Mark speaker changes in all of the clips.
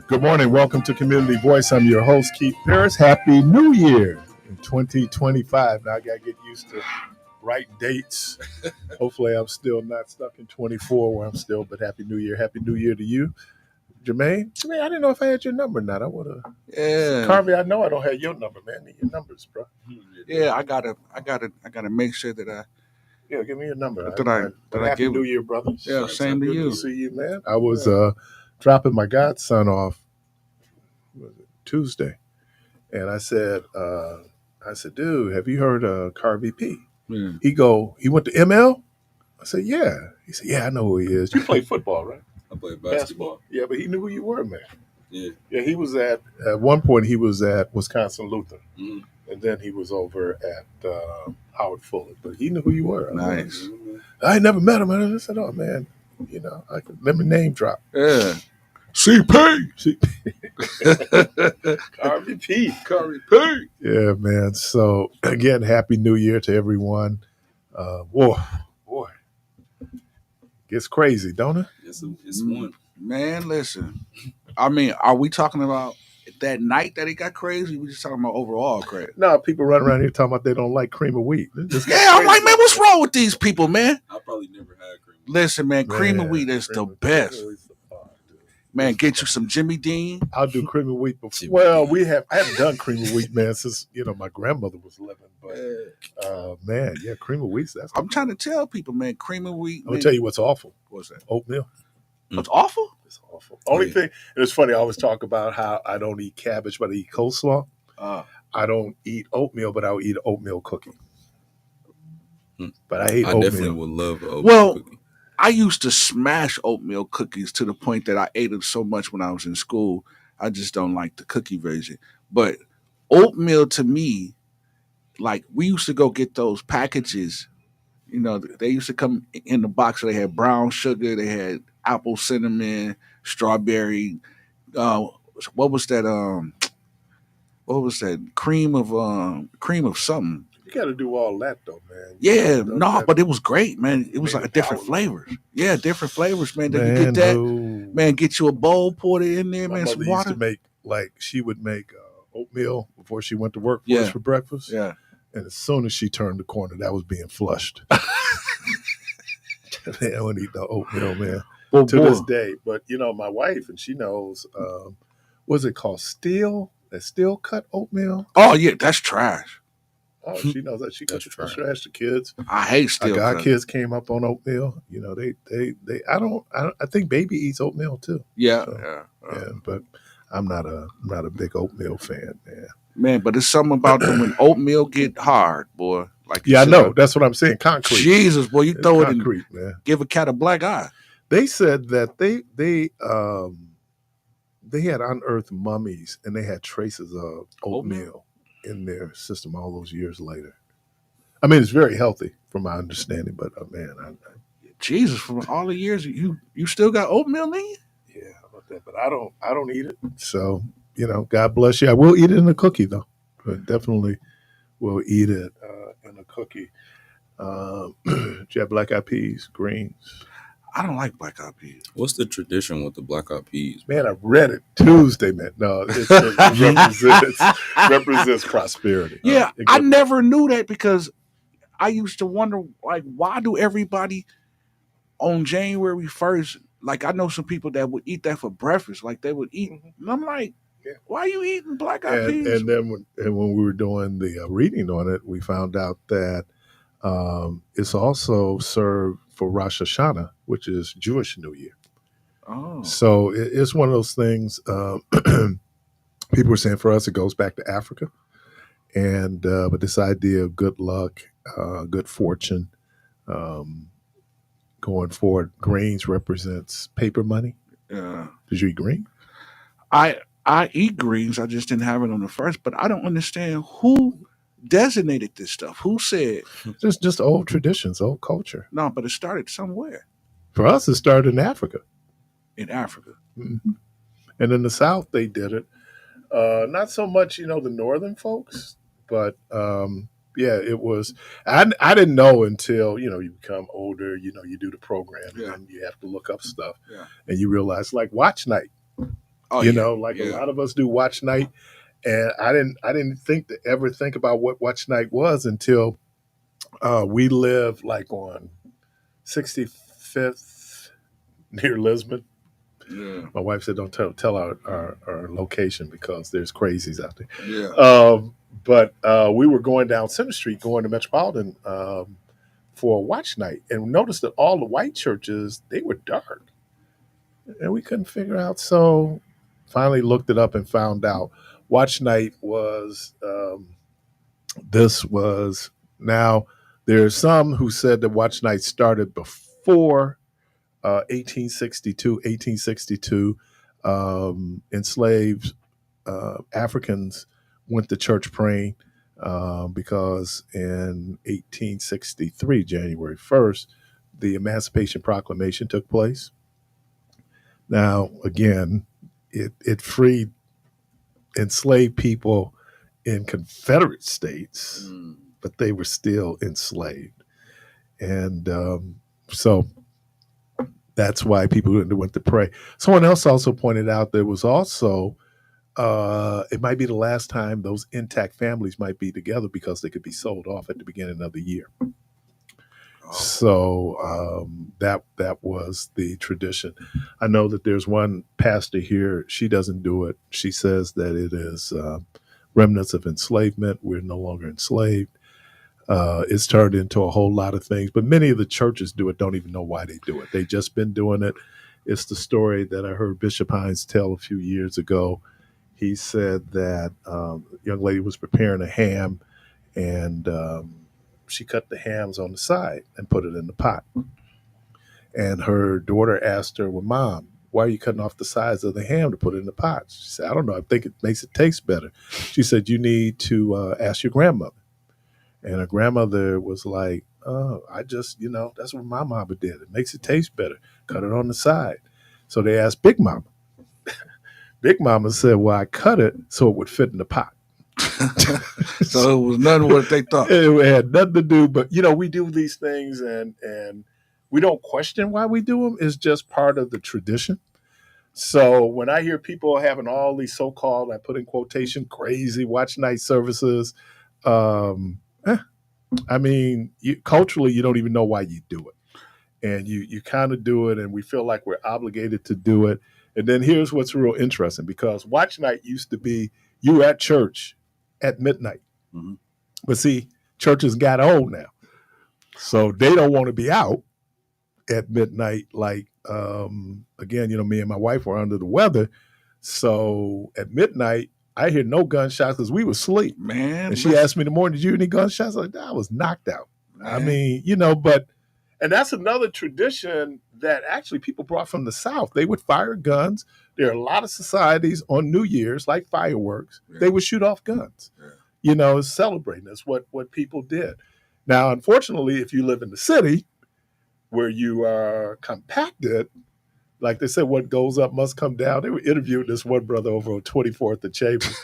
Speaker 1: Good morning. Welcome to Community Voice. I'm your host, Keith Parris. Happy New Year in 2025. Now I got to get used to right dates. Hopefully, I'm still not stuck in 24 where I'm still, but Happy New Year. Happy New Year to you. Jermaine, I didn't know if I had your number or not. I would have.
Speaker 2: Yeah.
Speaker 1: Carvey, I know I don't have your number, man. I need your numbers, bro.
Speaker 2: Yeah, I gotta make sure that
Speaker 1: Yeah, give me your number.
Speaker 2: Happy
Speaker 1: New Year, brother.
Speaker 2: Yeah, same to
Speaker 1: Good
Speaker 2: you.
Speaker 1: to see you, man. I was dropping my godson off Tuesday, and I said, dude, have you heard of Carvey P?
Speaker 2: Yeah.
Speaker 1: He went to ML? I said, yeah. He said, yeah, I know who he is. You play football, right?
Speaker 3: I play basketball.
Speaker 1: Yeah, but he knew who you were, man.
Speaker 3: Yeah.
Speaker 1: Yeah, he was at one point, he was at Wisconsin Lutheran.
Speaker 3: Mhm.
Speaker 1: And then he was over at Howard Fuller. But he knew who you were.
Speaker 2: Nice.
Speaker 1: I never met him. I said, oh, man, let me name drop.
Speaker 2: Yeah.
Speaker 1: CP.
Speaker 2: Carvey P.
Speaker 1: Yeah, man. So, again, Happy New Year to everyone. Boy. Gets crazy, don't it?
Speaker 3: It's one.
Speaker 2: Man, listen. I mean, are we talking about that night that it got crazy? We just talking about overall crazy.
Speaker 1: No, people run around here talking about they don't like cream of wheat.
Speaker 2: I'm like, man, what's wrong with these people, man?
Speaker 3: I probably never had cream.
Speaker 2: Listen, man, cream of wheat is the best. Man, get you some Jimmy Dean.
Speaker 1: I'll do cream of wheat before. Well, I haven't done cream of wheat, man, since my grandmother was living. But man, yeah, cream of wheat.
Speaker 2: I'm trying to tell people, man, cream of wheat.
Speaker 1: I'm gonna tell you what's awful.
Speaker 2: What's that?
Speaker 1: Oatmeal.
Speaker 2: What's awful?
Speaker 1: It's awful. Only thing, and it's funny. I always talk about how I don't eat cabbage, but I eat coleslaw. I don't eat oatmeal, but I'll eat an oatmeal cookie. But I hate oatmeal.
Speaker 3: I definitely would love an oatmeal cookie.
Speaker 2: I used to smash oatmeal cookies to the point that I ate them so much when I was in school. I just don't like the cookie version. But oatmeal to me, like we used to go get those packages. You know, they used to come in the box. They had brown sugar, they had apple cinnamon, strawberry. What was that? What was that? Cream of something.
Speaker 1: You got to do all that though, man.
Speaker 2: Yeah, but it was great, man. It was like different flavors. Yeah, different flavors, man. Then you get that, man. Get you a bowl, pour it in there, man. Some water.
Speaker 1: She would make oatmeal before she went to work for us for breakfast.
Speaker 2: Yeah,
Speaker 1: and as soon as she turned the corner, that was being flushed. They don't eat the oatmeal, man. This day, but my wife and she knows. What's it called? That steel cut oatmeal.
Speaker 2: Oh yeah, that's trash.
Speaker 1: Oh, she knows that. She got trash the kids.
Speaker 2: I hate steel cut.
Speaker 1: Our kids came up on oatmeal. I think baby eats oatmeal too.
Speaker 2: Yeah,
Speaker 1: yeah. But I'm not a big oatmeal fan, man.
Speaker 2: Man, but it's something about them when oatmeal get hard, boy. Like
Speaker 1: I know. That's what I'm saying. Concrete.
Speaker 2: Jesus, boy, you throw
Speaker 1: concrete,
Speaker 2: it in,
Speaker 1: man.
Speaker 2: Give a cat a black eye.
Speaker 1: They said that they had unearthed mummies and they had traces of oatmeal in their system all those years later. I mean, it's very healthy from my understanding, but man,
Speaker 2: Jesus, from all the years you still got oatmeal in you?
Speaker 1: Yeah, how about that? But I don't eat it. So, God bless you. I will eat it in a cookie though. But definitely will eat it in a cookie. Do you have black eyed peas, greens?
Speaker 2: I don't like black eyed peas.
Speaker 3: What's the tradition with the black eyed peas?
Speaker 1: Man, I read it Tuesday, man. No, it represents prosperity.
Speaker 2: Yeah, I never knew that because I used to wonder, like, why do everybody on January 1st, like, I know some people that would eat that for breakfast, like they would eat. And I'm like, why are you eating black eyed peas?
Speaker 1: And then when we were doing the reading on it, we found out that it's also served for Rosh Hashanah, which is Jewish New Year.
Speaker 2: Oh.
Speaker 1: So it's one of those things. People were saying for us, it goes back to Africa. And but this idea of good luck, good fortune, going forward, greens represents paper money.
Speaker 2: Yeah.
Speaker 1: Did you eat green?
Speaker 2: I eat greens. I just didn't have it on the first, but I don't understand who designated this stuff. Who said?
Speaker 1: Just old traditions, old culture.
Speaker 2: No, but it started somewhere.
Speaker 1: For us, it started in Africa.
Speaker 2: In Africa.
Speaker 1: Mm-hmm. And in the South, they did it. Not so much, the northern folks, but it was. I didn't know until you become older. You do the program, and you have to look up stuff, and you realize like watch night.
Speaker 2: Oh
Speaker 1: You
Speaker 2: yeah,
Speaker 1: know, like a
Speaker 2: yeah.
Speaker 1: lot of us do watch night, and I didn't ever think about what watch night was until we lived like on 65th near Lisbon.
Speaker 2: Yeah,
Speaker 1: My wife said, "Don't tell our location because there's crazies out there."
Speaker 2: yeah.
Speaker 1: But we were going down Center Street, going to Metropolitan for a watch night, and we noticed that all the white churches they were dark, and we couldn't figure out. So finally looked it up and found out watch night was this was now. There's some who said that watch night started before 1862. Enslaved Africans went to church praying because in 1863, January 1st, the Emancipation Proclamation took place. Now, again, it freed enslaved people in Confederate states,
Speaker 2: Mm.
Speaker 1: but they were still enslaved. And so that's why people went to pray. Someone else also pointed out there was also it might be the last time those intact families might be together because they could be sold off at the beginning of the year.
Speaker 2: Oh.
Speaker 1: So that was the tradition. I know that there's one pastor here. She doesn't do it. She says that it is remnants of enslavement. We're no longer enslaved. It's turned into a whole lot of things, but many of the churches do it. Don't even know why they do it. They've just been doing it. It's the story that I heard Bishop Hines tell a few years ago. He said that a young lady was preparing a ham, and she cut the hams on the side and put it in the pot. And her daughter asked her, "Well, Mom, why are you cutting off the sides of the ham to put it in the pot?" She said, "I don't know. I think it makes it taste better." She said, "You need to ask your grandmother." And her grandmother was like, "Oh, I just, that's what my mama did. It makes it taste better. Cut it on the side." So they asked Big Mama. Big Mama said, "Well, I cut it so it would fit in the pot."
Speaker 2: So it was nothing what they thought.
Speaker 1: It had nothing to do, but we do these things, and we don't question why we do them. It's just part of the tradition. So when I hear people having all these so-called, I put in quotation, crazy watch night services, I mean, culturally, you don't even know why you do it, and you kind of do it, and we feel like we're obligated to do it. And then here's what's real interesting, because watch night used to be you at church at midnight.
Speaker 2: Mhm.
Speaker 1: But see, churches got old now, so they don't want to be out at midnight. Like again, me and my wife were under the weather, so at midnight I hear no gunshots because we were asleep.
Speaker 2: Man,
Speaker 1: And she asked me in the morning, "Did you hear any gunshots?" I was like, "I was knocked out."
Speaker 2: man.
Speaker 1: I mean, and that's another tradition that actually people brought from the South. They would fire guns. There are a lot of societies on New Year's, like fireworks,
Speaker 2: Yeah.
Speaker 1: they would shoot off guns.
Speaker 2: Yeah.
Speaker 1: Celebrating. That's what people did. Now, unfortunately, if you live in the city where you are compacted, like they said, what goes up must come down. They were interviewing this one brother over on 24th and Chambers.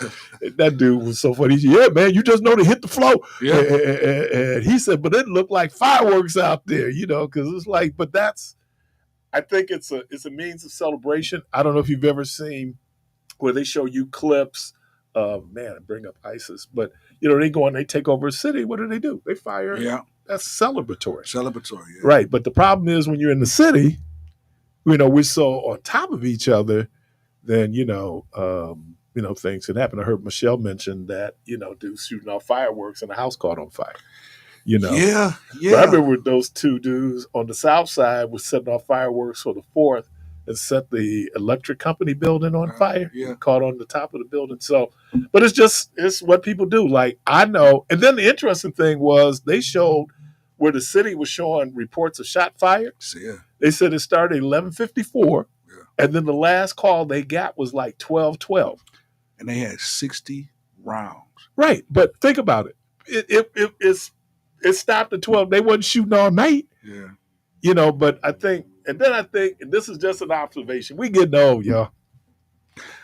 Speaker 1: That dude was so funny. He said, "Yeah, man, you just know to hit the flow."
Speaker 2: Yeah.
Speaker 1: And he said, "But it looked like fireworks out there, because it's like, but I think it's a means of celebration. I don't know if you've ever seen where they show you clips of, man, bring up ISIS, but, they go and they take over a city. What do? They fire.
Speaker 2: Yeah.
Speaker 1: That's celebratory.
Speaker 2: Celebratory. Yeah.
Speaker 1: Right. But the problem is when you're in the city, we're so on top of each other, then things can happen. I heard Michelle mention that dudes shooting off fireworks and the house caught on fire.
Speaker 2: Yeah.
Speaker 1: But I remember those two dudes on the south side were setting off fireworks for the 4th and set the electric company building on fire.
Speaker 2: Yeah.
Speaker 1: Caught on the top of the building. So, but it's what people do. Like, I know. And then the interesting thing was they showed where the city was showing reports of shot fired.
Speaker 2: Yeah.
Speaker 1: They said it started at 11:54, and then the last call they got was like 12:12.
Speaker 2: And they had 60 rounds.
Speaker 1: Right, but think about it. It stopped at 12. They wasn't shooting all night.
Speaker 2: Yeah.
Speaker 1: But I think, and this is just an observation. We getting old, y'all.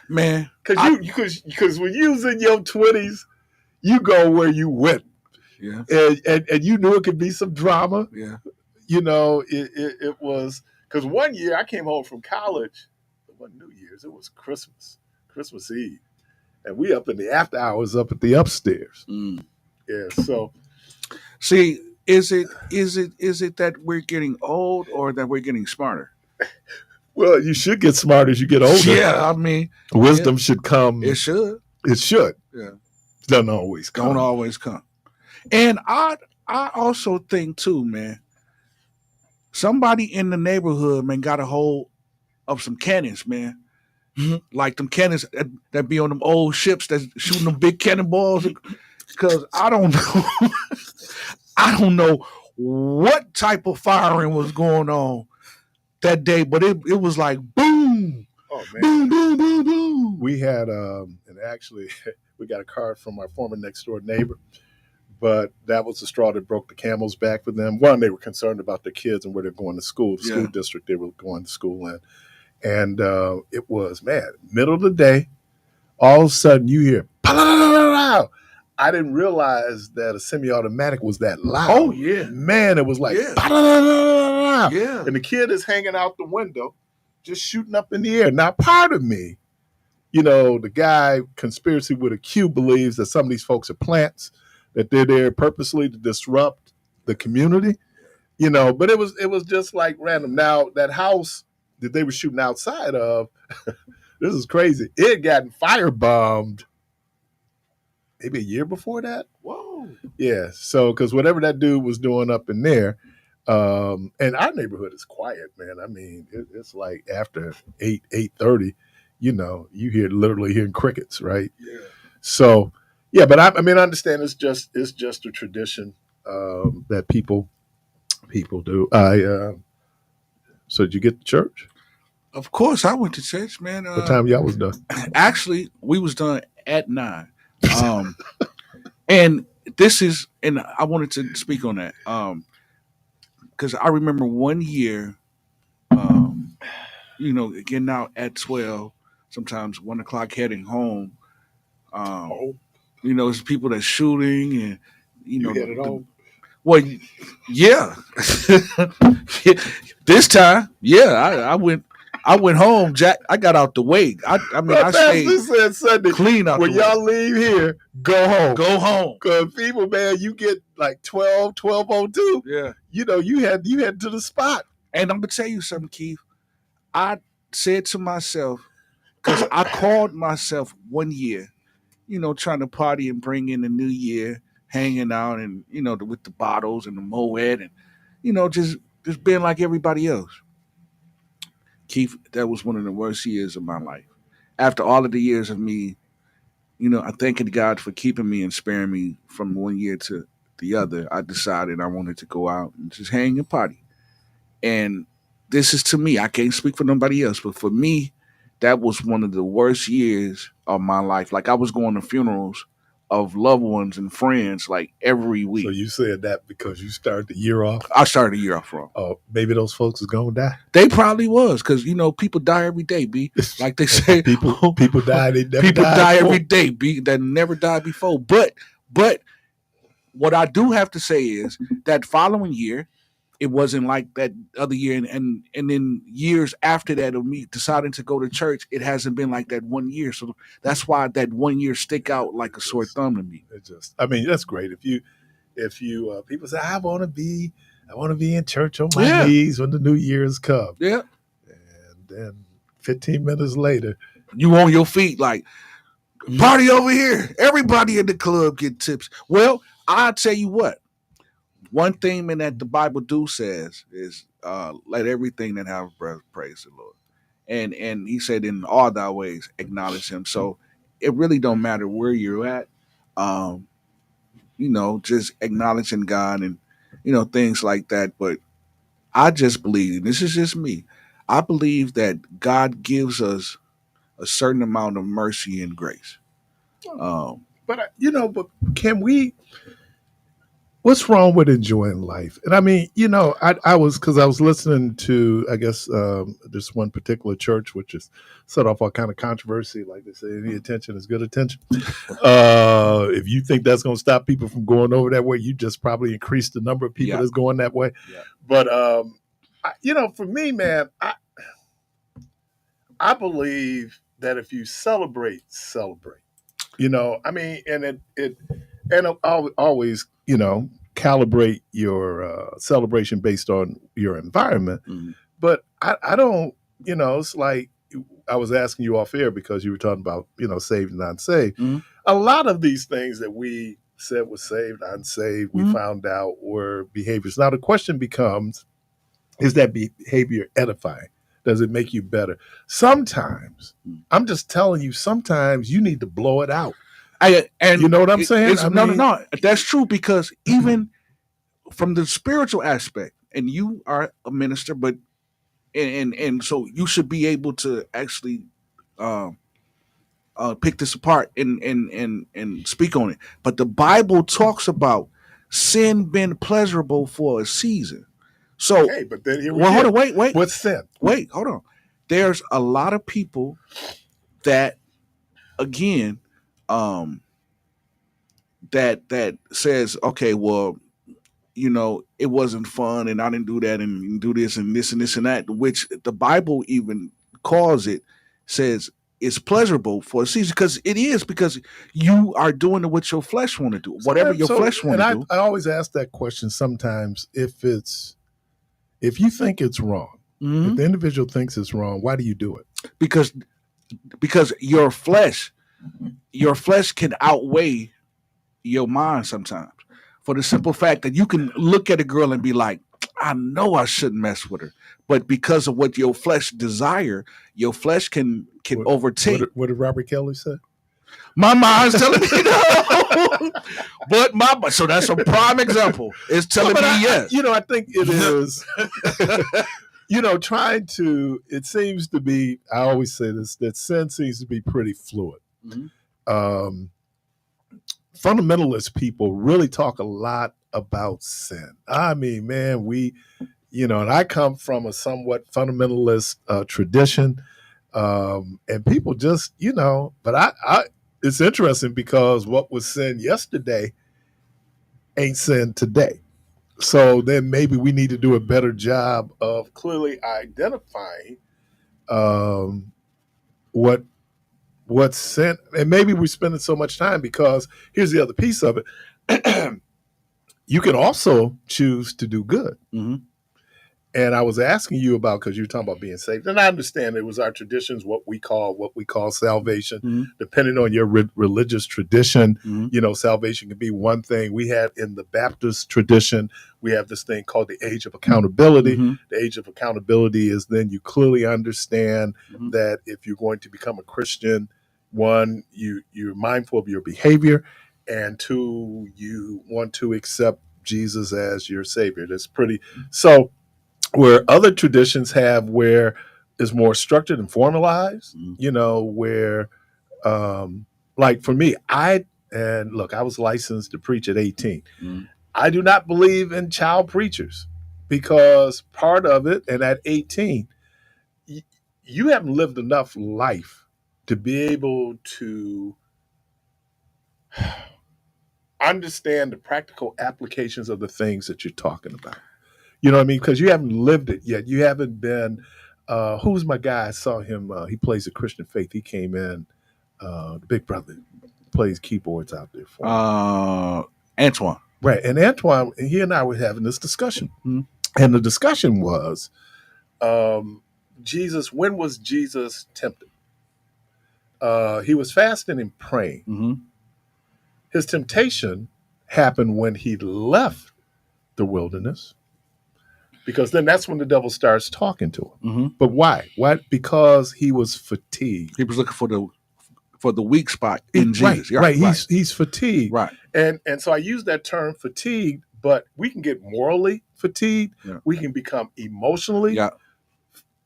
Speaker 2: Man,
Speaker 1: because when you was in your 20s, you go where you went.
Speaker 2: Yeah.
Speaker 1: And you knew it could be some drama.
Speaker 2: Yeah.
Speaker 1: It was because one year I came home from college. wasn't New Year's. It was Christmas Eve, and we up in the after hours up at the upstairs.
Speaker 2: Mm.
Speaker 1: Yeah. So
Speaker 2: See, is it that we're getting old or that we're getting smarter?
Speaker 1: well, you should get smart as you get older.
Speaker 2: Yeah, I mean,
Speaker 1: wisdom should come.
Speaker 2: It should.
Speaker 1: It should.
Speaker 2: Yeah.
Speaker 1: Doesn't always come.
Speaker 2: Don't always come. And I also think too, man, somebody in the neighborhood, man, got a hold of some cannons, man. Like them cannons that be on them old ships that's shooting them big cannonballs. Because I don't know. I don't know what type of firing was going on that day, but it was like boom.
Speaker 1: Oh man.
Speaker 2: Boom, boom, boom, boom.
Speaker 1: We had and actually we got a card from our former next door neighbor, but that was the straw that broke the camel's back for them. One, they were concerned about their kids and where they're going to school, the school district they were going to school in. And it was, man, middle of the day, all of a sudden you hear, pow! I didn't realize that a semi-automatic was that loud.
Speaker 2: Oh, yeah.
Speaker 1: Man, it was like,
Speaker 2: yeah.
Speaker 1: And the kid is hanging out the window, just shooting up in the air. Now, part of me, you know, the guy, conspiracy with a Q, believes that some of these folks are plants, that they're there purposely to disrupt the community, you know, but it was just like random. Now, that house that they were shooting outside of, this is crazy. It had gotten firebombed maybe a year before that.
Speaker 2: Whoa.
Speaker 1: Yeah. So, because whatever that dude was doing up in there, and our neighborhood is quiet, man. I mean, it's like after 8:30, you know, you literally hearing crickets, right?
Speaker 2: Yeah.
Speaker 1: So, yeah, but I mean, I understand it's just a tradition that people do. So did you get to church?
Speaker 2: Of course, I went to church, man.
Speaker 1: What time y'all was done?
Speaker 2: Actually, we was done at 9. And this is, and I wanted to speak on that because I remember one year, you know, getting out at 12, sometimes 1 o'clock heading home. You know, it's people that's shooting and, you know.
Speaker 1: Headed home?
Speaker 2: Well, yeah. This time, yeah, I went home, Jack. I got out the way. I mean, I stayed
Speaker 1: Sunday,
Speaker 2: clean out
Speaker 1: when
Speaker 2: the way.
Speaker 1: y'all leave here, go home.
Speaker 2: Go home.
Speaker 1: Because people, man, you get like 12:02.
Speaker 2: Yeah.
Speaker 1: You know, you head to the spot.
Speaker 2: And I'm going to tell you something, Keith. I said to myself, because I called myself one year, you know, trying to party and bring in the new year, hanging out and, you know, with the bottles and the Moet and, you know, just being like everybody else. Keith, that was one of the worst years of my life. After all of the years of me, you know, I thanking God for keeping me and sparing me from one year to the other, I decided I wanted to go out and just hang and party. And this is to me, I can't speak for nobody else, but for me, that was one of the worst years of my life. Like I was going to funerals of loved ones and friends like every week.
Speaker 1: So you said that because you started the year off?
Speaker 2: I started the year off wrong.
Speaker 1: Oh, maybe those folks is gonna die.
Speaker 2: They probably was, because you know people die every day, B. Like they say,
Speaker 1: people die. They never
Speaker 2: people die
Speaker 1: before.
Speaker 2: every day, B. That never died before. But what I do have to say is that following year, it wasn't like that other year, and then years after that of me deciding to go to church, it hasn't been like that one year. So that's why that 1 year stick out like a sore thumb to me.
Speaker 1: I mean, that's great. If you people say I want to be in church on my knees when the New Year's come.
Speaker 2: Yeah.
Speaker 1: And then 15 minutes later,
Speaker 2: you on your feet like party over here. Everybody in the club get tips. Well, I'll tell you what. One thing that the Bible do says is let everything that have breath praise the Lord. And he said in all thy ways acknowledge him. So it really don't matter where you're at. You know, just acknowledging God and, you know, things like that. But I just believe, and this is just me, I believe that God gives us a certain amount of mercy and grace.
Speaker 1: But can we? What's wrong with enjoying life? And I mean, you know, I was listening to, I guess, this one particular church, which is set off all kind of controversy. Like they say, any attention is good attention. If you think that's going to stop people from going over that way, you just probably increase the number of people that's going that way. Yeah. But, you know, for me, man, I believe that if you celebrate, celebrate. You know, I mean, and always, you know, calibrate your celebration based on your environment.
Speaker 2: Mhm.
Speaker 1: But I don't, you know, it's like I was asking you off air because you were talking about, you know, saved and unsaved.
Speaker 2: Mhm.
Speaker 1: A lot of these things that we said was saved, unsaved, we
Speaker 2: Mhm.
Speaker 1: found out were behaviors. Now the question becomes, is that behavior edifying? Does it make you better? Sometimes, I'm just telling you, sometimes you need to blow it out.
Speaker 2: And
Speaker 1: You know what I'm saying?
Speaker 2: it's, no. That's true, because even from the spiritual aspect, and you are a minister, but and so you should be able to actually um, pick this apart and speak on it. But the Bible talks about sin being pleasurable for a season. So,
Speaker 1: Okay, but then here we
Speaker 2: well, hold
Speaker 1: get
Speaker 2: on, wait,
Speaker 1: what's sin?
Speaker 2: hold on. There's a lot of people that, again, um, that says, okay, well, you know, it wasn't fun, and I didn't do that, and do this and this and this and that, which the Bible even calls it, says it's pleasurable for a season, because it is, because you are doing what your flesh want to do, whatever your flesh want
Speaker 1: and
Speaker 2: to do.
Speaker 1: I always ask that question sometimes, if you think it's wrong, if
Speaker 2: Mhm.
Speaker 1: the individual thinks it's wrong, why do you do it?
Speaker 2: Because your flesh can outweigh your mind sometimes, for the simple fact that you can look at a girl and be like, I know I shouldn't mess with her, but because of what your flesh desire, your flesh can overtake.
Speaker 1: What did Robert Kelly say?
Speaker 2: My mind's telling me no, but so that's a prime example. It's telling me yes.
Speaker 1: You know, I think it is. You know, trying to. It seems to be. I always say this, that sin seems to be pretty fluid.
Speaker 2: Mhm.
Speaker 1: Fundamentalist people really talk a lot about sin. I mean, man, you know, and I come from a somewhat fundamentalist tradition, and people just, you know, but it's interesting because what was sin yesterday ain't sin today. So then maybe we need to do a better job of clearly identifying um, what what's sin, and maybe we're spending so much time because here's the other piece of it. You can also choose to do good.
Speaker 2: Mhm.
Speaker 1: And I was asking you about, because you were talking about being saved, and I understand it was our traditions, what we call salvation,
Speaker 2: Mhm.
Speaker 1: depending on your religious tradition.
Speaker 2: Mhm.
Speaker 1: You know, salvation can be one thing. We have in the Baptist tradition, we have this thing called the age of accountability.
Speaker 2: Mhm.
Speaker 1: The age of accountability is then you clearly understand
Speaker 2: Mhm.
Speaker 1: that if you're going to become a Christian, one, you're mindful of your behavior, and two, you want to accept Jesus as your savior. That's pretty so where other traditions have where it's more structured and formalized,
Speaker 2: Mhm.
Speaker 1: you know, where like for me, and look, I was licensed to preach at 18.
Speaker 2: Mhm.
Speaker 1: I do not believe in child preachers because part of it, and at 18, you haven't lived enough life to be able to understand the practical applications of the things that you're talking about. You know what I mean? Because you haven't lived it yet. You haven't been. Who's my guy? I saw him. He plays the Christian faith. He came in. The big brother plays keyboards out there for him.
Speaker 2: Antoine.
Speaker 1: Right. And Antoine, he and I were having this discussion.
Speaker 2: Mhm.
Speaker 1: And the discussion was Jesus, when was Jesus tempted? He was fasting and praying.
Speaker 2: Mhm.
Speaker 1: His temptation happened when he left the wilderness, because then that's when the devil starts talking to him.
Speaker 2: Mhm.
Speaker 1: But why? Why? Because he was fatigued.
Speaker 2: He was looking for the weak spot in Jesus.
Speaker 1: Right. He's fatigued.
Speaker 2: Right.
Speaker 1: And so I use that term fatigued, but we can get morally fatigued.
Speaker 2: Yeah.
Speaker 1: We can become emotionally
Speaker 2: Yeah.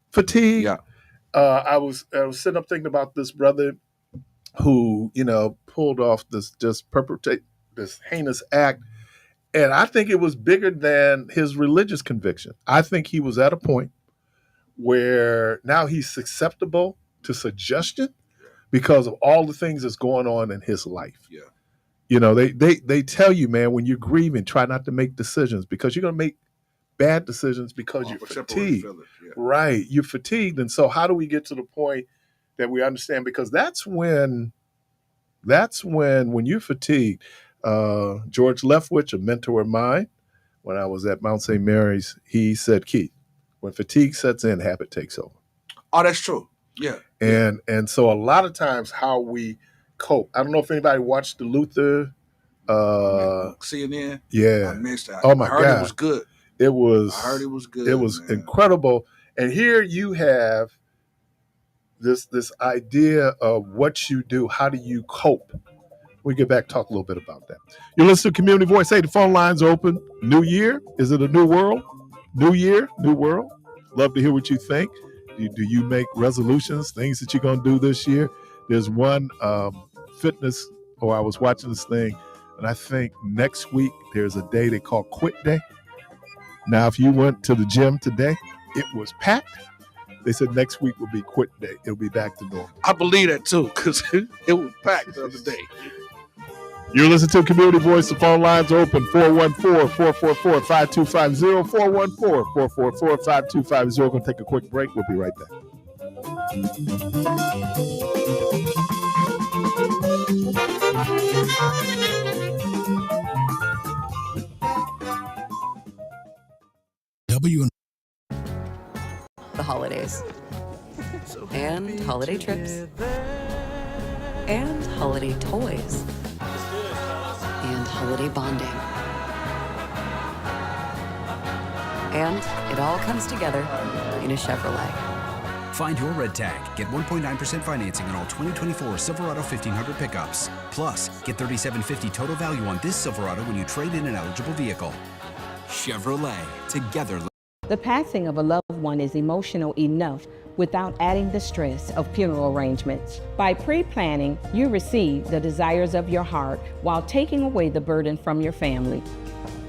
Speaker 1: fatigued.
Speaker 2: Yeah.
Speaker 1: I was sitting up thinking about this brother who, you know, pulled off perpetrate this heinous act. And I think it was bigger than his religious conviction. I think he was at a point where now he's susceptible to suggestion because of all the things that's going on in his life.
Speaker 2: Yeah.
Speaker 1: You know, they tell you, man, when you're grieving, try not to make decisions because you're going to make bad decisions because you're
Speaker 2: For temporary
Speaker 1: fatigued.
Speaker 2: fillers, yeah.
Speaker 1: Right. You're fatigued. And so how do we get to the point that we understand? Because that's when you're fatigued. George Leftwich, a mentor of mine, when I was at Mount St. Mary's, he said, Keith, when fatigue sets in, habit takes over.
Speaker 2: Oh, that's true. Yeah.
Speaker 1: And so a lot of times how we cope. I don't know if anybody watched the Luther.
Speaker 2: CNN.
Speaker 1: Yeah.
Speaker 2: I missed that.
Speaker 1: Oh my
Speaker 2: I heard
Speaker 1: God.
Speaker 2: It was good.
Speaker 1: I
Speaker 2: heard it was good.
Speaker 1: It was
Speaker 2: man.
Speaker 1: incredible. And here you have this idea of what you do. How do you cope? We get back, talk a little bit about that. You're listening to Community Voice. Hey, the phone line's open. New year. Is it a new world? New year, new world. Love to hear what you think. Do you make resolutions, things that you're going to do this year? There's one fitness, I was watching this thing, and I think next week there's a day they call Quit Day. Now, if you went to the gym today, it was packed. They said next week will be Quit Day. It'll be back to normal.
Speaker 2: I believe that too, because it was packed the other day.
Speaker 1: You're listening to Community Voice. The phone lines are open, 414-444-5250, 414-444-5250. We're going to take a quick break. We'll be right back.
Speaker 4: The holidays. And holiday trips. And holiday toys. And holiday bonding. And it all comes together in a Chevrolet.
Speaker 5: Find your red tag. Get 1.9% financing on all 2024 Silverado 1500 pickups. Plus, get $3,750 total value on this Silverado when you trade in an eligible vehicle. Chevrolet. Together.
Speaker 6: The passing of a loved one is emotional enough without adding the stress of funeral arrangements. By pre-planning, you receive the desires of your heart while taking away the burden from your family.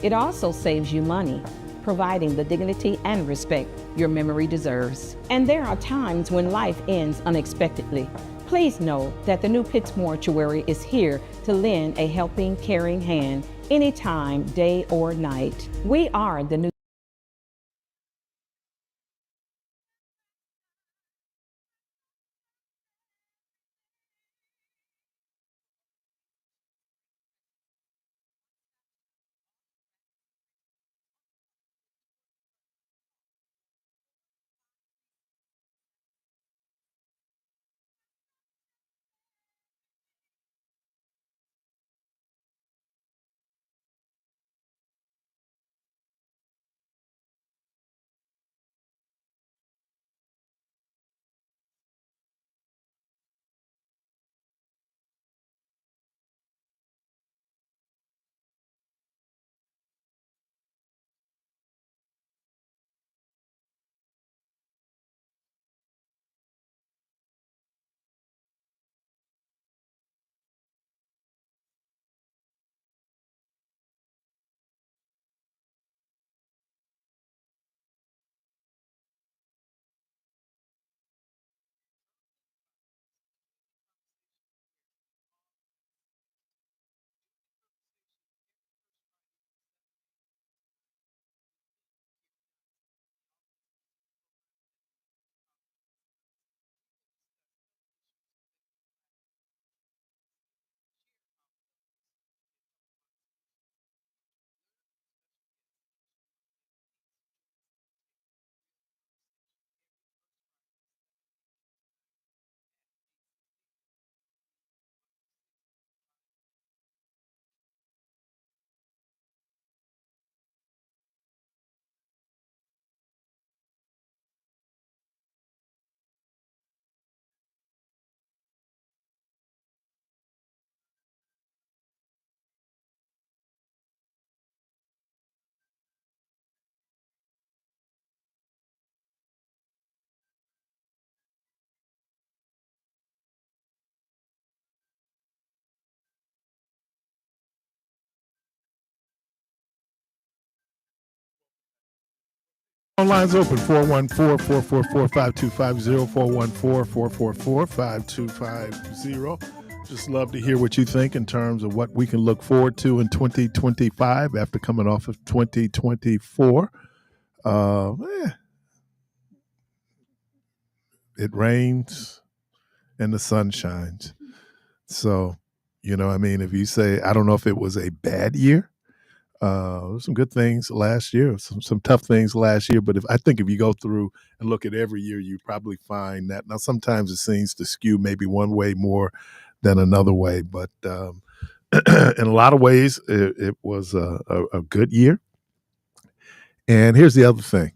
Speaker 6: It also saves you money, providing the dignity and respect your memory deserves. And there are times when life ends unexpectedly. Please know that the New Pitts Mortuary is here to lend a helping, caring hand anytime, day or night. We are the New
Speaker 1: Phone lines open, 414-444-5250, 414-444-5250. Just love to hear what you think in terms of what we can look forward to in 2025 after coming off of 2024. Eh, it rains and the sun shines. So, I mean, if you say, I don't know if it was a bad year, there were some good things last year, some tough things last year. But I think if you go through and look at every year, you probably find that now sometimes it seems to skew maybe one way more than another way. But in a lot of ways, it was a good year. And here's the other thing: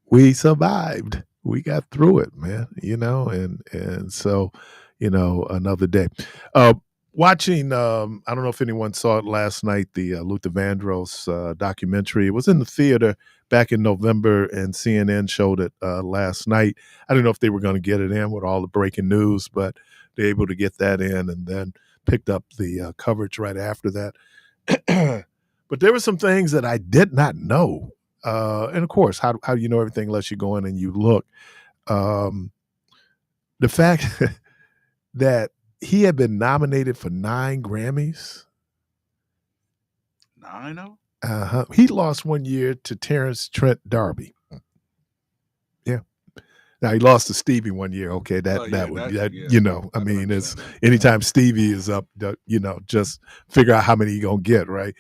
Speaker 1: we survived. We got through it, man. And so, another day. Uh, Watching, I don't know if anyone saw it last night, the Luther Vandross documentary. It was in the theater back in November, and CNN showed it last night. I don't know if they were going to get it in with all the breaking news, but they're able to get that in, and then picked up the coverage right after that. But there were some things that I did not know. And of course, how do you know everything unless you go in and you look? The fact that he had been nominated for 9 Grammys.
Speaker 2: 9 of them?
Speaker 1: Uh-huh. He lost one year to Terrence Trent D'Arby. Yeah. Now he lost to Stevie one year. Okay, I mean, it's anytime Stevie is up, just figure out how many you're gonna get, right?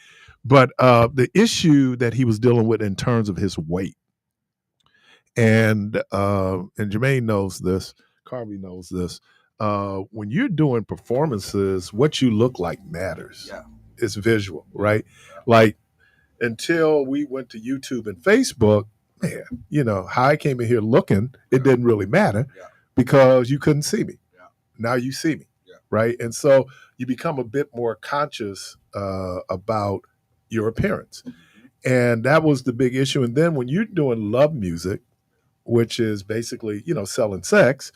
Speaker 1: But the issue that he was dealing with in terms of his weight, and Jermaine knows this, Carvey knows this. When you're doing performances, what you look like matters.
Speaker 2: Yeah.
Speaker 1: It's visual, right? Like until we went to YouTube and Facebook, man, how I came in here looking, it didn't really matter because you couldn't see me.
Speaker 2: Yeah.
Speaker 1: Now you see me, right? And so you become a bit more conscious about your appearance. And that was the big issue. And then when you're doing love music, which is basically, selling sex,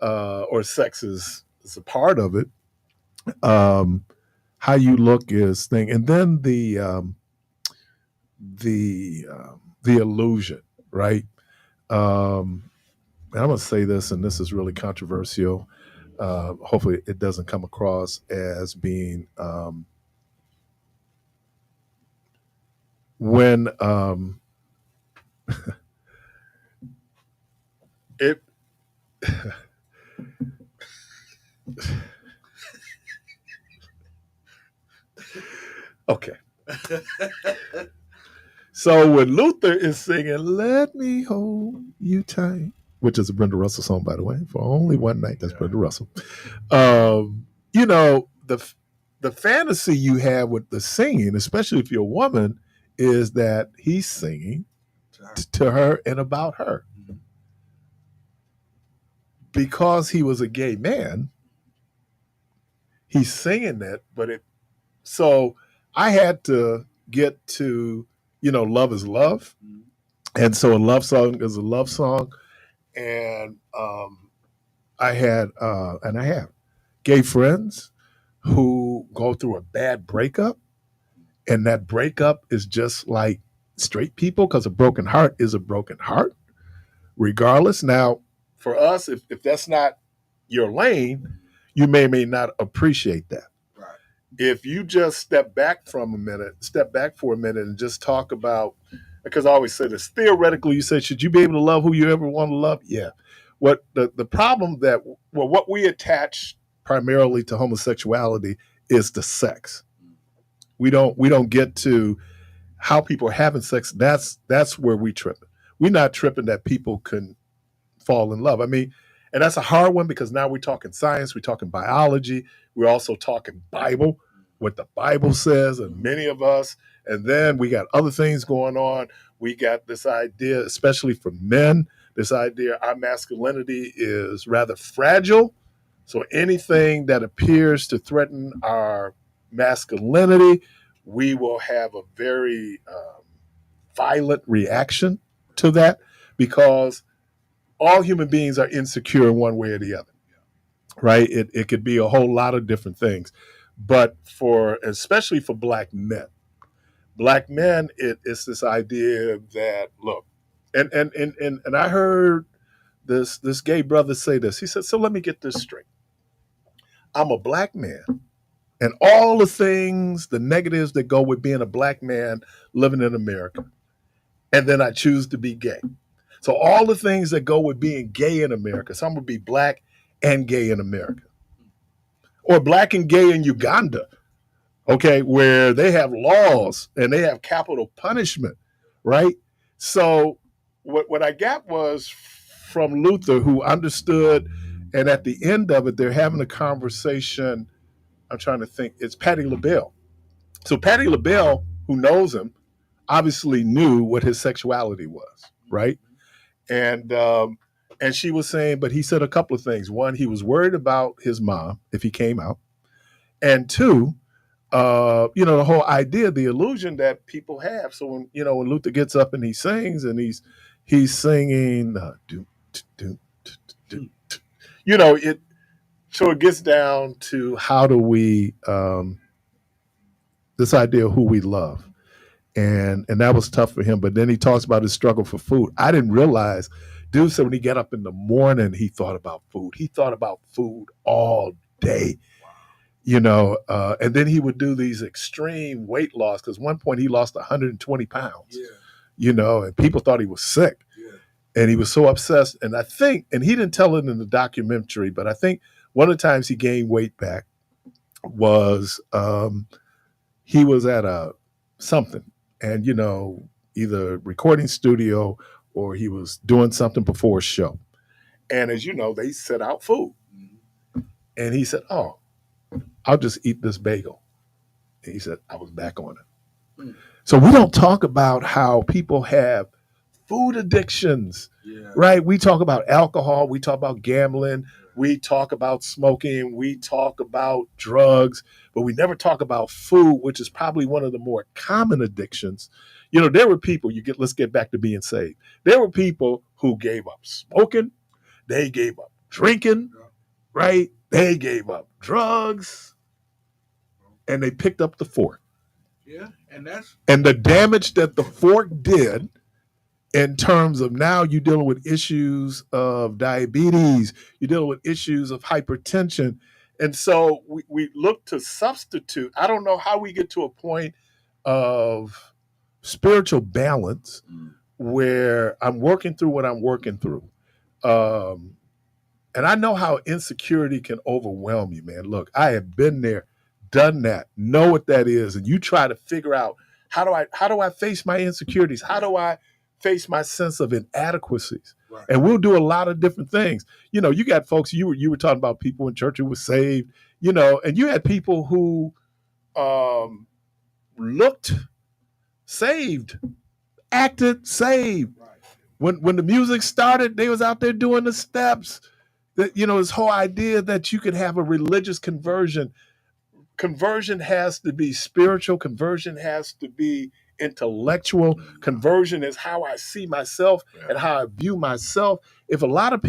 Speaker 1: or sex is a part of it, how you look is thing. And then the illusion, right? And I'm going to say this, and this is really controversial. Hopefully it doesn't come across as being when it okay. So when Luther is singing "Let Me Hold You Tight," which is a Brenda Russell song, by the way, for only one night, that's Brenda Russell. The fantasy you have with the singing, especially if you're a woman, is that he's singing to her and about her. Because he was a gay man, he's singing that, so I had to get to, love is love. And so a love song is a love song. And I have gay friends who go through a bad breakup. And that breakup is just like straight people, because a broken heart is a broken heart, regardless. Now, for us, if that's not your lane, you may not appreciate that.
Speaker 2: Right.
Speaker 1: If you just step back for a minute and just talk about, because I always say this, theoretically, you say, should you be able to love who you ever want to love? Yeah. What the problem what we attach primarily to homosexuality is the sex. We don't get to how people are having sex. That's where we tripping. We're not tripping that people can fall in love. I mean, and that's a hard one because now we're talking science, we're talking biology, we're also talking Bible, what the Bible says, and many of us. And then we got other things going on. We got this idea, especially for men, this idea our masculinity is rather fragile. So anything that appears to threaten our masculinity, we will have a very violent reaction to that, because all human beings are insecure in one way or the other, right? It could be a whole lot of different things. But especially for black men, it's this idea that, look, and I heard this gay brother say this. He said, so let me get this straight. I'm a black man, and all the things, the negatives that go with being a black man living in America. and then I choose to be gay. So all the things that go with being gay in America, some would be black and gay in America, or black and gay in Uganda, okay, where they have laws and they have capital punishment, right? So what I got was from Luther, who understood, and at the end of it, they're having a conversation. I'm trying to think. It's Patti LaBelle. So Patti LaBelle, who knows him, obviously knew what his sexuality was, right? And she was saying, but he said a couple of things. One, he was worried about his mom if he came out, and two, the whole idea, the illusion that people have. So when Luther gets up and he sings, and he's singing, it. So it gets down to how do we this idea of who we love. And that was tough for him. But then he talks about his struggle for food. I didn't realize, dude said when he got up in the morning, he thought about food. He thought about food all day, and then he would do these extreme weight loss, because one point he lost 120 pounds, and people thought he was sick. Yeah. And he was so obsessed. And I think, and he didn't tell it in the documentary, but I think one of the times he gained weight back was he was at something. And, either recording studio or he was doing something before a show. And as you know, they set out food. And he said, oh, I'll just eat this bagel. And he said, I was back on it. So we don't talk about how people have food addictions, right? We talk about alcohol. We talk about gambling. We talk about smoking. We talk about drugs. But we never talk about food, which is probably one of the more common addictions. There were people, let's get back to being saved. There were people who gave up smoking. They gave up drinking, right? They gave up drugs, and they picked up the fork.
Speaker 2: Yeah,
Speaker 1: and the damage that the fork did in terms of now you're dealing with issues of diabetes, you're dealing with issues of hypertension. And so we look to substitute. I don't know how we get to a point of spiritual balance where I'm working through what I'm working through. And I know how insecurity can overwhelm you, man. Look, I have been there, done that, know what that is. And you try to figure out, how do I face my insecurities? How do I face my sense of inadequacies? Right. And we'll do a lot of different things. You got folks, you were talking about people in church who were saved, and you had people who looked saved, acted saved. Right. When the music started, they was out there doing the steps. That, this whole idea that you could have a religious conversion. Conversion has to be spiritual. Conversion has to be intellectual. Conversion is how I see myself and how I view myself. If a lot of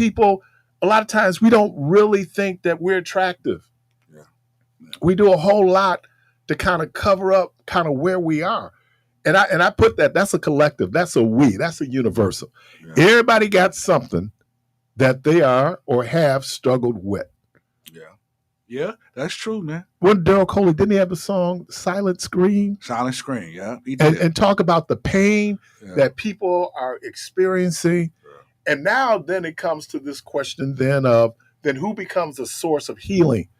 Speaker 1: times we don't really think that we're attractive. Yeah. We do a whole lot to kind of cover up kind of where we are. And I put that's a collective. That's a we. That's a universal. Yeah. Everybody got something that they are or have struggled with.
Speaker 2: Yeah, that's true, man.
Speaker 1: When Daryl Coley, didn't he have a song, Silent Scream?
Speaker 2: Silent Scream, yeah. He did.
Speaker 1: And talk about the pain that people are experiencing. Yeah. And now then it comes to this question then who becomes a source of healing?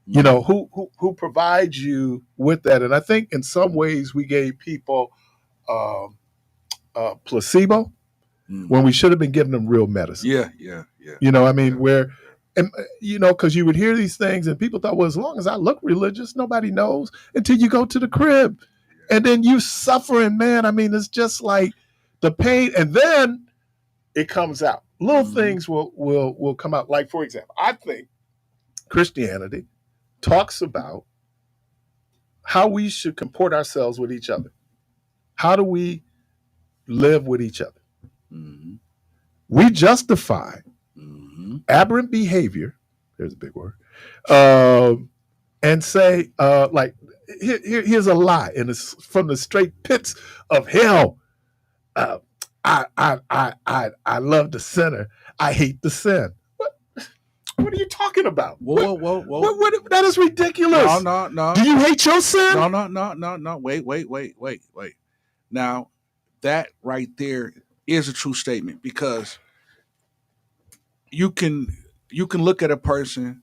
Speaker 1: Mm-hmm. Who provides you with that? And I think in some ways we gave people placebo when we should have been giving them real medicine.
Speaker 2: Yeah.
Speaker 1: Where... And, because you would hear these things and people thought, well, as long as I look religious, nobody knows until you go to the crib. And then you suffering, man. It's just like the pain. And then it comes out. Little things will come out. Like, for example, I think Christianity talks about how we should comport ourselves with each other. How do we live with each other? Mm-hmm. We justify aberrant behavior, there's a big word, and say, here's a lie, and it's from the straight pits of hell. I love the sinner. I hate the sin. What are you talking about?
Speaker 2: Whoa.
Speaker 1: What, that is ridiculous.
Speaker 2: No.
Speaker 1: Do you hate your sin?
Speaker 2: No. Wait. Now, that right there is a true statement, because you can look at a person,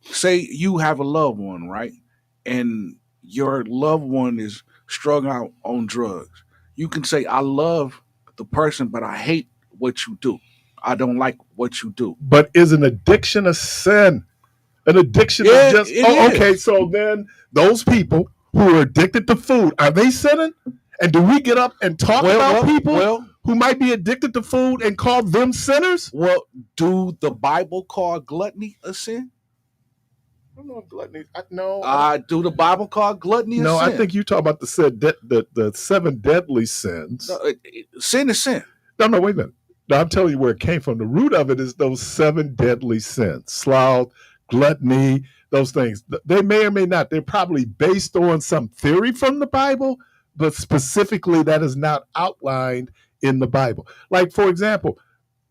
Speaker 2: say you have a loved one, right? And your loved one is strung out on drugs. You can say, I love the person, but I hate what you do. I don't like what you do.
Speaker 1: But is an addiction a sin? An addiction
Speaker 2: Yeah,
Speaker 1: is just
Speaker 2: it is.
Speaker 1: okay. So then those people who are addicted to food, are they sinning? And do we get up and talk about people who might be addicted to food and call them sinners?
Speaker 2: Well, do the Bible call gluttony a sin?
Speaker 1: I don't know if gluttony. No.
Speaker 2: Do the Bible call gluttony a sin?
Speaker 1: No, I think you talk about the 7 deadly sins.
Speaker 2: No, sin is sin.
Speaker 1: No, wait a minute. No, I'm telling you where it came from. The root of it is those 7 deadly sins: sloth, gluttony, those things. They may or may not. They're probably based on some theory from the Bible, but specifically that is not outlined in the Bible. Like, for example,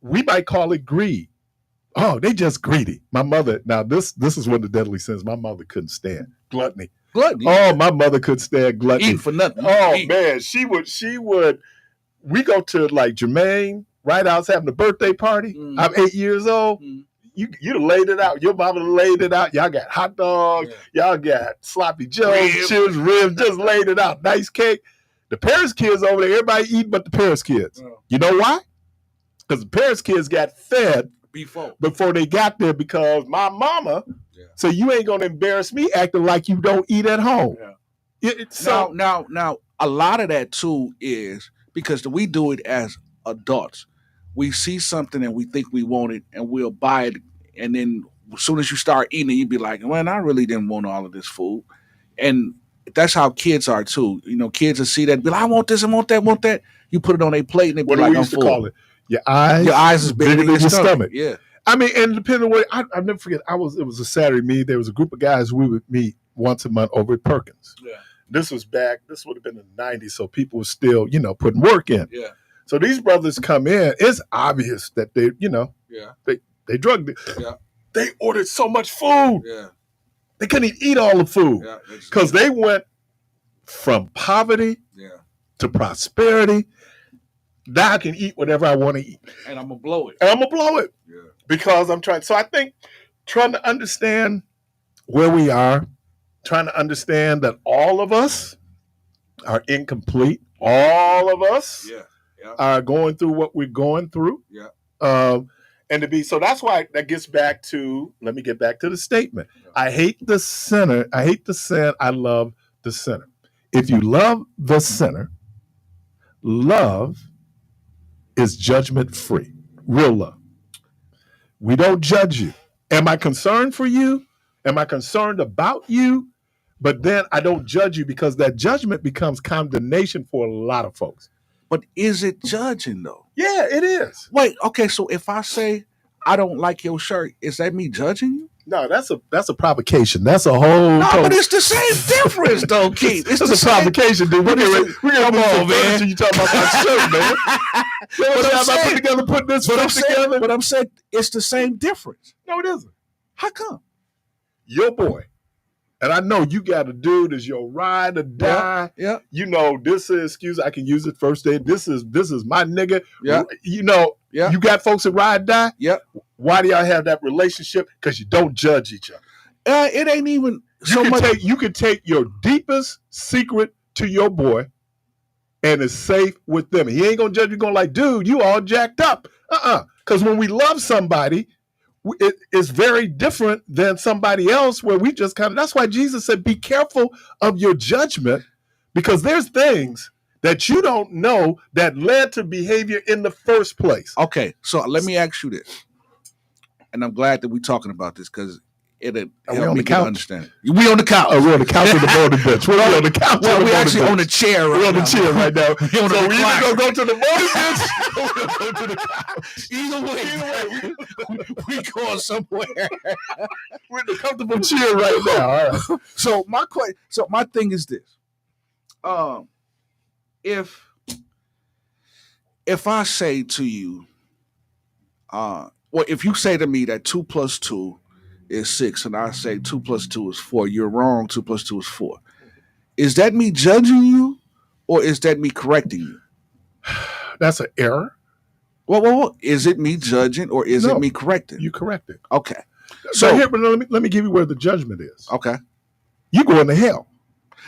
Speaker 1: we might call it greed. Oh, they just greedy. My mother, now this is one of the deadly sins my mother couldn't stand. Gluttony. Oh, my mother could stand gluttony.
Speaker 2: Eating for nothing.
Speaker 1: Man, she would. We go to like Jermaine, right? I was having a birthday party. I'm 8 years old. You laid it out. Your mama laid it out. Y'all got hot dogs. Y'all got sloppy joes, chips, ribs. Just laid it out. Nice cake. The Parris kids over there, everybody eating but the Parris kids. You know why? Because the Parris kids got fed before they got there, because my mama said, you ain't going to embarrass me acting like you don't eat at home. So
Speaker 2: now, a lot of that too is because we do it as adults. We see something and we think we want it and we'll buy it. And then as soon as you start eating it, you be like, man, I really didn't want all of this food. And that's how kids are too. You know, kids will see that and be like, I want this, I want that. You put it on a plate and they be
Speaker 1: what
Speaker 2: like,
Speaker 1: do we
Speaker 2: I'm
Speaker 1: used to
Speaker 2: full.
Speaker 1: call it? Your eyes
Speaker 2: is bigger than your stomach. Yeah.
Speaker 1: I mean, and depending on what, I'll never forget, it was a Saturday meet. There was a group of guys we would meet once a month over at Perkins. Yeah. This would have been in the 90s, so people were still, putting work in.
Speaker 2: Yeah.
Speaker 1: So these brothers come in. It's obvious that they, they drugged it. Yeah. They ordered so much food. Yeah. They couldn't eat all the food because they went from poverty to prosperity. Now I can eat whatever I want to eat.
Speaker 2: And I'm going to blow it.
Speaker 1: Yeah. Because I'm trying. So I think trying to understand where we are, trying to understand that all of us are incomplete. All of us are going through what we're going through. Yeah. And to be, so that's why that gets back to, let me get back to the statement. I hate the sinner. I hate the sin. I love the sinner. If you love the sinner, love is judgment free. Real love. We don't judge you. Am I concerned for you? Am I concerned about you? But then I don't judge you, because that judgment becomes condemnation for a lot of folks.
Speaker 2: But is it judging though?
Speaker 1: Yeah, it is.
Speaker 2: Wait, okay, so if I say I don't like your shirt, is that me judging you?
Speaker 1: No, that's a provocation. That's a whole.
Speaker 2: No, but it's the same difference, though, Keith. It's
Speaker 1: a provocation, dude. We're gonna move, man. You talking about my shirt, man? I put together, putting this together.
Speaker 2: But I'm saying it's the same difference.
Speaker 1: No, it isn't.
Speaker 2: How come?
Speaker 1: Your boy. And I know you got a dude as your ride or die.
Speaker 2: Yeah.
Speaker 1: You know, this is, excuse, I can use it first day. This is my nigga.
Speaker 2: Yeah.
Speaker 1: You know, you got folks that ride die.
Speaker 2: Yeah.
Speaker 1: Why do y'all have that relationship? Because you don't judge each other.
Speaker 2: It ain't even
Speaker 1: you can take your deepest secret to your boy and it's safe with them. He ain't gonna judge you, going like, dude, you all jacked up. Because when we love somebody, it is very different than somebody else where we just kind of, that's why Jesus said, be careful of your judgment, because there's things that you don't know that led to behavior in the first place.
Speaker 2: Okay, so let me ask you this. And I'm glad that we're talking about this, because it'll help me get understanding. We on the couch.
Speaker 1: Oh, we're on the couch on the morning bench. We're on the couch.
Speaker 2: Well, we're actually on the chair right now.
Speaker 1: We're on the chair right now. So we either going to go to the morning bench or we're going to go to the couch.
Speaker 2: Either way, we going somewhere.
Speaker 1: We're in the comfortable chair right now. All right.
Speaker 2: So my thing is this. If I say to you, if you say to me that 2 + 2 is 6, and I say 2 + 2 is 4, you're wrong. 2 + 2 is 4. Is that me judging you, or is that me correcting you?
Speaker 1: That's an error.
Speaker 2: Well, is it me judging or is
Speaker 1: No,
Speaker 2: it me correcting?
Speaker 1: You correct it.
Speaker 2: Okay.
Speaker 1: So here, but let me give you where the judgment is.
Speaker 2: Okay.
Speaker 1: You going to hell.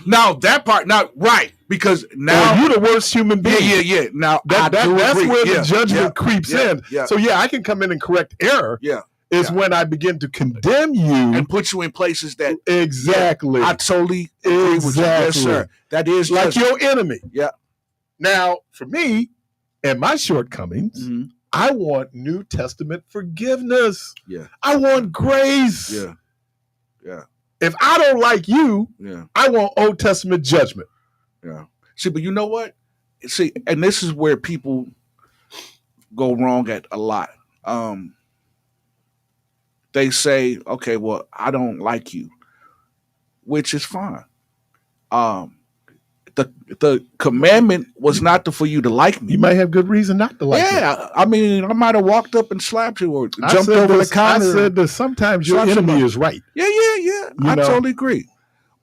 Speaker 2: Now that part, not right, because now
Speaker 1: you're the worst human being.
Speaker 2: Yeah. Now
Speaker 1: that's
Speaker 2: agree.
Speaker 1: where the judgment creeps in.
Speaker 2: Yeah.
Speaker 1: So I can come in and correct error.
Speaker 2: Yeah.
Speaker 1: Is when I begin to condemn you
Speaker 2: and put you in places that
Speaker 1: exactly.
Speaker 2: I totally agree with you. Yes, sir. That is
Speaker 1: like your enemy.
Speaker 2: Yeah.
Speaker 1: Now, for me and my shortcomings, I want New Testament forgiveness.
Speaker 2: Yeah.
Speaker 1: I want grace.
Speaker 2: Yeah. Yeah.
Speaker 1: If I don't like you, I want Old Testament judgment.
Speaker 2: Yeah. See, but you know what? See, and this is where people go wrong at a lot. They say, okay, well, I don't like you, which is fine. The commandment was not for you to like me.
Speaker 1: You might have good reason not to like me.
Speaker 2: Yeah, I mean, I might have walked up and slapped you or jumped over the counter.
Speaker 1: I said that sometimes your enemy is right.
Speaker 2: Yeah. I totally agree.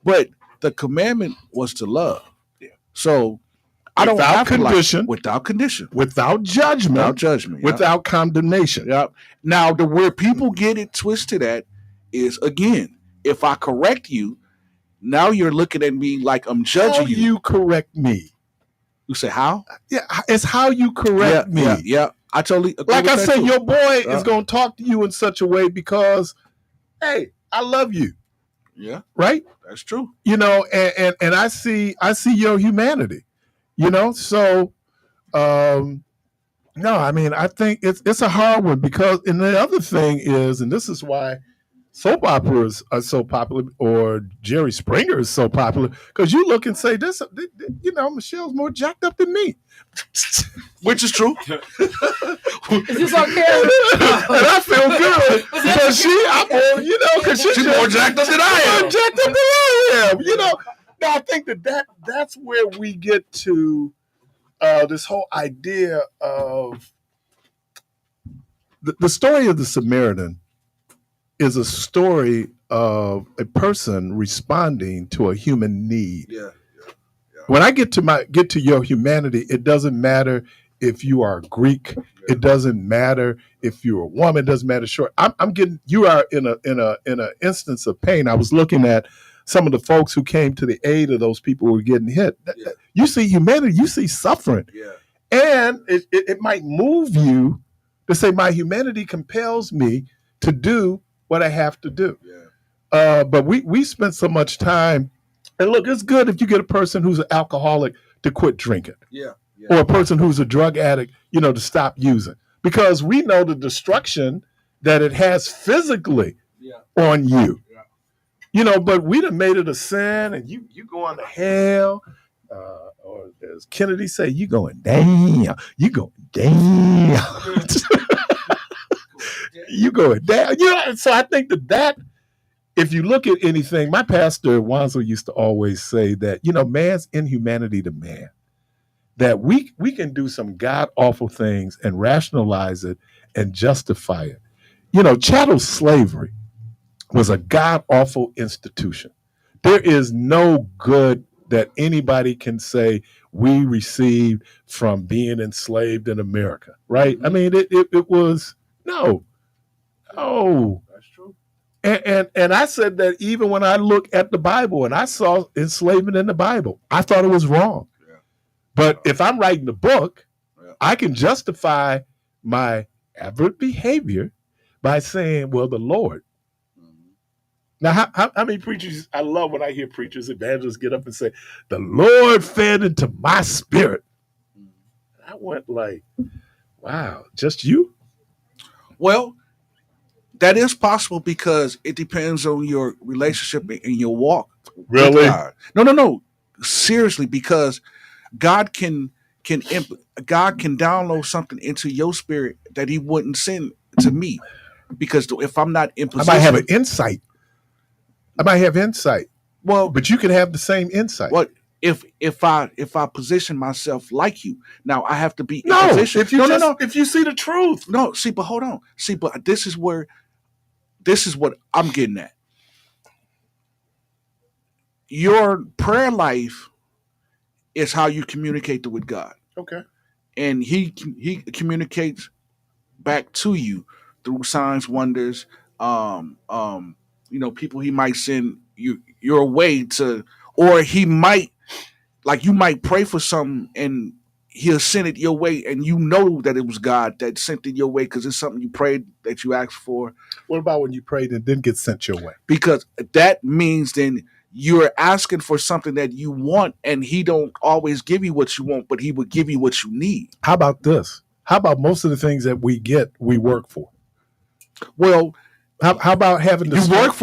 Speaker 2: But the commandment was to love. Yeah. So I don't have
Speaker 1: condition,
Speaker 2: without condition,
Speaker 1: without judgment, without condemnation.
Speaker 2: Yeah. Now, where people get it twisted at is, again, if I correct you, now you're looking at me like I'm judging you.
Speaker 1: How you correct me?
Speaker 2: You say how?
Speaker 1: Yeah, it's how you correct me.
Speaker 2: Yeah. I totally agree.
Speaker 1: Like I said, your boy is going to talk to you in such a way because, hey, I love you.
Speaker 2: Yeah.
Speaker 1: Right?
Speaker 2: That's true.
Speaker 1: And I see your humanity. So no, I mean, I think it's a hard one because, and the other thing is, and this is why soap operas are so popular, or Jerry Springer is so popular, because you look and say, this, Michelle's more jacked up than me.
Speaker 2: Which is true.
Speaker 7: Is this on camera?
Speaker 1: And I feel good because she's
Speaker 2: more jacked up than I am.
Speaker 1: More jacked up than I am. Now I think that's where we get to this whole idea of the story of the Samaritan is a story of a person responding to a human need.
Speaker 2: Yeah.
Speaker 1: When I get to your humanity, it doesn't matter if you are Greek. Yeah. It doesn't matter if you're a woman. It doesn't matter. Sure, I'm getting. You are in a instance of pain. I was looking at some of the folks who came to the aid of those people who were getting hit. Yeah. You see humanity. You see suffering.
Speaker 2: Yeah.
Speaker 1: And it might move you to say, my humanity compels me to do what I have to do.
Speaker 2: Yeah.
Speaker 1: But we spent so much time, and look, it's good if you get a person who's an alcoholic to quit drinking.
Speaker 2: Yeah.
Speaker 1: Or a person who's a drug addict, to stop using. Because we know the destruction that it has physically on you. Yeah. But we done made it a sin, and you going to hell. Or as Kennedy say, you going down. You going down. You going down. So I think that if you look at anything, my pastor Wanzo used to always say that, man's inhumanity to man, that we can do some god awful things and rationalize it and justify it. Chattel slavery was a god awful institution. There is no good that anybody can say we received from being enslaved in America, right? Mm-hmm. I mean, it was no.
Speaker 2: That's true.
Speaker 1: And I said that even when I look at the Bible and I saw enslavement in the Bible, I thought it was wrong. Yeah. But if I'm writing a book, I can justify my aberrant behavior by saying, well, the Lord. Now, how many preachers, I love when I hear preachers, evangelists get up and say, the Lord fed into my spirit. I went like, wow, just you?
Speaker 2: Well, that is possible because it depends on your relationship and your walk.
Speaker 1: Really?
Speaker 2: With God. No. Seriously, because God can download something into your spirit that he wouldn't send to me. Because if I'm not in position.
Speaker 1: I might have an insight. I might have insight.
Speaker 2: Well,
Speaker 1: but you can have the same insight.
Speaker 2: Well, if I position myself like you, now I have to be in position.
Speaker 1: If you see the truth.
Speaker 2: No, see, but hold on. See, but this is what I'm getting at. Your prayer life is how you communicate with God.
Speaker 1: Okay.
Speaker 2: and he communicates back to you through signs, wonders, people he might send you your way to, or he might, like, you might pray for something and he'll send it your way, and you know that it was God that sent it your way because it's something you prayed that you asked for.
Speaker 1: What about when you prayed and didn't get sent your way?
Speaker 2: Because that means then you're asking for something that you want, and he don't always give you what you want, but he will give you what you need.
Speaker 1: How about this? How about most of the things that we get, we work for?
Speaker 2: Well,
Speaker 1: how about having
Speaker 2: you work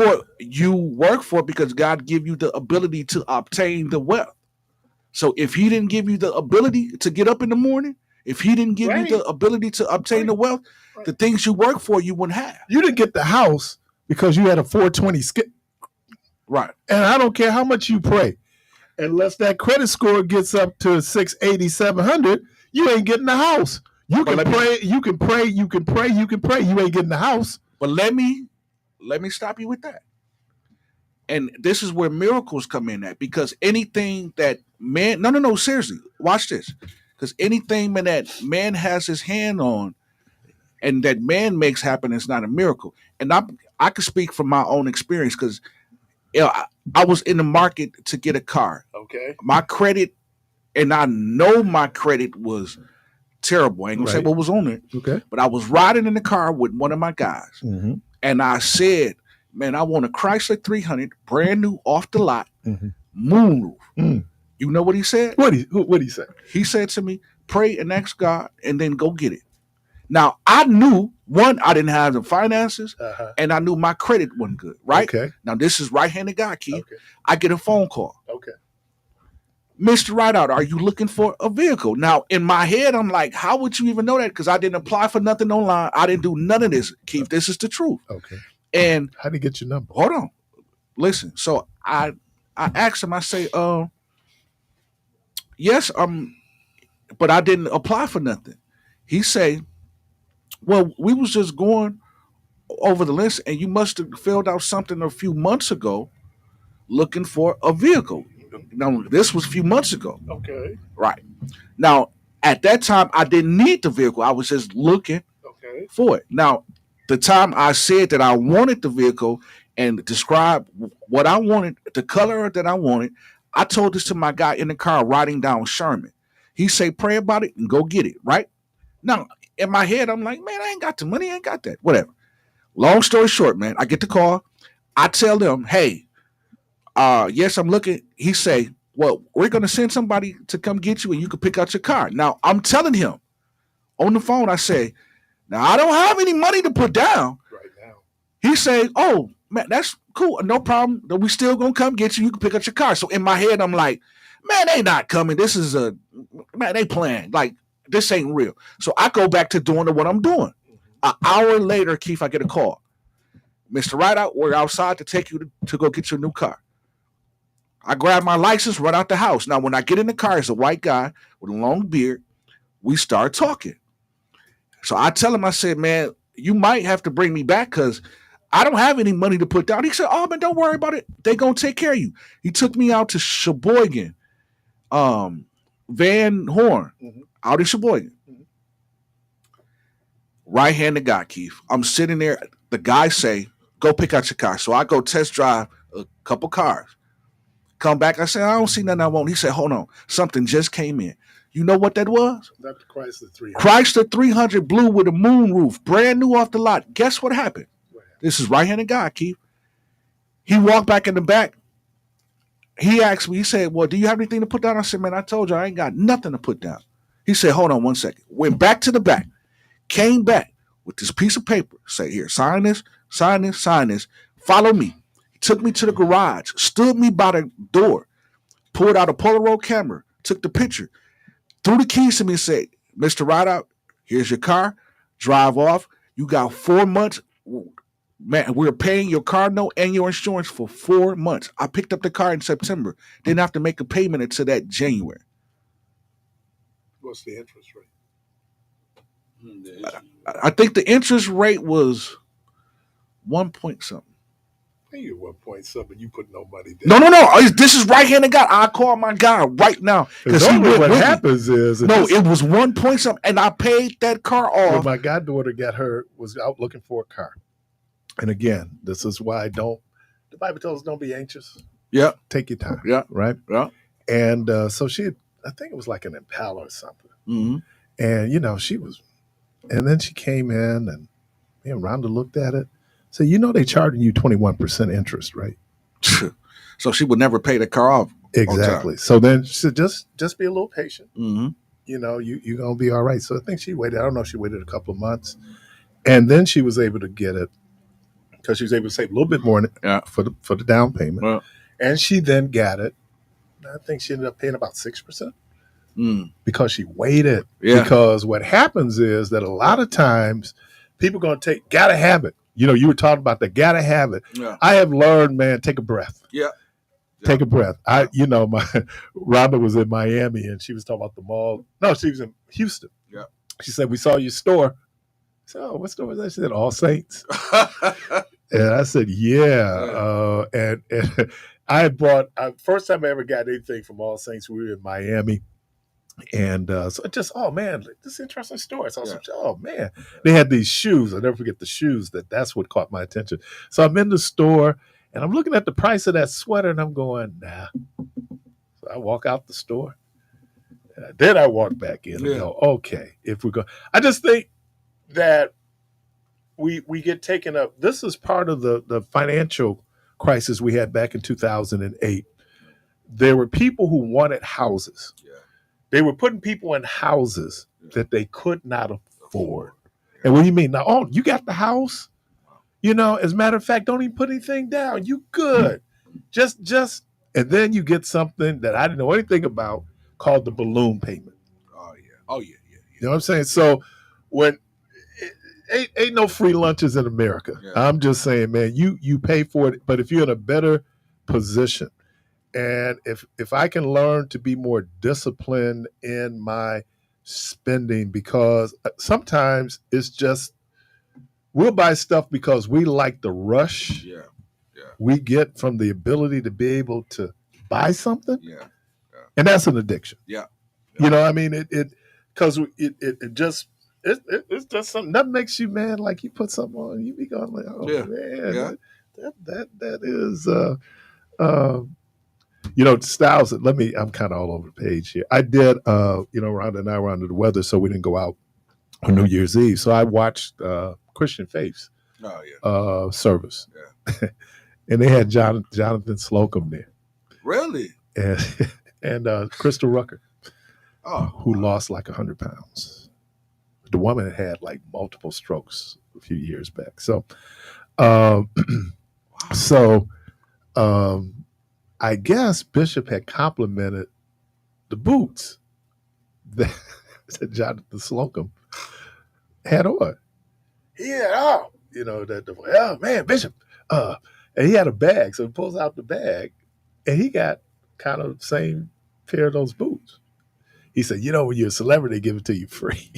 Speaker 2: for it because God give you the ability to obtain the wealth. So if he didn't give you the ability to get up in the morning, if he didn't give you the ability to obtain the wealth, the things you work for you wouldn't have.
Speaker 1: You didn't get the house because you had a 420 skip.
Speaker 2: Right.
Speaker 1: And I don't care how much you pray. Unless that credit score gets up to 680, 700, you ain't getting the house. You can pray. You ain't getting the house.
Speaker 2: But let me stop you with that. And this is where miracles come in at, because anything that man, no, seriously, watch this. Because anything that man has his hand on and that man makes happen is not a miracle. And I can speak from my own experience because I was in the market to get a car.
Speaker 1: Okay.
Speaker 2: My credit, and I know my credit was terrible. I ain't gonna say what was on it.
Speaker 1: Okay.
Speaker 2: But I was riding in the car with one of my guys.
Speaker 1: Mm-hmm.
Speaker 2: And I said, man, I want a Chrysler 300, brand new, off the lot,
Speaker 1: mm-hmm.
Speaker 2: moonroof.
Speaker 1: Mm.
Speaker 2: You know what he said?
Speaker 1: What he say?
Speaker 2: He said to me, pray and ask God and then go get it. Now, I knew, one, I didn't have the finances, and I knew my credit wasn't good, right?
Speaker 1: Okay.
Speaker 2: Now, this is right-handed guy, Keith.
Speaker 1: Okay.
Speaker 2: I get a phone call.
Speaker 1: Okay.
Speaker 2: Mr. Rideout, are you looking for a vehicle? Now, in my head, I'm like, how would you even know that? Because I didn't apply for nothing online. I didn't do none of this, Keith. This is the truth.
Speaker 1: Okay.
Speaker 2: And
Speaker 1: how did he get your number?
Speaker 2: Hold on. Listen. So I asked him, I say, yes, but I didn't apply for nothing. He say, well, we was just going over the list and you must have filled out something a few months ago looking for a vehicle. Now, this was a few months ago.
Speaker 1: Okay.
Speaker 2: Right. Now, at that time, I didn't need the vehicle. I was just looking for it. Now, the time I said that I wanted the vehicle and described what I wanted, the color that I wanted, I told this to my guy in the car riding down Sherman. He say, pray about it and go get it, right? Now, in my head, I'm like, man, I ain't got the money, I ain't got that, whatever. Long story short, man, I get the call. I tell them, hey, yes, I'm looking. He say, well, we're going to send somebody to come get you and you can pick out your car. Now, I'm telling him on the phone, I say, now, I don't have any money to put down
Speaker 1: right now.
Speaker 2: He say, oh, man, that's cool. No problem. We still going to come get you. You can pick up your car. So in my head, I'm like, man, they not coming. This is man, they playing. Like, this ain't real. So I go back to doing what I'm doing. An hour later, Keith, I get a call. Mr. Rideout, we're outside to take you to go get your new car. I grab my license, run out the house. Now, when I get in the car, it's a white guy with a long beard. We start talking. So I tell him, I said, man, you might have to bring me back because I don't have any money to put down. He said, oh, man, don't worry about it. They're going to take care of you. He took me out to Sheboygan, Van Horn, out in Sheboygan. Right-handed guy, Keith. I'm sitting there. The guy say, go pick out your car. So I go test drive a couple cars. Come back. I said, I don't see nothing I want. He said, hold on. Something just came in. You know what that was?
Speaker 1: That's the Chrysler 300.
Speaker 2: Chrysler 300 blue with a moon roof, brand new off the lot. Guess what happened? This is right-handed guy, Keith. He walked back in the back. He asked me, he said, well, do you have anything to put down? I said, man, I told you I ain't got nothing to put down. He said, hold on one second. Went back to the back, came back with this piece of paper. Say, here, sign this, sign this, sign this. Follow me. He took me to the garage, stood me by the door, pulled out a Polaroid camera, took the picture, threw the keys to me and said, Mr. Rideout, here's your car. Drive off. You got 4 months. Man, we're paying your car note and your insurance for 4 months. I picked up the car in September. Didn't have to make a payment until that January.
Speaker 1: What's the interest rate?
Speaker 2: I think the interest rate was 1 point something.
Speaker 1: think you 1.7. You put no money down.
Speaker 2: No. This is right-handed guy. I call my guy right now because he went
Speaker 1: what
Speaker 2: with
Speaker 1: happens
Speaker 2: me.
Speaker 1: is
Speaker 2: It was 1 point something, and I paid that car
Speaker 1: when
Speaker 2: off.
Speaker 1: my goddaughter was out looking for a car. And again, this is why the Bible tells us don't be anxious.
Speaker 2: Yeah.
Speaker 1: Take your time.
Speaker 2: Yeah.
Speaker 1: Right?
Speaker 2: Yeah.
Speaker 1: And so I think it was like an Impala or something.
Speaker 2: Mm-hmm.
Speaker 1: And, and then she came in and Rhonda looked at it. So, they're charging you 21% interest, right?
Speaker 2: So she would never pay the car off.
Speaker 1: Exactly. So then she said, just be a little patient.
Speaker 2: Mm-hmm.
Speaker 1: You're going to be all right. So I think she waited. I don't know if she waited a couple of months. And then she was able to get it because she was able to save a little bit more for the down payment.
Speaker 2: Well,
Speaker 1: and she then got it. I think she ended up paying about 6%. Because she waited.
Speaker 2: Yeah.
Speaker 1: Because what happens is that a lot of times people going to gotta have it. You were talking about the gotta have it.
Speaker 2: Yeah.
Speaker 1: I have learned, man, take a breath.
Speaker 2: Yeah.
Speaker 1: Take a breath. My Rhonda was in Miami and she was talking about the mall. No, she was in Houston.
Speaker 2: Yeah.
Speaker 1: She said, we saw your store. I said, oh, what store was that? She said, All Saints. And I said, yeah. And I had bought, first time I ever got anything from All Saints, we were in Miami. And so it just, oh man, this is an interesting story. So I was oh man, they had these shoes. I'll never forget the shoes. That's what caught my attention. So I'm in the store and I'm looking at the price of that sweater and I'm going, nah. So I walk out the store. Then I walk back in and go, okay, if we go. I just think that we get taken up. This is part of the financial crisis we had back in 2008. There were people who wanted houses. They were putting people in houses that they could not afford. And what do you mean? Now, oh, you got the house? As a matter of fact, don't even put anything down. You good. Just, and then you get something that I didn't know anything about called the balloon payment.
Speaker 2: Oh, yeah.
Speaker 1: You know what I'm saying? So when ain't no free lunches in America. Yeah. I'm just saying, man, you pay for it. But if you're in a better position, and if I can learn to be more disciplined in my spending, because sometimes it's just we'll buy stuff because we like the rush we get from the ability to be able to buy something. And that's an addiction. You know what I mean? It's just something that makes you, man, like you put something on, you be going like, oh man, that is styles. I'm kind of all over the page here. I did, Rhonda and I were under the weather, so we didn't go out on New Year's Eve. So I watched Christian Faith's service. Yeah. And they had Jonathan Slocum there.
Speaker 2: Really?
Speaker 1: And Crystal Rucker, who lost like 100 pounds. The woman had like multiple strokes a few years back. So, I guess Bishop had complimented the boots that Jonathan Slocum had on. He had oh man, Bishop. And he had a bag, so he pulls out the bag, and he got kind of the same pair of those boots. He said, when you're a celebrity, they give it to you free.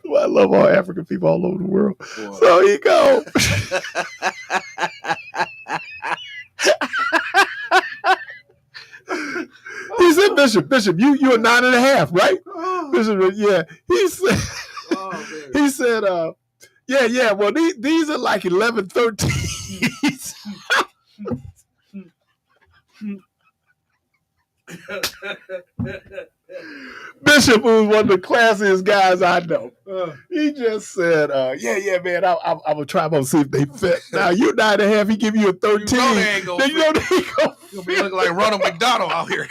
Speaker 1: Well, I love all African people all over the world. Boy. So here you go. He said, Bishop, you a 9.5, right? Oh. Bishop, yeah. He said, yeah. Well, these are like 11, 13s. Bishop, who's one of the classiest guys I know, he just said, yeah, man, I'm going to try them to see if they fit. Now, you 9.5, he give you a 13.
Speaker 2: They ain't going to be looking like Ronald McDonald out here.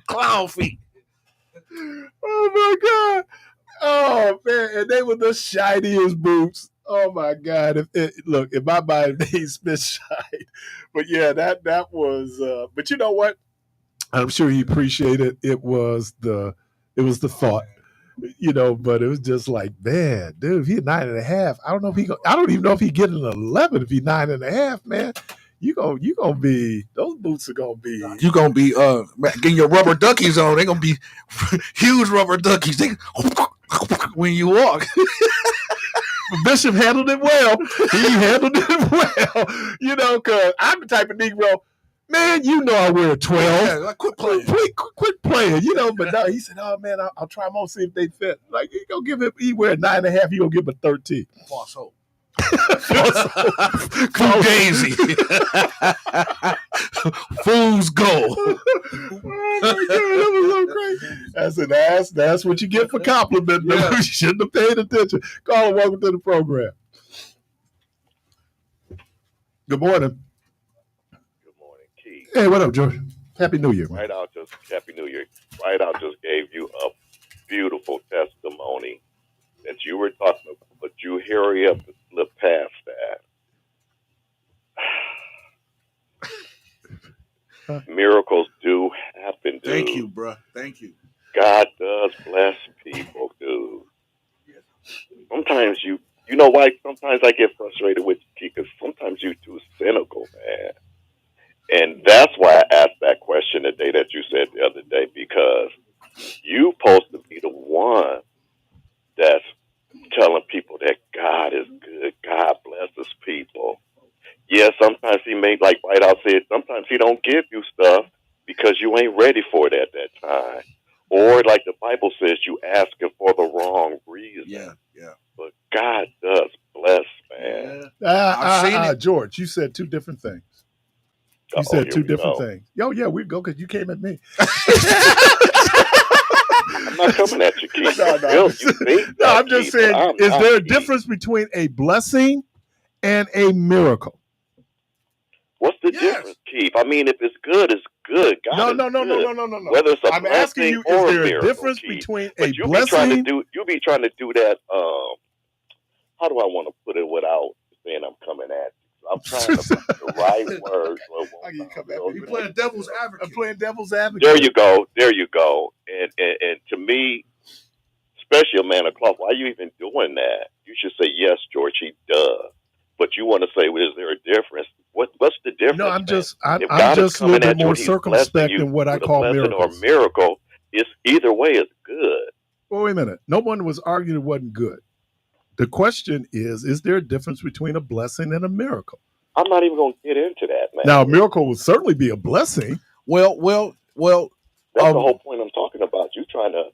Speaker 2: Clown feet.
Speaker 1: Oh, my God. Oh, man, and they were the shiniest boots. Oh, my God. Look, in my mind, they spit shine. But, yeah, that was, but you know what? I'm sure he appreciated it. It was the thought, but it was just like, man, dude, if he's 9.5, I don't even know if he get an 11 if he's 9.5, man. You gonna be, those boots are gonna be.
Speaker 2: You gonna be getting your rubber duckies on. They're gonna be huge rubber duckies. When you walk.
Speaker 1: Bishop handled it well. He handled it well. Because I'm the type of Negro, man, I wear 12.
Speaker 2: Yeah, like, quit playing.
Speaker 1: Quit playing, But no, he said, oh, man, I'll try them on, see if they fit. Like, he wear 9.5, he going to give him a 13.
Speaker 2: False hope.
Speaker 1: Daisy.
Speaker 2: Fool's gold.
Speaker 1: Oh my God, that was so crazy. That's what you get for complimenting them. You shouldn't have paid attention. Caller, welcome to the program. Good morning.
Speaker 8: Good morning, Keith.
Speaker 1: Hey, what up, George? Happy New Year, man.
Speaker 8: Happy New Year. Right out just gave you a beautiful testimony that you were talking about, but you hurry up and slip past that. Miracles do happen, dude.
Speaker 2: Thank you, bro. Thank you.
Speaker 8: God does bless people, dude. Sometimes you know why? Sometimes I get frustrated with you because sometimes you're too cynical, man. And that's why I asked that question the day that you said the other day, because you're supposed to be the one that's telling people that God is good. God blesses people. Yeah, sometimes he may, like White House said, sometimes he don't give you stuff because you ain't ready for it at that time. Or like the Bible says, you ask him for the wrong reason.
Speaker 2: Yeah.
Speaker 8: But God does bless, man.
Speaker 2: I've seen it.
Speaker 1: George, you said two different things. You said two different things. Yo, yeah, we go because you came at me.
Speaker 8: I'm not coming at you, Keith.
Speaker 1: I'm just saying, is there a difference between a blessing and a miracle?
Speaker 8: What's the difference, Keith? I mean, if it's good, it's good. God
Speaker 1: No.
Speaker 8: Whether it's a
Speaker 1: I'm asking you,
Speaker 8: or
Speaker 1: is there a
Speaker 8: miracle,
Speaker 1: difference
Speaker 8: Keith.
Speaker 1: between
Speaker 8: But
Speaker 1: a
Speaker 8: you
Speaker 1: blessing?
Speaker 8: You be trying to do that. How do I want to put it without saying I'm coming at you? I'm trying to put the right words.
Speaker 2: You're playing devil's advocate.
Speaker 1: I'm playing devil's advocate.
Speaker 8: There you go. And to me, especially a man of cloth, why are you even doing that? You should say, yes, George, he does. But you want to say, well, is there a difference? What's the difference?
Speaker 1: No, I'm just a
Speaker 8: little
Speaker 1: bit more circumspect in what I call miracles.
Speaker 8: Or miracle, it's either way is good.
Speaker 1: Well, wait a minute. No one was arguing it wasn't good. The question is there a difference between a blessing and a miracle?
Speaker 8: I'm not even going to get into that, man.
Speaker 1: Now, a miracle would certainly be a blessing.
Speaker 2: Well.
Speaker 8: That's the whole point I'm talking about. You trying to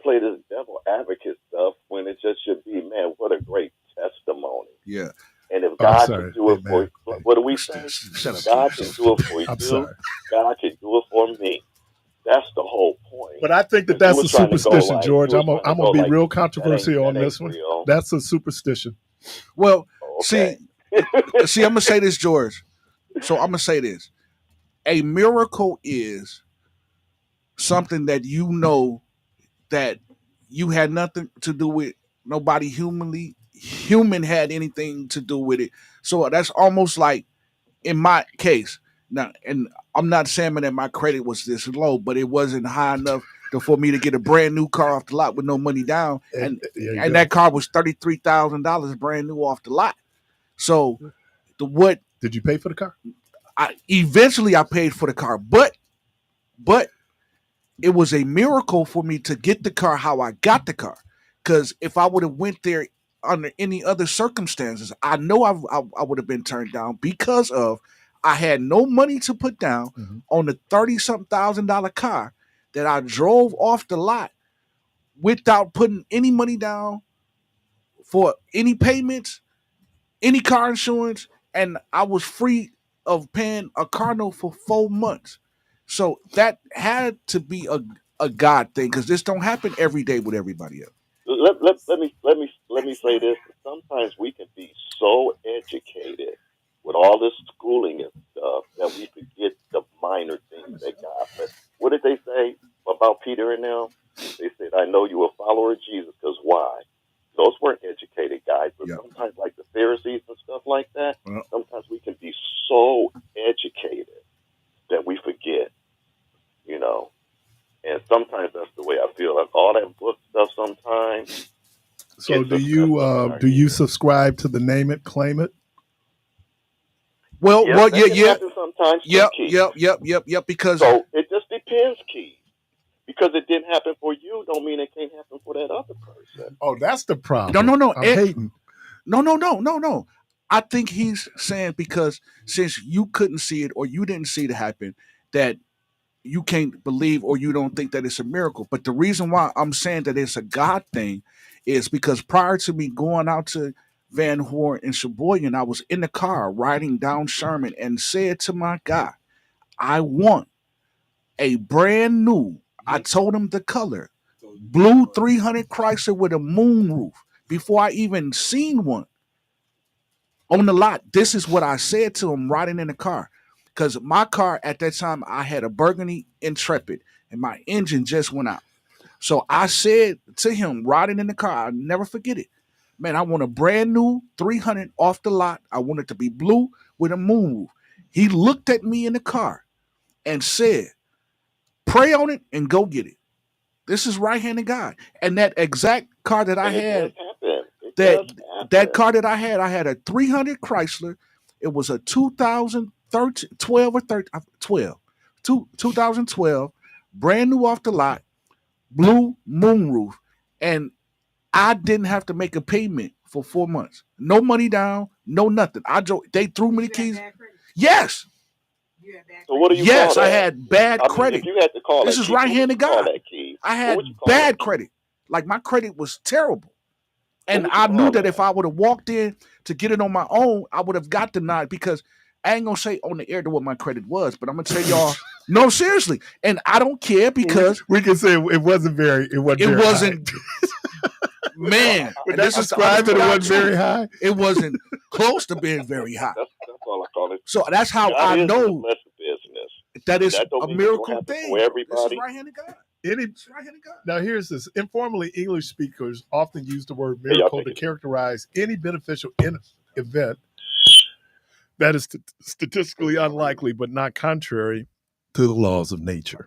Speaker 8: play this devil advocate stuff when it just should be, man, what a great testimony.
Speaker 2: Yeah.
Speaker 8: And if God can do it for you, what do we say? God can do it for you. God can do it for me. That's the whole point.
Speaker 1: But I think that's a superstition, George. I'm gonna be real controversial on this one. That's a superstition.
Speaker 2: Well, see, I'm gonna say this, George. So I'm gonna say this: a miracle is something that that you had nothing to do with. Nobody human had anything to do with it. So that's almost like in my case. Now, and I'm not saying that my credit was this low, but it wasn't high enough for me to get a brand new car off the lot with no money down. And that car was $33,000 brand new off the lot. So what
Speaker 1: did you pay for the car?
Speaker 2: Eventually I paid for the car, but it was a miracle for me to get the car how I got the car. Because if I would have went there under any other circumstances, I know I would have been turned down because of I had no money to put down on the $30-something thousand car that I drove off the lot without putting any money down for any payments, any car insurance, and I was free of paying a car note for 4 months. So that had to be a God thing because this don't happen every day with everybody else.
Speaker 8: Let me say this. Sometimes we can be so educated with all this schooling and stuff that we forget the minor things that God said. What did they say about Peter and them? They said, I know you a follower of Jesus because why? Those weren't educated guys, but sometimes like the Pharisees and stuff like that, sometimes we can be so educated that we forget, and sometimes that's the way I feel. Like all that book stuff sometimes.
Speaker 1: So do you subscribe to the name it, claim it?
Speaker 2: Well, yeah.
Speaker 8: Sometimes.
Speaker 2: Yep. Because
Speaker 8: so it just depends, Keith. Because it didn't happen for you, don't mean it can't happen for that other person.
Speaker 1: Oh, that's the problem.
Speaker 2: No.
Speaker 1: I'm hating.
Speaker 2: No. I think he's saying because since you couldn't see it or you didn't see it happen, that you can't believe or you don't think that it's a miracle. But the reason why I'm saying that it's a God thing is because prior to me going out to Van Horn and Sheboygan, I was in the car riding down Sherman and said to my guy, I want a brand new, I told him the color, blue 300 Chrysler with a moonroof before I even seen one on the lot. This is what I said to him riding in the car. Because my car at that time, I had a Burgundy Intrepid and my engine just went out. So I said to him riding in the car, I'll never forget it. Man, I want a brand new 300 off the lot. I want it to be blue with a moonroof. He looked at me in the car and said, pray on it and go get it. This is right-handed God. And that exact car that I had, that car that I had a 300 Chrysler. It was a 2012, brand new off the lot, blue moonroof. And I didn't have to make a payment for 4 months. No money down, no nothing. They threw me the keys. Yes.
Speaker 8: So what do you
Speaker 2: Yes,
Speaker 8: call
Speaker 2: I
Speaker 8: that?
Speaker 2: had bad credit.
Speaker 8: If you had to call
Speaker 2: This
Speaker 8: that
Speaker 2: is
Speaker 8: key,
Speaker 2: right-handed
Speaker 8: what would you call
Speaker 2: God.
Speaker 8: that key?
Speaker 2: I
Speaker 8: What
Speaker 2: had
Speaker 8: would you call
Speaker 2: bad
Speaker 8: that key?
Speaker 2: credit. Like my credit was terrible. And
Speaker 8: would you
Speaker 2: I knew
Speaker 8: call
Speaker 2: that
Speaker 8: that?
Speaker 2: if I would have walked in to get it on my own, I would have got denied because I ain't gonna say on the air what my credit was, but I'm gonna tell y'all, no, seriously. And I don't care because
Speaker 1: we can say it wasn't very
Speaker 2: wasn't man.
Speaker 1: Would
Speaker 2: and
Speaker 1: that
Speaker 2: this is the
Speaker 1: describe it? It
Speaker 2: honest
Speaker 1: wasn't
Speaker 2: God
Speaker 1: very
Speaker 2: truth.
Speaker 1: high.
Speaker 2: It wasn't close to being very high.
Speaker 8: That's all I call it.
Speaker 2: So that's how
Speaker 8: God
Speaker 2: I
Speaker 8: is in the
Speaker 2: know
Speaker 8: blessing business.
Speaker 2: that it's
Speaker 8: That don't
Speaker 2: a
Speaker 8: mean it's gonna
Speaker 2: miracle
Speaker 8: happen
Speaker 2: thing.
Speaker 8: for
Speaker 2: This is
Speaker 8: everybody.
Speaker 2: right-handed God.
Speaker 1: It's
Speaker 2: right-handed God.
Speaker 1: Now, here's this. Informally, English speakers often use the word
Speaker 8: Hey, y'all
Speaker 1: miracle
Speaker 8: take
Speaker 1: to
Speaker 8: it.
Speaker 1: characterize any beneficial event that is statistically unlikely but not contrary to the laws of nature,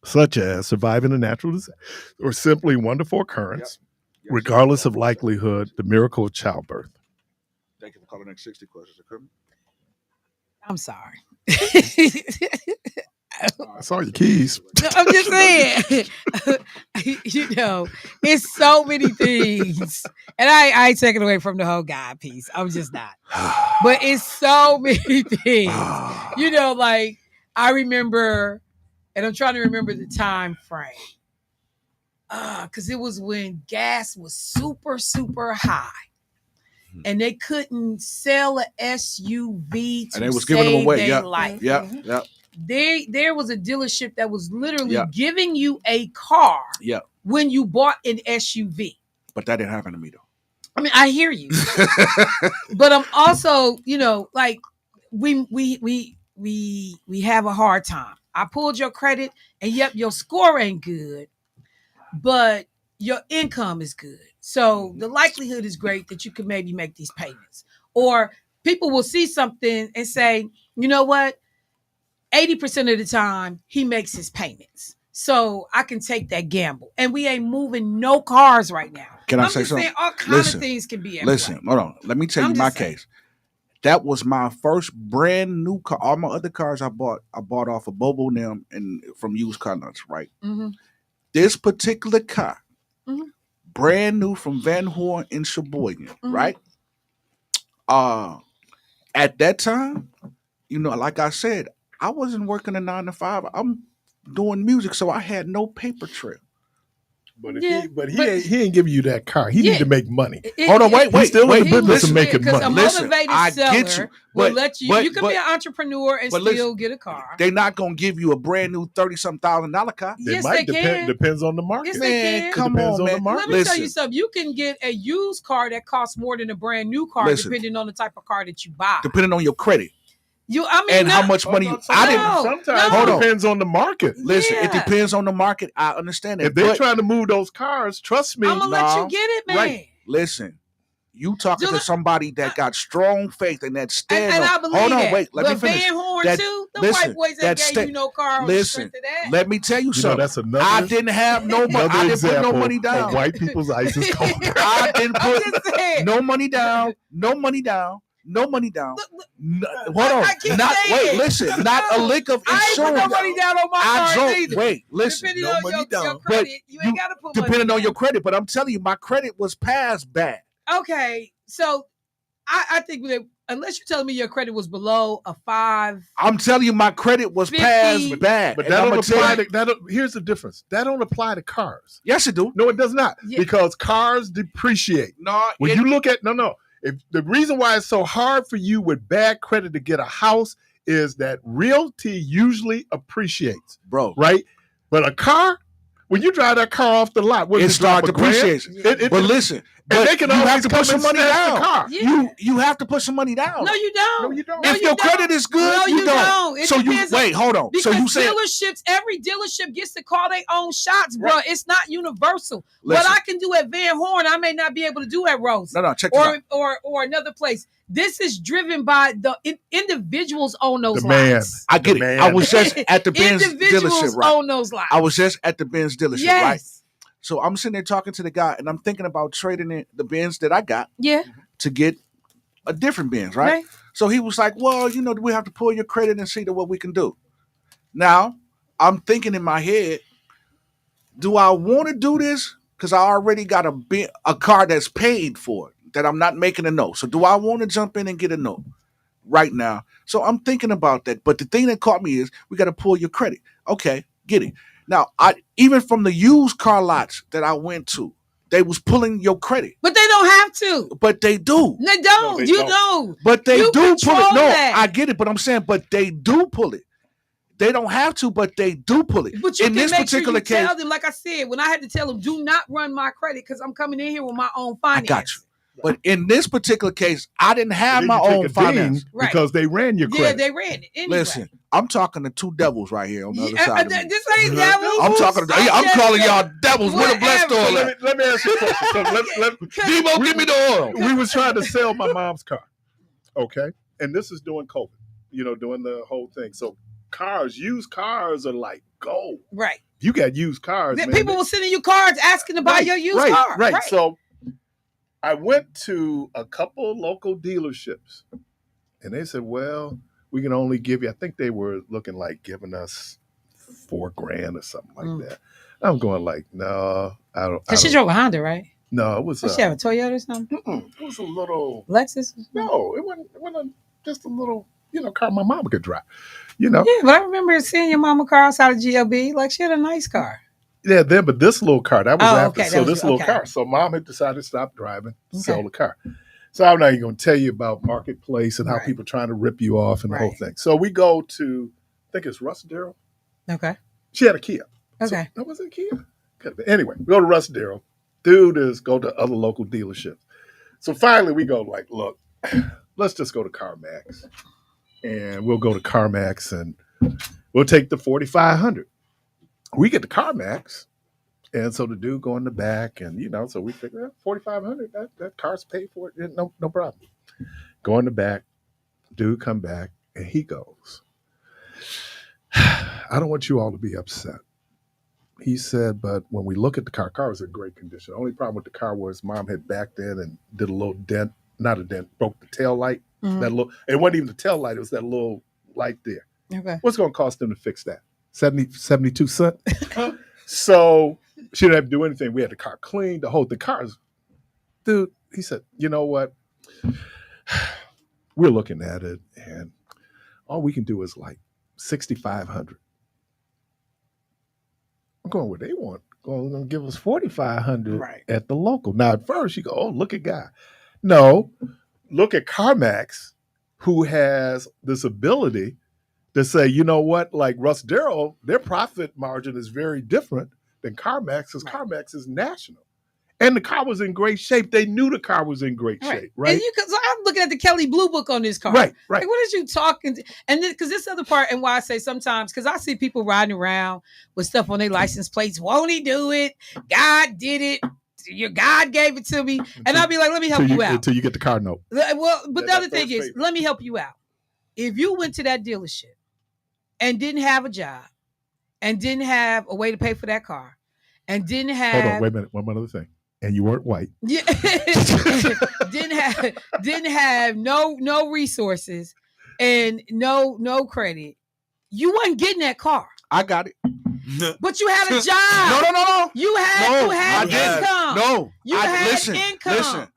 Speaker 1: such as surviving a natural disaster or simply wonderful occurrence, regardless of likelihood, the miracle of childbirth.
Speaker 2: Thank you for calling next 60 questions.
Speaker 7: I'm sorry.
Speaker 1: I saw your keys.
Speaker 7: No, I'm just saying, it's so many things. And I ain't taking away from the whole God piece. I'm just not. But it's so many things. Like I remember, and I'm trying to remember the time frame. Because it was when gas was super, super high. And they couldn't sell an SUV to
Speaker 2: And they was giving them away.
Speaker 7: their life.
Speaker 2: Yep.
Speaker 7: There was a dealership that was literally giving you a car when you bought an SUV.
Speaker 2: But that didn't happen to me though.
Speaker 7: I mean, I hear you. But I'm also, like we have a hard time. I pulled your credit and yep, your score ain't good, but your income is good. So the likelihood is great that you can maybe make these payments. Or people will see something and say, you know what? 80% of the time he makes his payments. So I can take that gamble. And we ain't moving no cars right now.
Speaker 2: Can I say something?
Speaker 7: Saying all kinds of things can be at
Speaker 2: Listen,
Speaker 7: play.
Speaker 2: hold on. Let me tell you my case. That was my first brand new car. All my other cars I bought off of Bobo and them and from used car nuts, right?
Speaker 7: Mm-hmm.
Speaker 2: This particular car, brand new from Van Horn in Sheboygan, right? At that time, like I said, I wasn't working a 9 to 5. I'm doing music, so I had no paper trail.
Speaker 1: But he ain't giving you that car. He need to make money.
Speaker 2: Hold on, wait.
Speaker 1: He's still in the business of making money.
Speaker 7: A motivated seller
Speaker 2: get you,
Speaker 7: will let you. You can be an entrepreneur and still get a car.
Speaker 2: They're not gonna give you a brand new $30-something thousand car.
Speaker 1: Yes, they can. Depends on the market.
Speaker 7: Yes, they can.
Speaker 2: Come on, man.
Speaker 7: Let me tell you something. You can get a used car that costs more than a brand new car, depending on the type of car that you buy.
Speaker 2: Depending on your credit.
Speaker 1: And
Speaker 2: how much money you?
Speaker 1: Sometimes it depends on the market.
Speaker 2: Listen, it depends on the market. I understand that.
Speaker 1: If they're trying to move those cars, trust me,
Speaker 7: I'm gonna let you get it, man.
Speaker 2: Right. Listen, you talking to somebody that got strong faith and that stands.
Speaker 7: And I believe
Speaker 2: hold on,
Speaker 7: that.
Speaker 2: wait. Let me finish.
Speaker 7: Van Horn too. The white boys that gave you no car.
Speaker 2: Listen, let me tell you something.
Speaker 1: That's another.
Speaker 2: I didn't have no money. I didn't put no money down.
Speaker 1: Of white people's ISIS card.
Speaker 2: I didn't put no money down. No money down. No money down. Hold on. Listen. Not a lick of insurance.
Speaker 7: I ain't put no money down on my card either.
Speaker 2: Wait, listen.
Speaker 7: Depending on your credit, you ain't got to put money
Speaker 2: depending
Speaker 7: down.
Speaker 2: on your credit. But I'm telling you, my credit was past bad.
Speaker 7: Okay, so I think that unless you're telling me your credit was below a 5,
Speaker 2: I'm telling you, my credit was
Speaker 7: 50,
Speaker 2: past bad.
Speaker 1: But
Speaker 2: And
Speaker 1: that
Speaker 2: I'ma
Speaker 1: don't
Speaker 2: tell
Speaker 1: apply
Speaker 2: you-
Speaker 1: to here's the difference. That don't apply to cars.
Speaker 2: Yes, it do.
Speaker 1: No, it does not.
Speaker 7: Yeah.
Speaker 1: Because cars depreciate.
Speaker 2: No,
Speaker 1: When you look at if the reason why it's so hard for you with bad credit to get a house is that realty usually appreciates,
Speaker 2: bro.
Speaker 1: right? But a car, when you drive that car off the lot, what
Speaker 2: It
Speaker 1: does it drop
Speaker 2: starts
Speaker 1: a grand?
Speaker 2: appreciating. But listen, but
Speaker 1: they can
Speaker 2: you have
Speaker 1: always
Speaker 2: to
Speaker 1: come
Speaker 2: put some
Speaker 1: and
Speaker 2: money
Speaker 1: snatch the
Speaker 2: down.
Speaker 1: car.
Speaker 7: Yeah.
Speaker 2: You have to put some money down.
Speaker 7: No, you don't.
Speaker 1: No, you don't.
Speaker 7: No,
Speaker 2: If
Speaker 7: you
Speaker 2: your
Speaker 7: don't.
Speaker 2: credit is good,
Speaker 7: No,
Speaker 2: you don't.
Speaker 7: It
Speaker 2: So you
Speaker 7: depends on-
Speaker 2: wait, hold on.
Speaker 7: Because
Speaker 2: So you said
Speaker 7: dealerships, every dealership gets to call their own shots, bro.
Speaker 1: Right.
Speaker 7: It's not universal.
Speaker 2: Listen.
Speaker 7: What I can do at Van Horn, I may not be able to do at Rose.
Speaker 2: no, check this out.
Speaker 7: or another place. This is driven by the individuals own those
Speaker 1: Demand.
Speaker 7: lots.
Speaker 2: I get it.
Speaker 1: Man.
Speaker 2: I was just at the Benz
Speaker 7: Individuals
Speaker 2: dealership, right?
Speaker 7: own those lots.
Speaker 2: I was just at the Benz dealership,
Speaker 7: yes.
Speaker 2: right? So I'm sitting there talking to the guy, and I'm thinking about trading in the Benz that I got
Speaker 7: Yeah.
Speaker 2: to get a different Benz, right?
Speaker 7: Right.
Speaker 2: So he was like, well, we have to pull your credit and see what we can do. Now, I'm thinking in my head, do I want to do this? Because I already got a car that's paid for it, that I'm not making a note. So do I want to jump in and get a note right now? So I'm thinking about that. But the thing that caught me is we got to pull your credit. Okay, get it. Now, even from the used car lots that I went to, they was pulling your credit.
Speaker 7: But they don't have to.
Speaker 2: But they do.
Speaker 7: They don't.
Speaker 1: they
Speaker 7: you
Speaker 1: don't.
Speaker 7: know.
Speaker 2: But they
Speaker 7: You
Speaker 2: do pull it.
Speaker 7: control
Speaker 2: No,
Speaker 7: that.
Speaker 2: I get it, but I'm saying, but they do pull it. They don't have to, but they do pull it.
Speaker 7: But you
Speaker 2: in
Speaker 7: can
Speaker 2: this
Speaker 7: make sure
Speaker 2: particular
Speaker 7: you
Speaker 2: case,
Speaker 7: tell them, like I said, when I had to tell them, do not run my credit because I'm coming in here with my own
Speaker 2: I
Speaker 7: finance.
Speaker 2: got you. But in this particular case, I didn't have
Speaker 1: And
Speaker 2: my
Speaker 1: then you
Speaker 2: own
Speaker 1: take a ding
Speaker 2: finance.
Speaker 7: Right.
Speaker 1: because they ran your
Speaker 7: Yeah,
Speaker 1: credit.
Speaker 7: they ran it. Anyway.
Speaker 2: Listen, I'm talking to two devils right here on the other
Speaker 7: Yeah,
Speaker 2: side of me.
Speaker 7: this ain't devils.
Speaker 2: I'm talking to, I'm
Speaker 7: just
Speaker 2: calling
Speaker 7: saying,
Speaker 2: y'all devils with a blessed
Speaker 7: whatever.
Speaker 2: oil.
Speaker 1: let me ask you a question. So
Speaker 2: Debo, give me the oil.
Speaker 1: we was trying to sell my mom's car, okay? And this is during COVID, doing the whole thing. So used cars are like gold.
Speaker 7: Right.
Speaker 1: You got used cars, man.
Speaker 7: People were sending you cards asking to buy your used car.
Speaker 1: Right. So I went to a couple local dealerships, and they said, well, we can only give you, I think they were looking like giving us $4,000 or something like that. I'm going like, no, I don't.
Speaker 7: Because she drove a Honda, right?
Speaker 1: No, it was
Speaker 7: Does she have a Toyota or something?
Speaker 1: it was a little,
Speaker 7: Lexus?
Speaker 1: no, it wasn't just a little, car my mama could drive,
Speaker 7: Yeah, but I remember seeing your mama car outside of GLB. Like, she had a nice car.
Speaker 1: Yeah, but this little car, that was
Speaker 7: Oh,
Speaker 1: after.
Speaker 7: okay,
Speaker 1: So
Speaker 7: that was-
Speaker 1: this little
Speaker 7: okay.
Speaker 1: car. So mom had decided to stop driving, sell
Speaker 7: Okay.
Speaker 1: the car. So I'm not even going to tell you about marketplace and how
Speaker 7: Right.
Speaker 1: people trying to rip you off and the whole
Speaker 7: Right.
Speaker 1: thing. So we go to, I think it's Russell.
Speaker 7: Okay.
Speaker 1: She had a Kia.
Speaker 7: Okay.
Speaker 1: So, was it a Kia? Could have been. Anyway, we go to Russell. Dude is go to other local dealerships. So finally we go like, look, let's just go to CarMax. And we'll go to CarMax and we'll take the 4,500. We get to CarMax. And so the dude go in the back and, so we figure 4,500, that car's paid for it. No problem. Go in the back, dude come back and he goes, I don't want you all to be upset. He said, but when we look at the car was in great condition. The only problem with the car was mom had backed in and did a little dent, not a dent, broke the tail light.
Speaker 7: Mhm.
Speaker 1: That little, it wasn't even the tail light, it was that little light there.
Speaker 7: Okay.
Speaker 1: What's going to cost them to fix that? 72 cents? So she didn't have to do anything. We had the car cleaned, the car's, dude, he said, you know what? We're looking at it and all we can do is like 6,500. I'm going where they want. Going to give us 4,500
Speaker 7: Right.
Speaker 1: at the local. Now at first you go, oh, look at guy. No, look at CarMax, who has this ability to say, you know what, like Russ Darrow, their profit margin is very different than CarMax because
Speaker 7: Right.
Speaker 1: CarMax is national. And the car was in great shape. They knew the car was in great shape, right?
Speaker 7: And so I'm looking at the Kelly Blue Book on this car.
Speaker 1: Right.
Speaker 7: Like, what is you talking to? And because this other part, and why I say sometimes, because I see people riding around with stuff on their license plates. Won't he do it? God did it. Your God gave it to me. And I'll be like, let me help you out.
Speaker 1: Until you get the car note.
Speaker 7: Well, but the
Speaker 1: That
Speaker 7: other thing
Speaker 1: first
Speaker 7: is,
Speaker 1: payment.
Speaker 7: let me help you out. If you went to that dealership and didn't have a job and didn't have a way to pay for that car and didn't have
Speaker 1: Hold on, wait a minute. One other thing. And you weren't white.
Speaker 7: yeah, didn't have no resources and no credit, you wasn't getting that car.
Speaker 2: I got it.
Speaker 7: But you had a job.
Speaker 2: No.
Speaker 7: You had
Speaker 2: I didn't.
Speaker 7: income.
Speaker 2: No.
Speaker 7: You had income.
Speaker 2: Listen.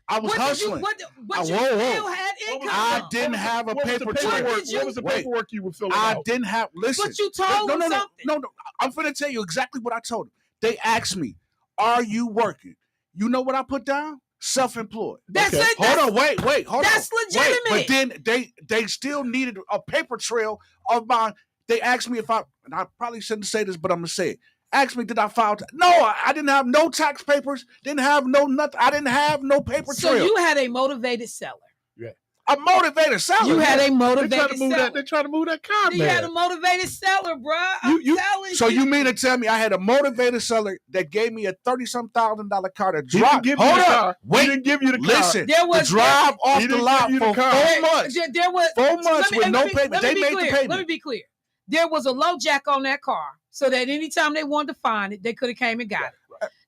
Speaker 2: I was hustling.
Speaker 7: But you still had income.
Speaker 2: I didn't have a paper trail.
Speaker 1: What was the paperwork you were filling out?
Speaker 2: I didn't have. Listen.
Speaker 7: But you told them something.
Speaker 2: No. I'm finna tell you exactly what I told them. They asked me, "Are you working?" You know what I put down? Self-employed.
Speaker 7: That's it.
Speaker 2: Hold on, wait, hold on.
Speaker 7: That's legitimate.
Speaker 2: But then they still needed a paper trail of mine. They asked me if I, and I probably shouldn't say this, but I'm gonna say it. Asked me, did I file? No, I didn't have no tax papers. Didn't have no nothing. I didn't have no paper trail.
Speaker 7: So you had a motivated seller.
Speaker 1: Yeah.
Speaker 2: A motivated seller.
Speaker 7: You had a motivated seller.
Speaker 1: They're trying to move that car,
Speaker 7: You
Speaker 1: man.
Speaker 7: had a motivated seller, bro. I'm telling you.
Speaker 2: So you mean to tell me I had a motivated seller that gave me a $30-some thousand car to
Speaker 1: He
Speaker 2: drive?
Speaker 1: didn't give you the car.
Speaker 2: Wait,
Speaker 1: He didn't give you the car.
Speaker 2: listen. To drive off the lot for 4 months.
Speaker 7: There was
Speaker 2: 4 months with no payment. They made the payment.
Speaker 7: Let me be clear. There was a low jack on that car, so that anytime they wanted to find it, they could have came and got it.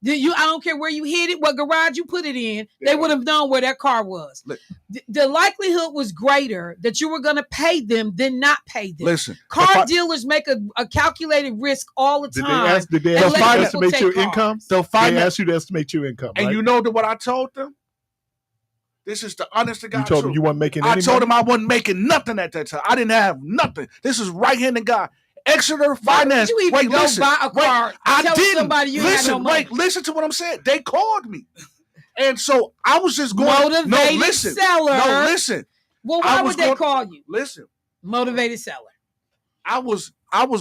Speaker 7: I don't care where you hid it, what garage you put it in, they would have known where that car was. The likelihood was greater that you were going to pay them than not pay them.
Speaker 2: Listen,
Speaker 7: car dealers make a calculated risk all the time.
Speaker 1: Did they ask you to estimate your income?
Speaker 2: They
Speaker 1: asked you to estimate your income,
Speaker 2: and
Speaker 1: right?
Speaker 2: you know what I told them? This is the honest to God
Speaker 1: You told them you weren't making any
Speaker 2: I told
Speaker 1: money?
Speaker 2: them I wasn't making nothing at that time. I didn't have nothing. This is right-handed guy. Exeter Finance.
Speaker 7: Why would you even buy a car?
Speaker 2: I
Speaker 7: tell
Speaker 2: didn't.
Speaker 7: Somebody you
Speaker 2: listen,
Speaker 7: had no money.
Speaker 2: listen to what I'm saying. They called me. And so I was just going.
Speaker 7: Motivated seller.
Speaker 2: No, listen.
Speaker 7: Well, why would they call you?
Speaker 2: Listen.
Speaker 7: Motivated seller.
Speaker 2: I was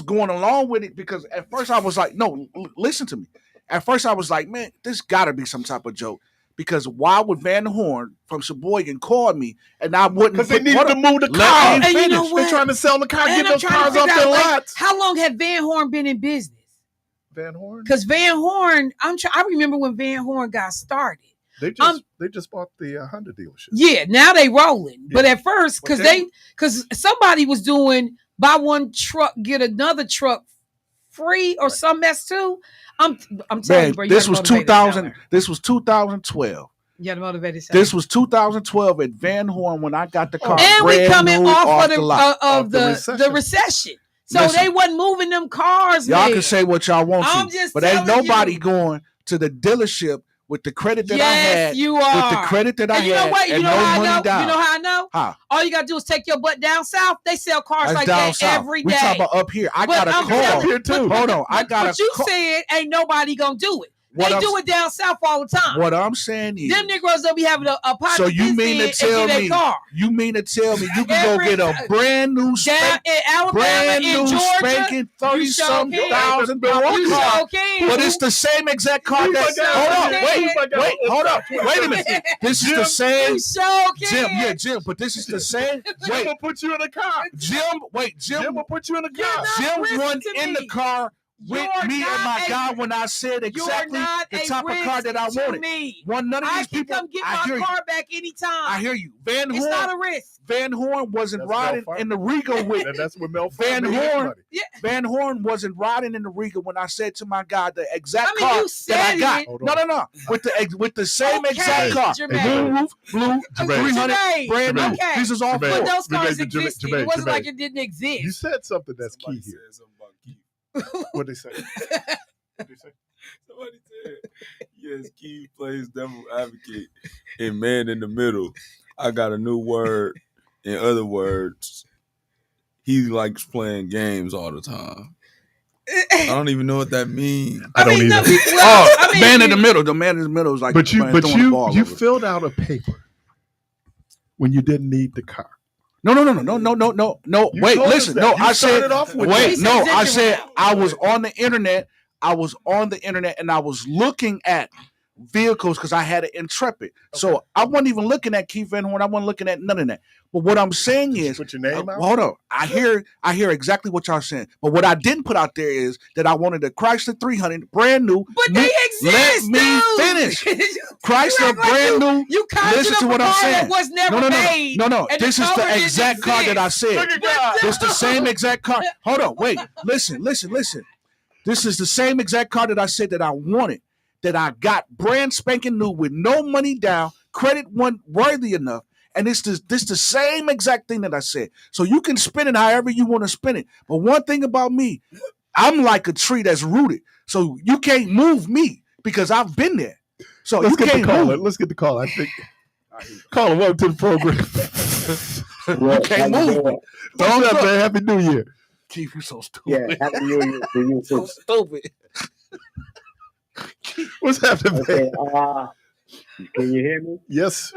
Speaker 2: going along with it because at first I was like, no, listen to me. At first I was like, man, this gotta be some type of joke. Because why would Van Horn from Sheboygan call me and I wouldn't?
Speaker 1: Because they needed to move the car.
Speaker 7: And you know what?
Speaker 1: They're trying to sell the car,
Speaker 7: And
Speaker 1: get those cars off their lots.
Speaker 7: How long had Van Horn been in business?
Speaker 1: Van Horn?
Speaker 7: Because Van Horn, I remember when Van Horn got started.
Speaker 1: They just bought the Honda dealership.
Speaker 7: Yeah, now they rolling. Yeah. But at first, because somebody was doing buy one truck, get another truck free or some mess too. I'm telling you, bro.
Speaker 2: This was 2000. This was 2012.
Speaker 7: You had a motivated seller.
Speaker 2: This was 2012 at Van Horn when I got the car.
Speaker 7: And we coming off
Speaker 2: of
Speaker 7: the recession. So listen, they wasn't moving them cars.
Speaker 2: Y'all can say what y'all want to, but ain't nobody going to the dealership with the credit that I had.
Speaker 7: You are.
Speaker 2: With the credit that I had. You know what?
Speaker 7: You know how I know? You know how I know?
Speaker 2: How?
Speaker 7: All you got to do is take your butt down south. They sell cars like that every day.
Speaker 2: We talking about up here. I got a call.
Speaker 1: Up here too.
Speaker 2: Hold on. I got a call.
Speaker 7: But you said ain't nobody going to do it. They do it down south all the time.
Speaker 2: What I'm saying is,
Speaker 7: them Negroes don't be having a pot.
Speaker 2: So you mean to tell me? You mean to tell me you can go get a brand new,
Speaker 7: brand new
Speaker 2: spanking $30-some thousand car? But it's the same exact car that. Hold up, wait a minute. This is the same. Jim. But this is the same.
Speaker 1: Jim will put you in a car.
Speaker 2: Jim
Speaker 1: will put you in a car.
Speaker 2: Jim won in the car with me and my guy when I said exactly the type of car that I wanted. None of these people.
Speaker 7: I can come get my car back anytime.
Speaker 2: I hear you. Van Horn.
Speaker 7: It's not a risk.
Speaker 2: Van Horn wasn't riding in the Regal with me.
Speaker 1: That's what Mel
Speaker 2: Van Horn. Van Horn wasn't riding in the Regal when I said to my guy the exact car that I got. No. With the same exact car. Blue, 300, brand new. This is all
Speaker 7: four. But those cars existed. It wasn't like it didn't exist.
Speaker 1: You said something that's key here. What'd they say?
Speaker 3: Somebody said, yes, Keith plays devil advocate and man in the middle. I got a new word. In other words, he likes playing games all the time. I don't even know what that means.
Speaker 1: I don't either.
Speaker 2: Man in the middle. The man in the middle is like,
Speaker 1: but you filled out a paper when you didn't need the car.
Speaker 2: No. Wait, listen. No, I said. Wait, no, I said I was on the internet. And I was looking at vehicles because I had an Intrepid. Okay. So I wasn't even looking at Keith Van Horn. I wasn't looking at none of that. But what I'm saying is,
Speaker 1: put your name out?
Speaker 2: Hold on. I hear exactly what y'all saying. But what I didn't put out there is that I wanted a Chrysler 300, brand new.
Speaker 7: But they exist.
Speaker 2: Let me finish. Chrysler, brand new.
Speaker 7: You listen to what I'm saying. Was never made.
Speaker 2: No. This is the exact car that I said. This is the same exact car. Hold on. Wait. Listen. This is the same exact car that I said that I wanted. That I got brand spanking new with no money down, credit one worthy enough, and this the same exact thing that I said. So you can spin it however you want to spin it. But one thing about me, I'm like a tree that's rooted. So you can't move me because I've been there. So
Speaker 1: let's
Speaker 2: you
Speaker 1: get
Speaker 2: can't
Speaker 1: the caller.
Speaker 2: move.
Speaker 1: Let's get the call. I think Caller, welcome to the program.
Speaker 2: You can't move me.
Speaker 1: What's up, man? Happy New Year.
Speaker 2: Keith, you so stupid.
Speaker 9: Yeah, happy New Year to you
Speaker 2: So
Speaker 9: too.
Speaker 2: stupid.
Speaker 1: What's happening,
Speaker 9: Okay,
Speaker 1: man?
Speaker 9: can you hear me?
Speaker 1: Yes.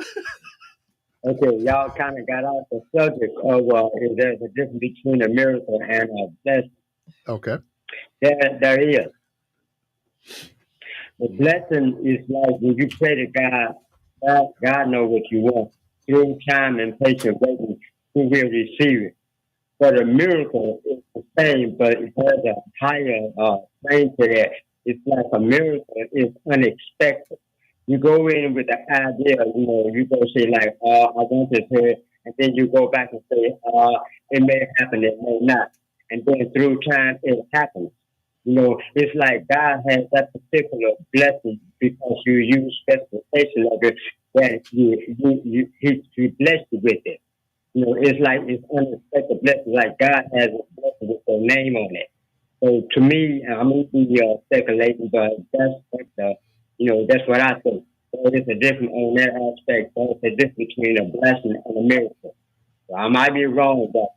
Speaker 9: Okay, y'all kind of got off the subject of is there a difference between a miracle and a blessing?
Speaker 1: Okay.
Speaker 9: There is. The blessing is like when you pray to God knows what you want. Through time and patient waiting, who will receive it. But a miracle is the same, but it has a higher plane to that. It's like a miracle is unexpected. You go in with the idea, you go say like, I want this here, and then you go back and say, it may happen, it may not. And then through time, it happens. It's like God has that particular blessing because you use specification of it that he blessed you with it. It's like it's unexpected blessing, like God has a blessing with your name on it. So to me, I'm going to be speculating, but that's what I think. So it's a difference on that aspect. So it's a difference between a blessing and a miracle. So I might be wrong, but.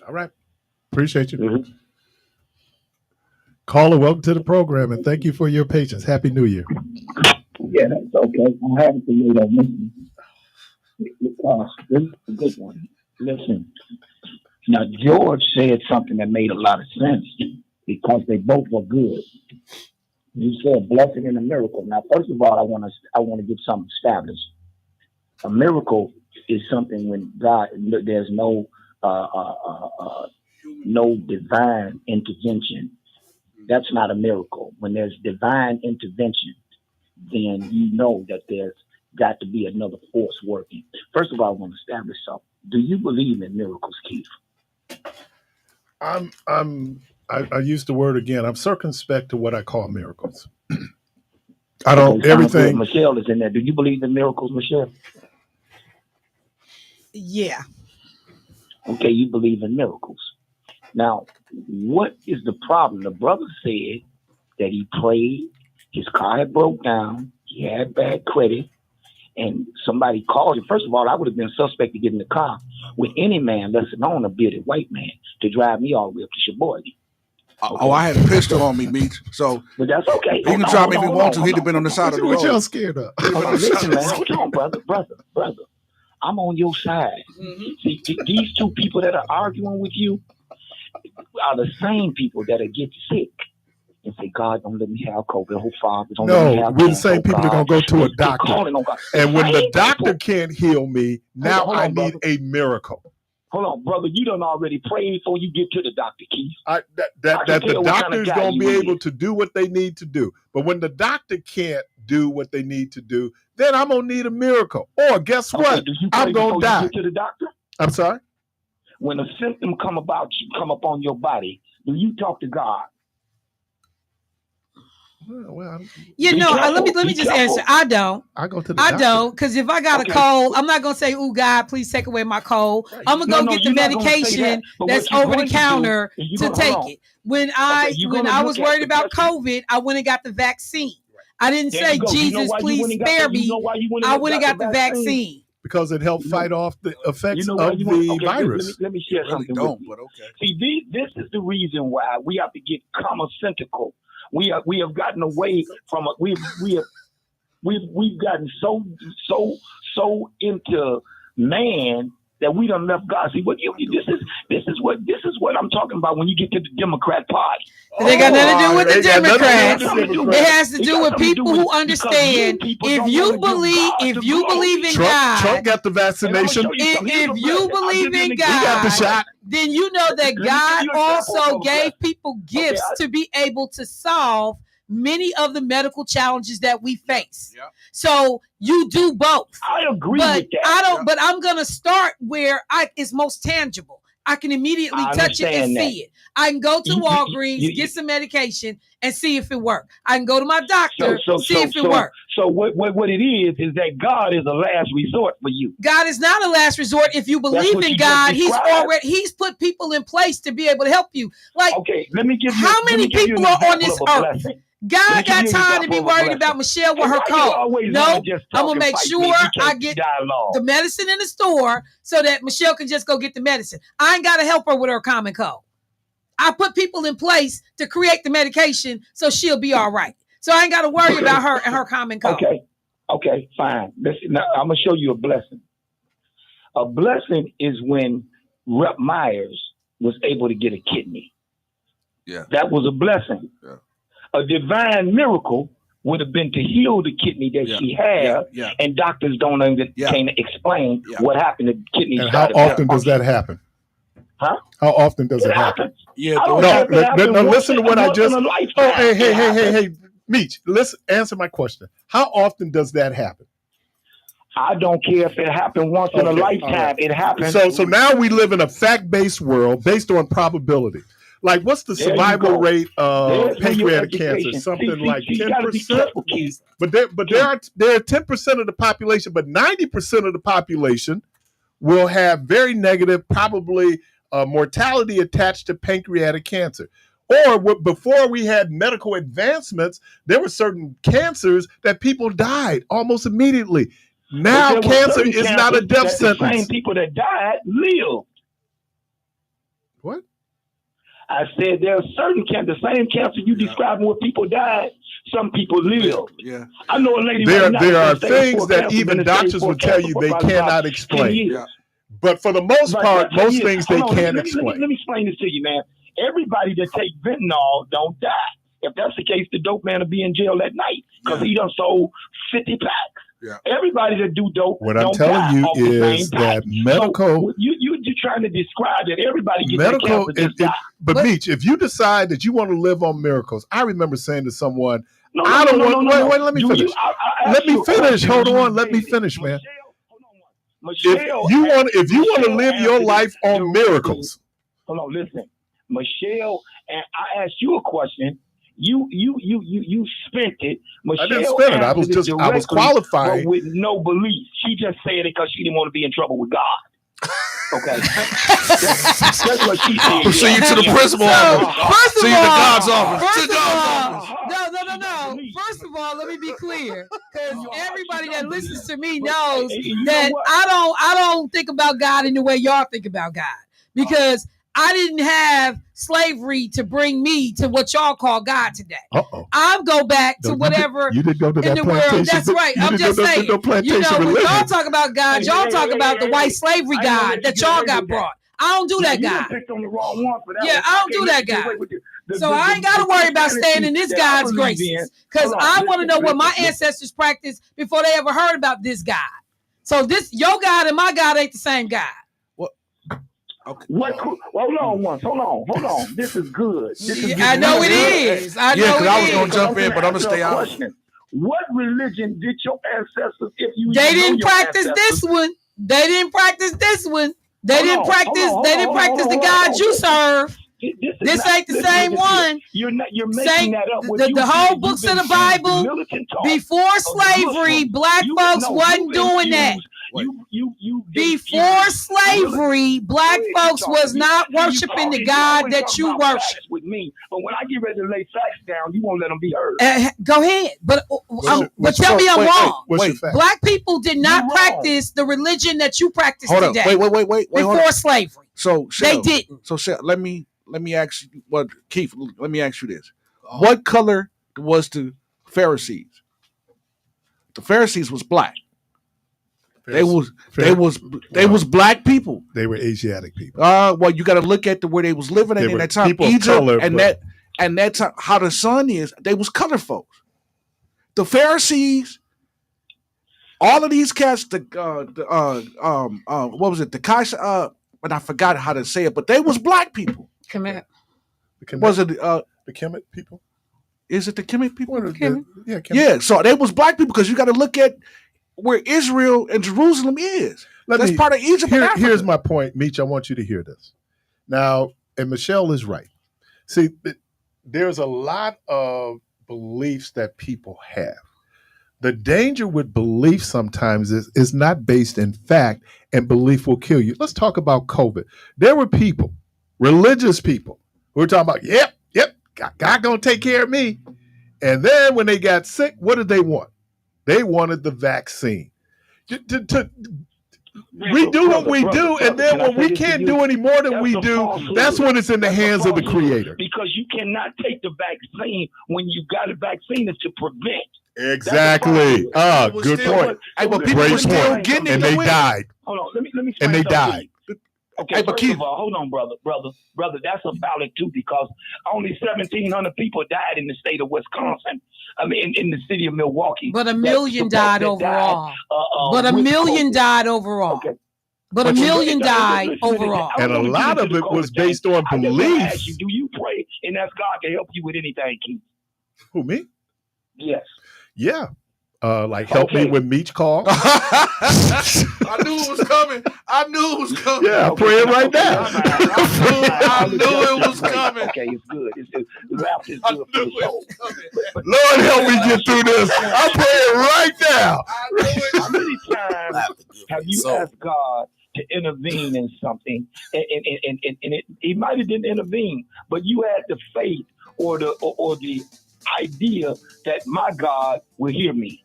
Speaker 1: All right. Appreciate you.
Speaker 9: Mm-hmm.
Speaker 1: Caller, welcome to the program, and thank you for your patience. Happy New Year.
Speaker 10: Yeah, that's okay. I have to read on this because this is a good one. Listen, now George said something that made a lot of sense because they both were good. You said blessing and a miracle. Now, first of all, I want to get something established. A miracle is something when God, there's no divine intervention. That's not a miracle. When there's divine intervention, then you know that there's got to be another force working. First of all, I want to establish something. Do you believe in miracles, Keith?
Speaker 1: I use the word again. I'm circumspect to what I call miracles. I don't everything.
Speaker 10: Michelle is in there. Do you believe in miracles, Michelle?
Speaker 7: Yeah.
Speaker 10: Okay, you believe in miracles. Now, what is the problem? The brother said that he prayed, his car had broke down, he had bad credit, and somebody called him. First of all, I would have been suspect to get in the car with any man, less known a bearded white man, to drive me all the way up to Sheboygan. Okay.
Speaker 2: Oh, I had a pistol on me, Meech. So
Speaker 10: but that's okay.
Speaker 2: He can try me if he wants to. He'd have been on the side of the road.
Speaker 1: What y'all scared of?
Speaker 10: Listen, man, hold on, brother. I'm on your side. Mm-hmm. See, these two people that are arguing with you are the same people that'll get sick and say, God, don't let me have COVID. Oh, Father, don't let me have
Speaker 1: we're the same
Speaker 10: cancer.
Speaker 1: people that are going to go to a doctor. And when the doctor
Speaker 10: people
Speaker 1: can't heal me, now I need a miracle.
Speaker 10: Hold on, brother. You done already prayed before you get to the doctor, Keith.
Speaker 1: That the doctor's going to be able to do what they need to do. But when the doctor can't do what they need to do, then I'm going to need a miracle. Or guess what? I'm going to die.
Speaker 10: You get to the doctor?
Speaker 1: I'm sorry?
Speaker 10: When a symptom come upon your body, do you talk to God?
Speaker 1: Well,
Speaker 7: let me just answer. I don't.
Speaker 1: I go to the doctor.
Speaker 7: I don't, because if I got a cold, I'm not gonna say, "Oh God, please take away my cold." Right. I'm gonna go get the medication that's over the counter to take it. When I was worried about COVID, I went and got the vaccine. I didn't say, "Jesus, please spare me." I went and got the vaccine.
Speaker 1: Because it helped fight off the effects of the virus.
Speaker 10: Let me share something with you. But okay. See, this is the reason why we have to get commonsensical. We have gotten away from it. We've gotten so into man that we done left God. See, this is what I'm talking about when you get to the Democrat Party.
Speaker 7: It ain't got nothing to do with the Democrats. It has to do with people who understand. If you believe in God,
Speaker 1: Trump got the vaccination.
Speaker 7: If you believe in God,
Speaker 1: he got the shot.
Speaker 7: Then you know that God also gave people gifts to be able to solve many of the medical challenges that we face. Yeah. So you do both.
Speaker 10: I agree with that.
Speaker 7: But I'm gonna start where it's most tangible. I can immediately touch it and see it. I can go to Walgreens, get some medication, and see if it works. I can go to my doctor, see if it works.
Speaker 10: So what it is that God is a last resort for you.
Speaker 7: God is not a last resort. If you believe in God, He's put people in place to be able to help you. Like,
Speaker 10: okay, let me give you.
Speaker 7: How many people are on this earth? God got time to be worried about Michelle with her cold. No, I'm gonna make sure I get the medicine in the store so that Michelle can just go get the medicine. I ain't gotta help her with her common cold. I put people in place to create the medication so she'll be all right. So I ain't gotta worry about her and her common cold.
Speaker 10: Okay, fine. Listen, now, I'm gonna show you a blessing. A blessing is when Rep Myers was able to get a kidney.
Speaker 2: Yeah.
Speaker 10: That was a blessing.
Speaker 2: Yeah.
Speaker 10: A divine miracle would have been to heal the kidney that she had, and doctors can't explain what happened to kidneys.
Speaker 1: And how often does that happen?
Speaker 10: Huh?
Speaker 1: How often does it happen?
Speaker 2: Yeah.
Speaker 1: No, listen to what I just. Oh, hey, Meech, listen. Answer my question. How often does that happen?
Speaker 10: I don't care if it happened once in a lifetime. Right. It happens.
Speaker 1: So now we live in a fact-based world based on probability. Like, what's the survival rate of pancreatic cancer? Something like 10%. But there are 10% of the population, but 90% of the population will have very negative, probably mortality attached to pancreatic cancer. Or before we had medical advancements, there were certain cancers that people died almost immediately. Now cancer is not a death sentence.
Speaker 10: The same people that died lived.
Speaker 1: What?
Speaker 10: I said there are certain cancer, the same cancer you describing where people died, some people live.
Speaker 2: Yeah.
Speaker 10: I know a lady
Speaker 1: there are things that even doctors would tell you they cannot explain.
Speaker 10: Yeah.
Speaker 1: But for the most part, most things they can't explain.
Speaker 10: Let me explain this to you, man. Everybody that take fentanyl don't die. If that's the case, the dope man will be in jail that night because he done sold 50 packs.
Speaker 2: Yeah.
Speaker 10: Everybody that do dope.
Speaker 1: What I'm telling you is that medical.
Speaker 10: So you're trying to describe that everybody gets
Speaker 1: medical.
Speaker 10: But
Speaker 1: Meech, if you decide that you want to live on miracles, I remember saying to someone, Wait, let me finish. Let me finish. Hold on. Let me finish, man. If you want to live your life on miracles.
Speaker 10: Hold on, listen. Michelle, and I asked you a question. You spent it. Michelle,
Speaker 1: I didn't spend it. I was qualifying,
Speaker 10: but with no belief. She just said it because she didn't want to be in trouble with God. Okay, that's what she said.
Speaker 2: See you to the principal office. See you to God's office.
Speaker 7: No. First of all, let me be clear, because everybody that listens to me knows that I don't think about God in the way y'all think about God, because I didn't have slavery to bring me to what y'all call God today. I'll go back to whatever
Speaker 1: you didn't go to that
Speaker 7: in the world. That's right. I'm just saying. When y'all talk about God, y'all talk about the white slavery God that y'all got brought. I don't do that God. Yeah, I don't do that God. So I ain't got to worry about staying in this God's graces, because I want to know what my ancestors practiced before they ever heard about this God. So your God and my God ain't the same God.
Speaker 2: Okay.
Speaker 10: Hold on. This is good.
Speaker 7: I know it is. I
Speaker 2: was going to jump in, but I'm going to stay out.
Speaker 10: What religion did your ancestors,
Speaker 7: they didn't practice this one. They didn't practice this one. They didn't practice the God you serve. This ain't the same one.
Speaker 10: You're making that up.
Speaker 7: The whole books of the Bible, before slavery, black folks wasn't doing that. Before slavery, black folks was not worshiping the God that you worship.
Speaker 10: With me, but when I get ready to lay facts down, you won't let them be heard.
Speaker 7: Go ahead, but tell me I'm wrong. Black people did not practice the religion that you practice today.
Speaker 2: Wait.
Speaker 7: Before slavery,
Speaker 2: so
Speaker 7: they didn't.
Speaker 2: So let me ask you, Keith? Let me ask you this: what color was the Pharisees? The Pharisees was black. They was black people.
Speaker 1: They were Asiatic people.
Speaker 2: Well, you got to look at where they was living in that time. Egypt, color, and that's how the sun is. They was color folks. The Pharisees, all of these cats. What was it? The Kasha. But I forgot how to say it. But they was black people.
Speaker 7: Kemet.
Speaker 1: Was it the Kemet people?
Speaker 2: Is it the Kemet people?
Speaker 1: Kemet.
Speaker 2: Yeah. So they was black people, because you got to look at where Israel and Jerusalem is. That's part of Egypt.
Speaker 1: Here's my point, Meech. I want you to hear this. Now, and Michelle is right. See, there's a lot of beliefs that people have. The danger with belief sometimes is not based in fact, and belief will kill you. Let's talk about COVID. There were people, religious people, who were talking about, yep, God gonna take care of me. And then when they got sick, what did they want? They wanted the vaccine. We do what we do, and then when we can't do any more than we do, that's when it's in the hands of the Creator.
Speaker 10: Because you cannot take the vaccine when you got a vaccine is to prevent.
Speaker 1: Exactly. Good point.
Speaker 2: But people were still getting it.
Speaker 1: And they died.
Speaker 10: Hold on, let me
Speaker 1: and they died.
Speaker 10: Okay, first of all, hold on, brother. That's a valid too, because only 1,700 people died in the state of Wisconsin. I mean, in the city of Milwaukee.
Speaker 7: But 1 million died overall. But 1 million died overall.
Speaker 10: Okay.
Speaker 7: But 1 million died overall.
Speaker 1: And a lot of it was based on belief.
Speaker 10: Do you pray and ask God to help you with anything, Keith?
Speaker 1: Who, me?
Speaker 10: Yes.
Speaker 1: Yeah. Help me with Meech call.
Speaker 2: I knew it was coming.
Speaker 1: Yeah, I'm praying right now.
Speaker 2: I knew it was coming.
Speaker 10: Okay, it's good. Rap is good for the soul.
Speaker 1: Lord, help me get through this. I'm praying right now.
Speaker 10: How many times have you asked God to intervene in something, and he might have didn't intervene, but you had the faith or the idea that my God will hear me?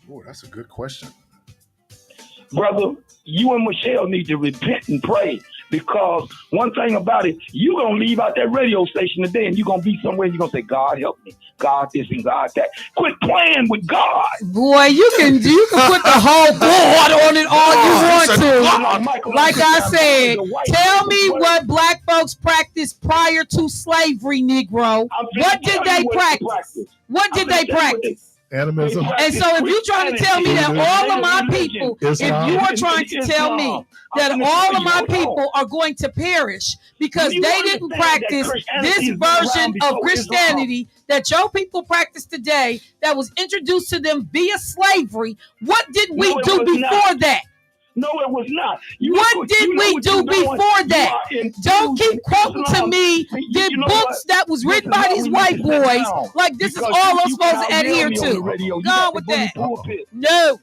Speaker 1: Oh, that's a good question.
Speaker 10: Brother, you and Michelle need to repent and pray, because one thing about it, you're going to leave out that radio station today and you're going to be somewhere and you're going to say, God help me, God this and God that. Quit playing with God.
Speaker 7: Boy, you can put the whole board on it all you want to. Like I said, tell me what black folks practiced prior to slavery, Negro. What did they practice? What did they practice?
Speaker 1: Animism.
Speaker 7: And so if you're trying to tell me that all of my people, if you are trying to tell me that all of my people are going to perish because they didn't practice this version of Christianity that your people practice today, that was introduced to them via slavery, what did we do before that?
Speaker 10: No, it was not.
Speaker 7: What did we do before that? Don't keep quoting to me the books that was written by these white boys like this is all I'm supposed to adhere to. Go on with that. No.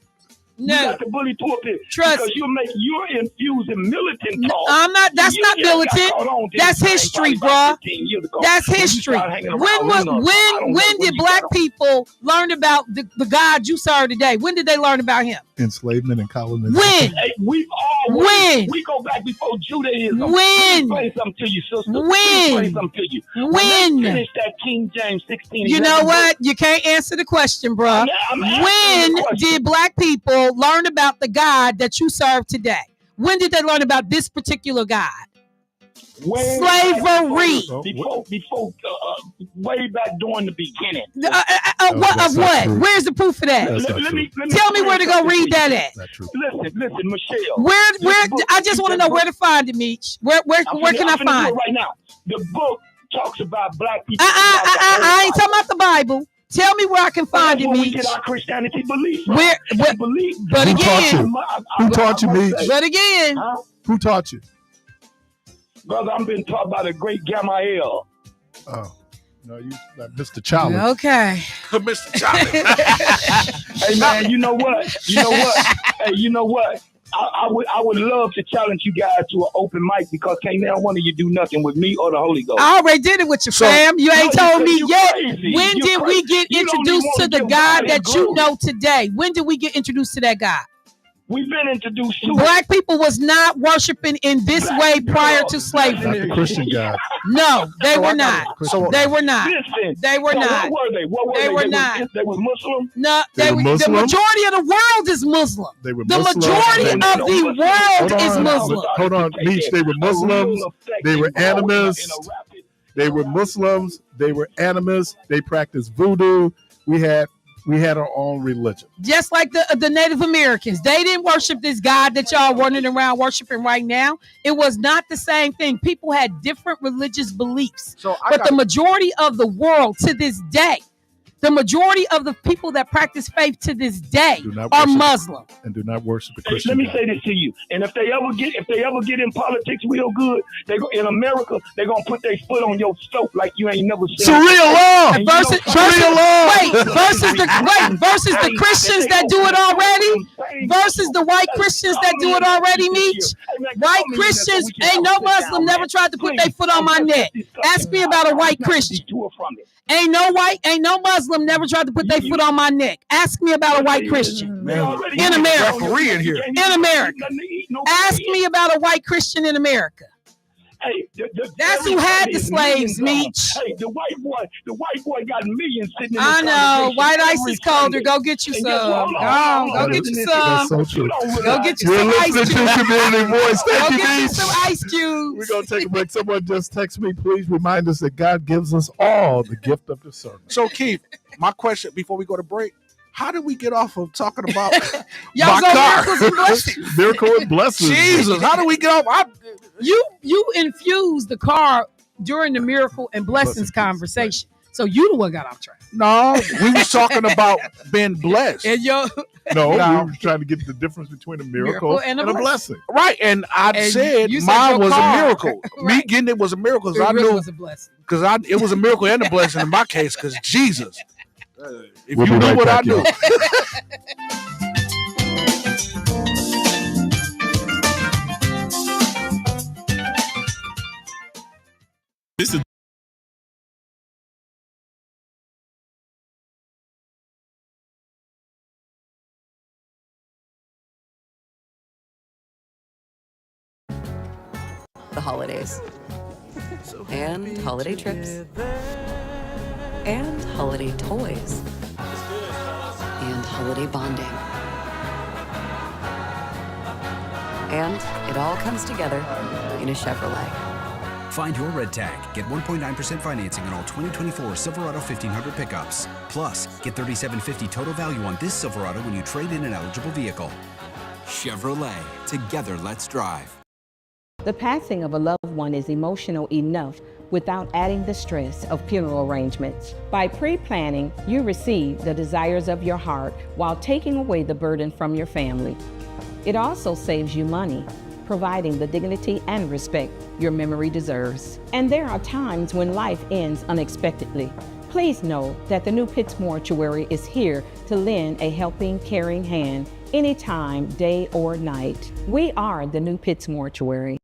Speaker 10: You got the bully pulpit.
Speaker 7: Trust.
Speaker 10: Because you're infusing militant talk.
Speaker 7: I'm not. That's not militant. That's history, bro. That's history. When did black people learn about the God you serve today? When did they learn about him?
Speaker 1: Enslavement and colonization.
Speaker 7: When?
Speaker 10: When? We go back before Judaism.
Speaker 7: When?
Speaker 10: Let me play something to you, sister.
Speaker 7: When?
Speaker 10: Let me play something to you.
Speaker 7: When?
Speaker 10: Finish that King James 16.
Speaker 7: You know what? You can't answer the question, bro. When did black people learn about the God that you serve today? When did they learn about this particular God? Slavery.
Speaker 10: Before way back during the beginning.
Speaker 7: What? Where's the proof of that? Tell me where to go read that at.
Speaker 10: Listen, Michelle.
Speaker 7: Where? I just want to know where to find it, Meech. Where can I find it?
Speaker 10: Right now, the book talks about black people.
Speaker 7: I ain't talking about the Bible. Tell me where I can find it, Meech.
Speaker 10: We get our Christianity belief.
Speaker 7: But again,
Speaker 1: who taught you, Meech?
Speaker 7: But again,
Speaker 1: who taught you?
Speaker 10: Brother, I'm being taught by the great Gamaliel.
Speaker 1: Oh, no, you like Mr. Challenge.
Speaker 7: Okay.
Speaker 2: Mr. Challenge.
Speaker 10: Hey, man, you know what? Hey, you know what? I would love to challenge you guys to an open mic, because can't now one of you do nothing with me or the Holy Ghost.
Speaker 7: I already did it with you, fam. You ain't told me yet. When did we get introduced to the God that you know today? When did we get introduced to that God?
Speaker 10: We've been introduced to
Speaker 7: black people was not worshiping in this way prior to slavery.
Speaker 1: Not the Christian God.
Speaker 7: No, they were not. They were not.
Speaker 10: Listen,
Speaker 7: they were not.
Speaker 10: What were they?
Speaker 7: They were not.
Speaker 10: They were Muslim?
Speaker 7: No, the majority of the world is Muslim.
Speaker 1: They were
Speaker 7: the
Speaker 1: Muslim.
Speaker 7: majority of the world is Muslim.
Speaker 1: Hold on, Meech. They were Muslims. They were animists. They were Muslims. They were animists. They practiced voodoo. We had our own religion.
Speaker 7: Just like the Native Americans. They didn't worship this God that y'all running around worshiping right now. It was not the same thing. People had different religious beliefs. But the majority of the world to this day, The majority of the people that practice faith to this day are
Speaker 1: worship,
Speaker 7: Muslim
Speaker 1: and do not worship the
Speaker 10: Hey,
Speaker 1: Christian
Speaker 10: let me
Speaker 1: God.
Speaker 10: say this to you. And if they ever get in politics real good, they go in America, they're gonna put their foot on your throat like you ain't never seen.
Speaker 1: Sharia law.
Speaker 7: Versus the Christians that do it already. Versus the white Christians that do it already, Meech. White Christians, ain't no Muslim never tried to put their foot on my neck. Ask me about a white Christian. Ain't no Muslim never tried to put their foot on my neck. Ask me about a white Christian in America.
Speaker 1: Referee in here.
Speaker 7: In America. Ask me about a white Christian in America.
Speaker 10: Hey,
Speaker 7: that's who had the slaves, Meech.
Speaker 10: Hey, the white boy got millions sitting in
Speaker 7: I know. White ice is colder. Go get you some. Go get you some.
Speaker 1: That's so true.
Speaker 7: Go get you
Speaker 1: You're
Speaker 7: some ice
Speaker 1: listening
Speaker 7: cubes.
Speaker 1: to Community Voice. Thank
Speaker 7: Go
Speaker 1: you,
Speaker 7: get you
Speaker 1: Meech.
Speaker 7: some ice cubes.
Speaker 1: We're going to take a break. Someone just text me. Please remind us that God gives us all the gift of discernment.
Speaker 2: So, Keith, my question before we go to break, how did we get off of talking about
Speaker 7: Y'all
Speaker 2: my car?
Speaker 7: miracles and blessings.
Speaker 1: Miracle and blessings.
Speaker 2: Jesus, how do we get off?
Speaker 7: You infused the car during the miracle and blessings conversation. So you the one got off track.
Speaker 2: No, we was talking about being blessed.
Speaker 7: And
Speaker 1: No, we were trying to get the difference between a miracle and a blessing.
Speaker 2: Right, and I said mine was a miracle. Right. Me getting it was a miracle because I
Speaker 7: really
Speaker 2: knew
Speaker 7: was a blessing.
Speaker 2: Because it was a miracle and a blessing in my case. Because Jesus, if
Speaker 1: We'll
Speaker 2: you knew
Speaker 1: right
Speaker 2: what
Speaker 1: back,
Speaker 2: I knew.
Speaker 11: This is
Speaker 4: The holidays. And holiday trips. And holiday toys. And holiday bonding. And it all comes together in a Chevrolet.
Speaker 5: Find your red tag. Get 1.9% financing on all 2024 Silverado 1500 pickups. Plus, get $3,750 total value on this Silverado when you trade in an eligible vehicle.
Speaker 12: Chevrolet. Together, let's drive.
Speaker 6: The passing of a loved one is emotional enough without adding the stress of funeral arrangements. By pre-planning, you receive the desires of your heart while taking away the burden from your family. It also saves you money, providing the dignity and respect your memory deserves. And there are times when life ends unexpectedly. Please know that the New Pitts Mortuary is here to lend a helping, caring hand anytime, day or night. We are the New Pitts Mortuary.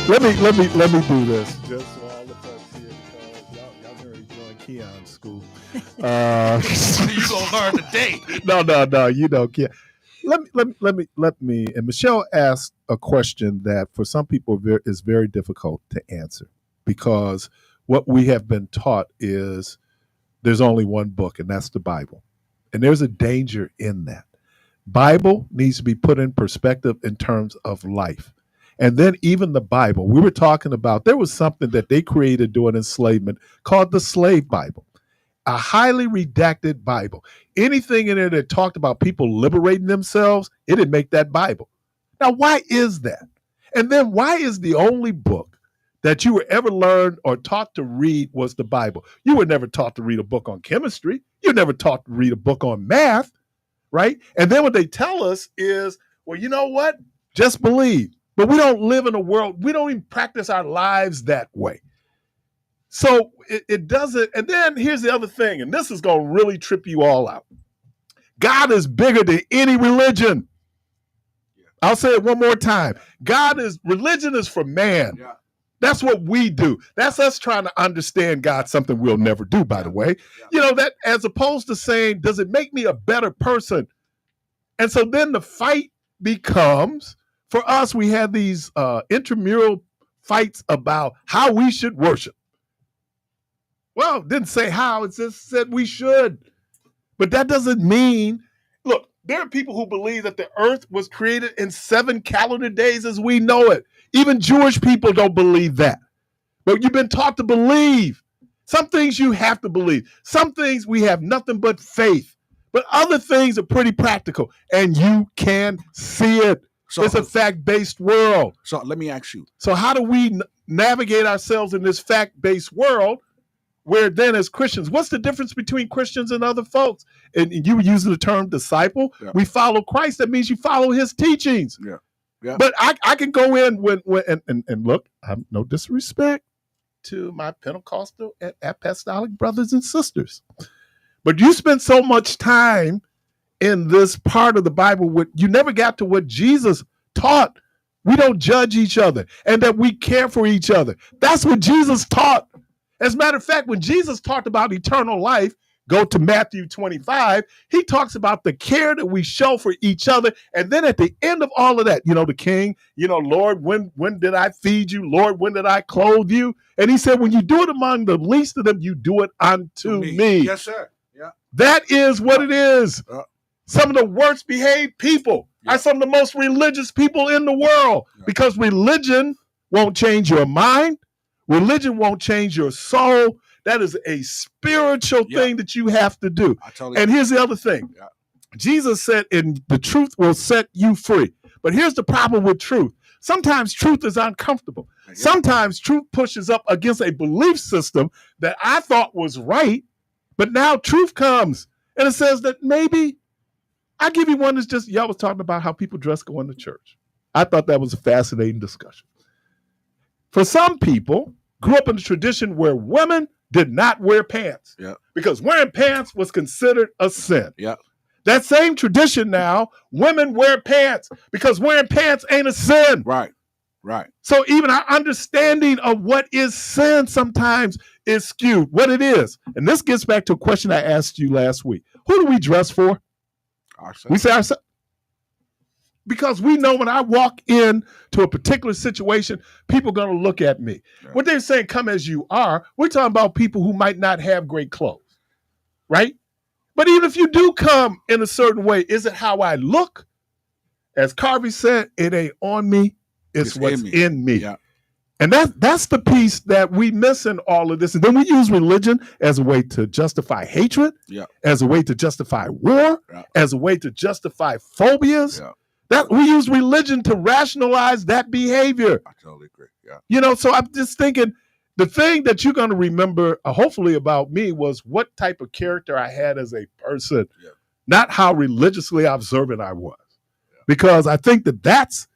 Speaker 1: Let me do this just for all the folks here because y'all already joined Keon's school.
Speaker 2: You gonna learn today?
Speaker 1: No. You know, Keon. Let me. And Michelle asked a question that for some people is very difficult to answer because what we have been taught is there's only one book, and that's the Bible, and there's a danger in that. Bible needs to be put in perspective in terms of life. And then even the Bible, we were talking about, there was something that they created during enslavement called the slave Bible, a highly redacted Bible. Anything in there that talked about people liberating themselves, it didn't make that Bible. Now, why is that? And then why is the only book that you were ever learned or taught to read was the Bible? You were never taught to read a book on chemistry. You were never taught to read a book on math. Right? And then what they tell us is, well, you know what? Just believe. But we don't live in a world, we don't even practice our lives that way. So it doesn't. And then here's the other thing, and this is going to really trip you all out. God is bigger than any religion. I'll say it one more time. Religion is for man. Yeah. That's what we do. That's us trying to understand God, something we'll never do, by the way. Yeah. You know, that as opposed to saying, does it make me a better person? And so then the fight becomes, for us, we have these intramural fights about how we should worship. Well, it didn't say how, it just said we should. But that doesn't mean, look, there are people who believe that the earth was created in 7 calendar days as we know it. Even Jewish people don't believe that. But you've been taught to believe. Some things you have to believe. Some things we have nothing but faith. But other things are pretty practical. And you can see it. So, it's a fact-based world.
Speaker 2: So let me ask you.
Speaker 1: So how do we navigate ourselves in this fact-based world where then as Christians, what's the difference between Christians and other folks? And you were using the term disciple. Yeah. We follow Christ. That means you follow his teachings. Yeah. Yeah. But I can go in and look, I have no disrespect to my Pentecostal and apostolic brothers and sisters. But you spend so much time in this part of the Bible, you never got to what Jesus taught. We don't judge each other and that we care for each other. That's what Jesus taught. As a matter of fact, when Jesus talked about eternal life, go to Matthew 25, he talks about the care that we show for each other. And then at the end of all of that, the king, Lord, when did I feed you? Lord, when did I clothe you? And he said, when you do it among the least of them, you do it unto me.
Speaker 2: Yes, sir. Yeah.
Speaker 1: That is what it is. Some of the worst behaved people are some of the most religious people in the world because religion won't change your mind. Religion won't change your soul. That is a spiritual thing that you have to do. And here's the other thing. Yeah. Jesus said, and the truth will set you free. But here's the problem with truth. Sometimes truth is uncomfortable. Yeah. Sometimes truth pushes up against a belief system that I thought was right, but now truth comes. And it says that maybe, I'll give you one that's just, y'all was talking about how people dress going to church. I thought that was a fascinating discussion. For some people, grew up in a tradition where women did not wear pants because wearing pants was considered a sin. Yeah. That same tradition now, women wear pants because wearing pants ain't a sin.
Speaker 2: Right. Right.
Speaker 1: So even our understanding of what is sin sometimes is skewed, what it is. And this gets back to a question I asked you last week. Who do we dress for?
Speaker 2: Ourselves.
Speaker 1: We say ourselves. Because we know when I walk in to a particular situation, people are going to look at me. Right. What they're saying, come as you are, we're talking about people who might not have great clothes, right? But even if you do come in a certain way, is it how I look? As Carvey said, it ain't on me, it's what's in me. Yeah. And that's the piece that we miss in all of this. And then we use religion as a way to justify hatred, as a way to justify war, as a way to justify phobias. Yeah. That we use religion to rationalize that behavior.
Speaker 2: I totally agree. Yeah.
Speaker 1: So I'm just thinking the thing that you're going to remember, hopefully about me, was what type of character I had as a person, not how religiously observant I was. Yeah. Because I think that's,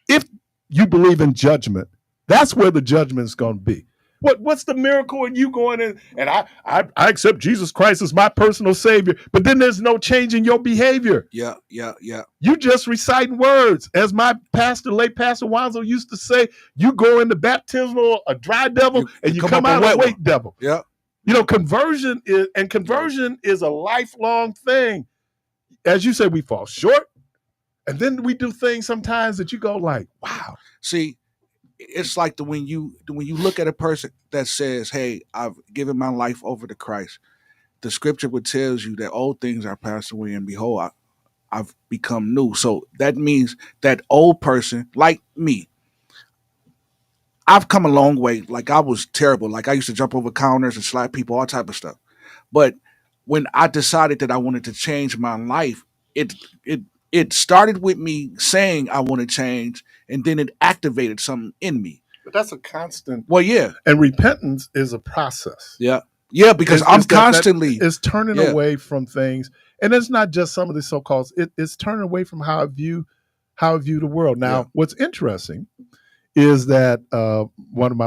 Speaker 1: if you believe in judgment, that's where the judgment is going to be. What's the miracle in you going in and I accept Jesus Christ as my personal savior, but then there's no change in your behavior.
Speaker 2: Yeah.
Speaker 1: You just reciting words. As my pastor, late Pastor Wanzo used to say, you go into baptismal a dry devil and you come out a wet devil.
Speaker 2: Yeah.
Speaker 1: You know, conversion is a lifelong thing. As you say, we fall short. And then we do things sometimes that you go like, wow.
Speaker 2: See, it's like when you look at a person that says, "Hey, I've given my life over to Christ," the scripture would tells you that old things are passed away, and behold, I've become new. So that means that old person, like me, I've come a long way. Like I was terrible. Like I used to jump over counters and slap people, all type of stuff. But when I decided that I wanted to change my life, it started with me saying I want to change, and then it activated something in me.
Speaker 1: But that's a constant.
Speaker 2: Well, yeah.
Speaker 1: And repentance is a process.
Speaker 2: Yeah. Yeah, because I'm constantly.
Speaker 1: It's turning away from things. And it's not just some of the so-called. It's turning away from how I view the world. Now, what's interesting is that one of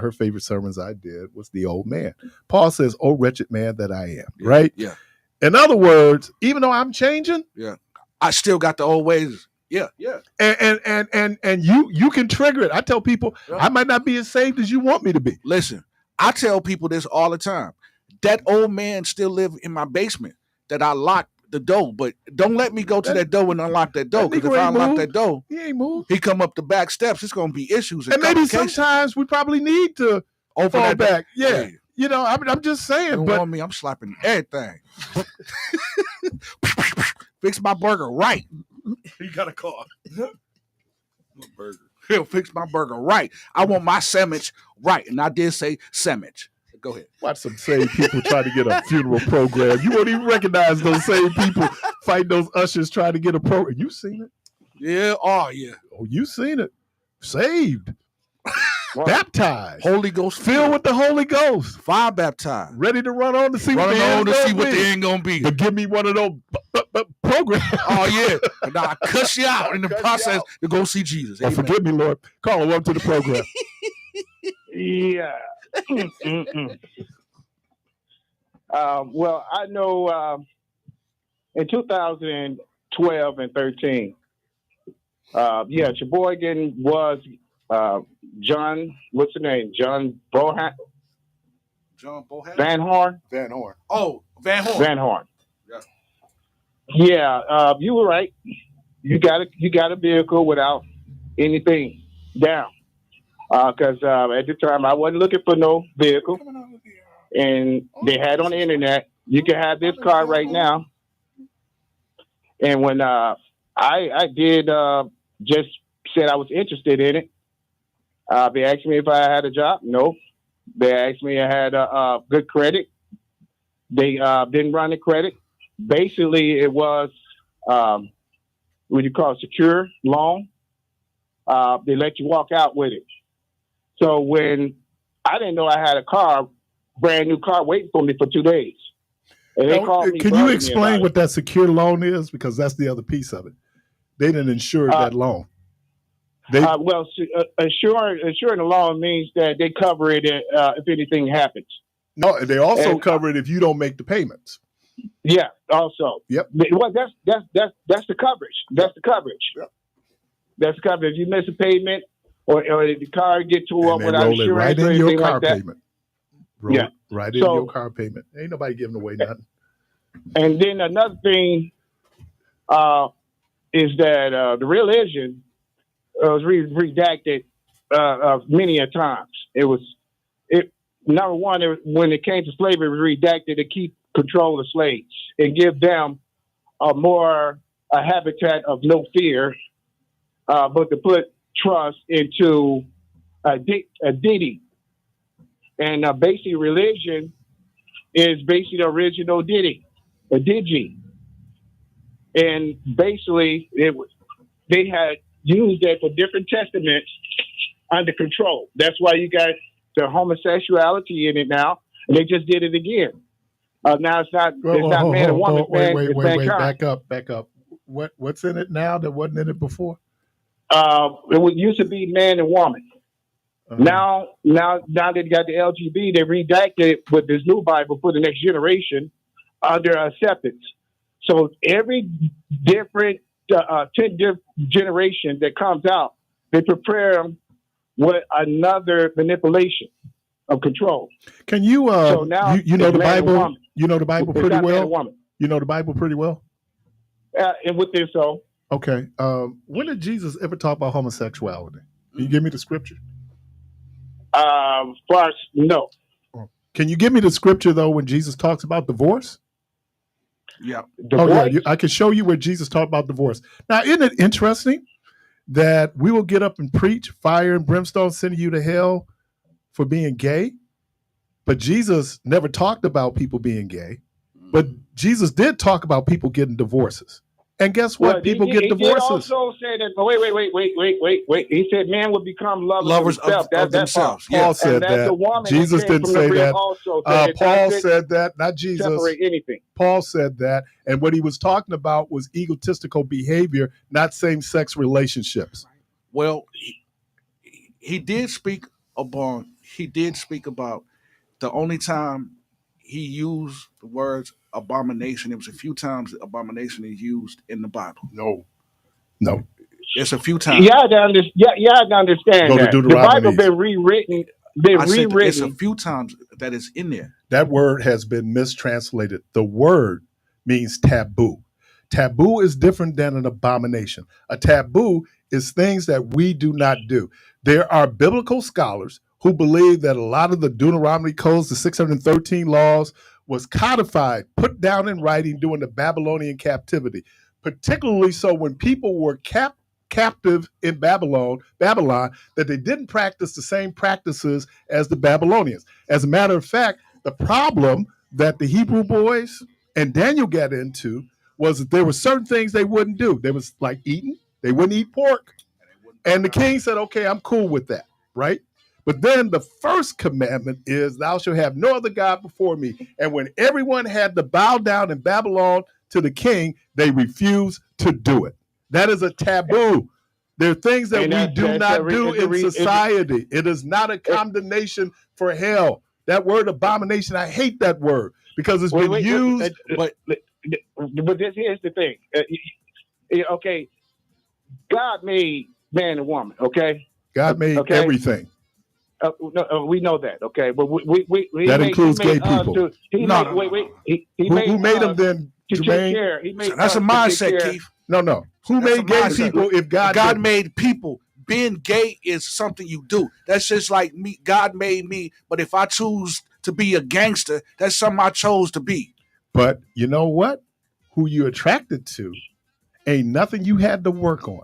Speaker 1: her favorite sermons I did was the old man. Paul says, "Oh, wretched man that I am," right?
Speaker 2: Yeah.
Speaker 1: In other words, even though I'm changing,
Speaker 2: I still got the old ways. Yeah.
Speaker 1: And you can trigger it. I tell people I might not be as saved as you want me to be.
Speaker 2: Listen, I tell people this all the time. That old man still live in my basement. That I locked the door, but don't let me go to that door and unlock that door. Because if I unlock that door,
Speaker 1: he ain't moved.
Speaker 2: He come up the back steps. It's gonna be issues and
Speaker 1: maybe sometimes we probably need to
Speaker 2: open
Speaker 1: that
Speaker 2: back.
Speaker 1: Yeah. You know, I'm just saying.
Speaker 2: But me, I'm slapping everything. Fix my burger right.
Speaker 1: You got a car.
Speaker 2: Burger. He'll fix my burger right. I want my sandwich right, and I did say sandwich. Go ahead.
Speaker 1: Watch some same people try to get a funeral program. You won't even recognize those same people fighting those ushers trying to get a program. You seen it?
Speaker 2: Yeah. Oh yeah.
Speaker 1: Oh, you seen it? Saved. Baptized,
Speaker 2: Holy Ghost,
Speaker 1: filled with the Holy Ghost,
Speaker 2: fire baptized,
Speaker 1: ready to run on to see what the
Speaker 2: end gonna be.
Speaker 1: But give me one of those programs.
Speaker 2: Oh yeah, and I cuss you out in the process to go see Jesus.
Speaker 1: Oh, forgive me, Lord. Carla, welcome to the program.
Speaker 13: Yeah. Well, I know in 2012 and 13, your boy was. John, what's the name? John Bohan?
Speaker 2: John Bohan?
Speaker 1: Van Horn.
Speaker 2: Oh, Van Horn.
Speaker 13: Van Horn. Yeah, you were right. You got a vehicle without anything down. Because at the time I wasn't looking for no vehicle, and they had on the internet, you can have this car right now. And when I did just said I was interested in it. They asked me if I had a job. No. They asked me if I had good credit. They didn't run the credit. Basically, it was what you call a secure loan. They let you walk out with it. So when I didn't know I had a car, brand new car waiting for me for 2 days. And they called me.
Speaker 1: Can you explain what that secure loan is? Because that's the other piece of it. They didn't insure that loan.
Speaker 13: Insuring the loan means that they cover it if anything happens.
Speaker 1: No, they also cover it if you don't make the payments.
Speaker 13: Yeah, also.
Speaker 1: Yep.
Speaker 13: Well, that's the coverage. That's the coverage. Yep. That's the coverage. If you miss a payment or if the car gets tore up without insurance
Speaker 1: right
Speaker 13: or
Speaker 1: in your
Speaker 13: anything
Speaker 1: car
Speaker 13: like that.
Speaker 1: payment. Right in your car payment. Ain't nobody giving away nothing.
Speaker 13: And then another thing is that the religion was redacted many a times. Number one, when it came to slavery, it was redacted to keep control of slaves and give them a habitat of no fear, but to put trust into a deity. And basic religion is basically the original deity, a digi. And basically, they had used that for different testaments under control. That's why you got the homosexuality in it now, and they just did it again. Now it's not man and woman, it's mankind.
Speaker 1: Back up. What's in it now that wasn't in it before?
Speaker 13: It used to be man and woman. Now they got the LGB, they redacted it with this new Bible for the next generation under acceptance. So every different 10 generation that comes out, they prepare them with another manipulation of control.
Speaker 1: Can you
Speaker 13: so now
Speaker 1: you know the
Speaker 13: Bible?
Speaker 1: You know the Bible pretty well. You know the Bible pretty well.
Speaker 13: And with this, so
Speaker 1: okay. When did Jesus ever talk about homosexuality? Can you give me the scripture?
Speaker 13: First, no.
Speaker 1: Can you give me the scripture though when Jesus talks about divorce?
Speaker 2: Yeah.
Speaker 1: I can show you where Jesus talked about divorce. Now, isn't it interesting that we will get up and preach fire and brimstone sending you to hell for being gay? But Jesus never talked about people being gay. But Jesus did talk about people getting divorces. And guess what?
Speaker 13: Well,
Speaker 1: people get
Speaker 13: he
Speaker 1: divorces.
Speaker 13: He also said that. Wait. He said men would become lovers of
Speaker 2: themselves.
Speaker 1: Paul said that. Jesus didn't say that. Paul said that, not Jesus.
Speaker 13: Separate anything.
Speaker 1: Paul said that. And what he was talking about was egotistical behavior, not same-sex relationships.
Speaker 2: Well, he did speak about the only time he used the words abomination. It was a few times abomination is used in the Bible.
Speaker 1: No.
Speaker 2: It's a few times.
Speaker 13: You have to understand
Speaker 1: Go to
Speaker 13: that. The
Speaker 1: Deuteronomy.
Speaker 13: Bible been rewritten.
Speaker 2: It's a few times that it's in there.
Speaker 1: That word has been mistranslated. The word means taboo. Taboo is different than an abomination. A taboo is things that we do not do. There are biblical scholars who believe that a lot of the Deuteronomy codes, the 613 laws, was codified, put down in writing during the Babylonian captivity, particularly so when people were captive in Babylon, that they didn't practice the same practices as the Babylonians. As a matter of fact, the problem that the Hebrew boys and Daniel got into was that there were certain things they wouldn't do. There was like eating. They wouldn't eat pork. And the king said, okay, I'm cool with that, right? But then the first commandment is, thou shalt have no other God before me. And when everyone had to bow down in Babylon to the king, they refused to do it. That is a taboo. There are things that we do not do in society. It is not a condemnation for hell. That word abomination, I hate that word because it's been used.
Speaker 13: But this here's the thing. Okay, God made man and woman. Okay,
Speaker 1: God made everything.
Speaker 13: No, we know that. Okay, but we
Speaker 1: that includes gay people.
Speaker 13: Who
Speaker 1: made them then?
Speaker 13: To take care. He made
Speaker 2: that's a mindset, Keith.
Speaker 1: No. Who made gay people if God
Speaker 2: made people? Being gay is something you do. That's just like me. God made me, but if I choose to be a gangster, that's something I chose to be.
Speaker 1: But you know what? Who you attracted to ain't nothing you had to work on.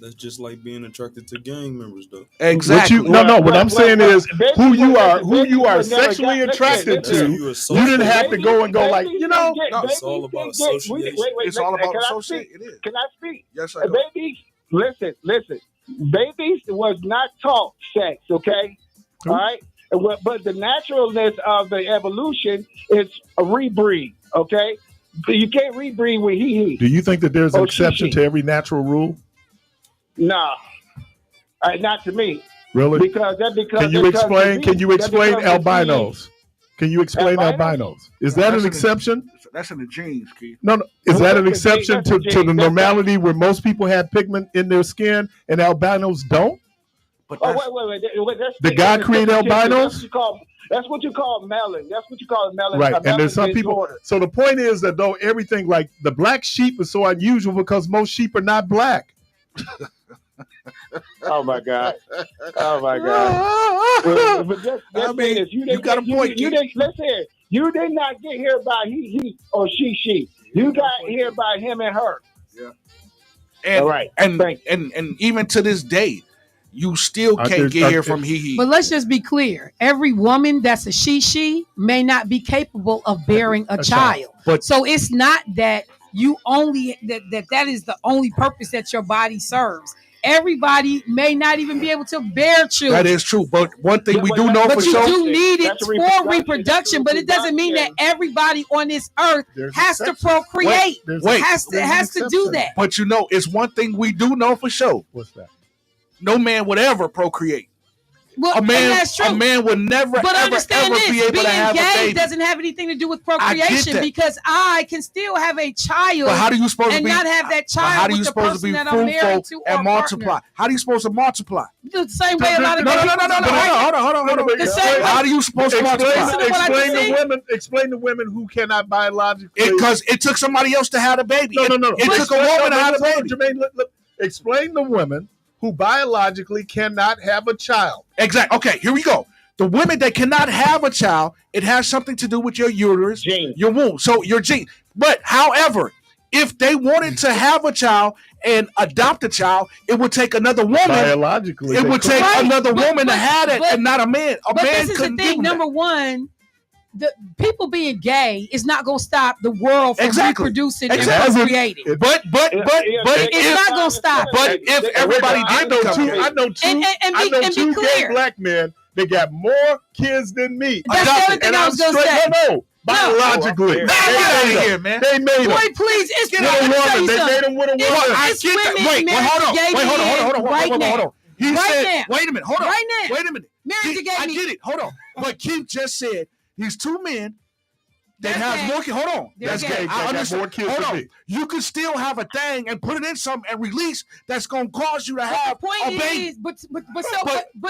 Speaker 3: That's just like being attracted to gang members, though.
Speaker 2: Exactly.
Speaker 1: What I'm saying is who you are sexually attracted to. You didn't have to go and go like,
Speaker 3: It's all about association.
Speaker 2: It's all about association. It is.
Speaker 13: Can I speak?
Speaker 2: Yes, sir.
Speaker 13: Babies, listen. Babies was not taught sex, okay? All right? But the naturalness of the evolution is a rebreed, okay? You can't rebreed with he.
Speaker 1: Do you think that there's an exception to every natural rule?
Speaker 13: No, not to me.
Speaker 1: Really?
Speaker 13: Because
Speaker 1: can you explain albinos? Can you explain albinos? Is that an exception?
Speaker 2: That's in the genes, Keith.
Speaker 1: No. Is that an exception to the normality where most people have pigment in their skin and albinos don't?
Speaker 13: But wait.
Speaker 1: Did God create albinos?
Speaker 13: That's what you call melon. That's what you call melon.
Speaker 1: Right, and there's some people. So the point is that though everything like the black sheep is so unusual because most sheep are not black.
Speaker 13: Oh my God! But you got a point. Let's hear. You did not get here by he or she. You got here by him and her.
Speaker 2: Yeah. And all right. And even to this day, you still can't get here from he.
Speaker 7: But let's just be clear. Every woman that's a she may not be capable of bearing a child. But so it's not that you only that is the only purpose that your body serves. Everybody may not even be able to bear children.
Speaker 2: That is true. But one thing we do know for sure.
Speaker 7: But you do need it for reproduction. But it doesn't mean that everybody on this earth has to procreate. Has to do that.
Speaker 2: But it's one thing we do know for sure.
Speaker 1: What's that?
Speaker 2: No man would ever procreate.
Speaker 7: Well,
Speaker 2: a
Speaker 7: and that's true.
Speaker 2: man would never,
Speaker 7: but
Speaker 2: ever,
Speaker 7: understand
Speaker 2: ever
Speaker 7: this,
Speaker 2: be able
Speaker 7: being
Speaker 2: to have a
Speaker 7: gay
Speaker 2: baby.
Speaker 7: doesn't have anything to do with
Speaker 2: I get
Speaker 7: procreation
Speaker 2: that.
Speaker 7: because I can still have a child.
Speaker 2: But how do you supposed
Speaker 7: and
Speaker 2: to be?
Speaker 7: not have that child
Speaker 2: How do you
Speaker 7: with the
Speaker 2: supposed to
Speaker 7: person
Speaker 2: be
Speaker 7: that I'm married to
Speaker 2: fruitful
Speaker 7: or
Speaker 2: and multiply?
Speaker 7: partner?
Speaker 2: How do you supposed to multiply?
Speaker 7: The same way a lot of
Speaker 2: No.
Speaker 7: gay people
Speaker 2: Hold on.
Speaker 7: The same
Speaker 2: How do you supposed to multiply?
Speaker 1: Explain to women who cannot biologically.
Speaker 2: Because it took somebody else to have a baby.
Speaker 1: No.
Speaker 2: It took a woman to have a baby.
Speaker 1: Jermaine, explain to women who biologically cannot have a child.
Speaker 2: Exactly. Okay, here we go. The women that cannot have a child, it has something to do with your uterus, your womb, so your gene. But however, if they wanted to have a child and adopt a child, it would take another woman.
Speaker 1: Biologically,
Speaker 2: it would take another woman to have it, and not a man. A
Speaker 7: but
Speaker 2: man
Speaker 7: this is the
Speaker 2: couldn't give
Speaker 7: thing.
Speaker 2: them
Speaker 7: Number one, the people being gay is not going to stop the world from reproducing and procreating.
Speaker 2: But
Speaker 7: it's not going to stop.
Speaker 2: But if everybody did become gay,
Speaker 1: I know two gay black men. They got more kids than me.
Speaker 7: That's the other thing I was going to say.
Speaker 1: No. Biologically.
Speaker 2: Get out of here, man.
Speaker 1: They made them.
Speaker 7: Boy, please. It's
Speaker 1: with a woman. They made them with a woman.
Speaker 7: It's women
Speaker 2: Hold on. He said,
Speaker 7: now.
Speaker 2: wait a minute. Hold on.
Speaker 7: Right now.
Speaker 2: Wait a minute.
Speaker 7: Married to gay
Speaker 2: I
Speaker 7: men.
Speaker 2: get it. Hold on. But Keith just said he's two men that has more kids. Hold on.
Speaker 1: That's gay.
Speaker 2: I understand.
Speaker 1: More kids
Speaker 2: Hold
Speaker 1: than
Speaker 2: on.
Speaker 1: me.
Speaker 2: You can still have a thing and put it in something and release that's going to cause you to have a baby. But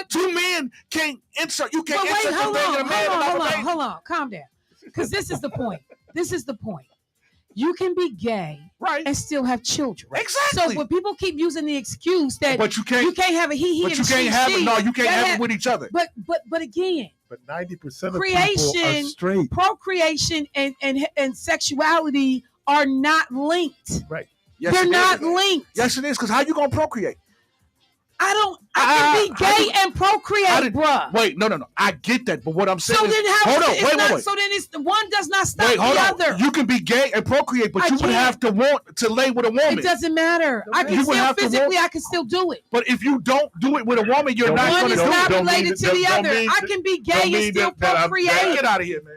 Speaker 2: two men can't insert. You can't insert the thing in a man and have a baby.
Speaker 7: Hold on. Calm down. Because this is the point. You can be gay and still have children.
Speaker 2: Exactly.
Speaker 7: So when people keep using the excuse that
Speaker 2: but you can't
Speaker 7: have a he
Speaker 2: but
Speaker 7: and
Speaker 2: you
Speaker 7: she,
Speaker 2: can't have
Speaker 7: she,
Speaker 2: it. No, you can't have it with each other.
Speaker 7: But again,
Speaker 1: but 90% of
Speaker 7: creation,
Speaker 1: people are straight.
Speaker 7: procreation, and sexuality are not linked.
Speaker 1: Right.
Speaker 2: Yes,
Speaker 7: they're
Speaker 2: it
Speaker 7: not
Speaker 2: is.
Speaker 7: linked.
Speaker 2: Yes, it is. Because how you gonna procreate?
Speaker 7: I can be gay and procreate, bruh.
Speaker 2: Wait, no. I get that, but what I'm saying
Speaker 7: So
Speaker 2: is,
Speaker 7: then how?
Speaker 2: hold on, wait.
Speaker 7: So then it's one does not stop
Speaker 2: Wait, hold
Speaker 7: the
Speaker 2: on.
Speaker 7: other.
Speaker 2: You can be gay and procreate, but
Speaker 7: I
Speaker 2: you would
Speaker 7: can't.
Speaker 2: have to want to lay with a woman.
Speaker 7: It doesn't matter. I can
Speaker 2: You would
Speaker 7: still
Speaker 2: have to
Speaker 7: physically,
Speaker 2: want-
Speaker 7: I can still do it.
Speaker 2: But if you don't do it with a woman, you're not
Speaker 7: One
Speaker 2: going to
Speaker 7: is
Speaker 2: do
Speaker 7: not
Speaker 2: it.
Speaker 7: related to the other. I can be gay and still procreate.
Speaker 2: Get out of here, man.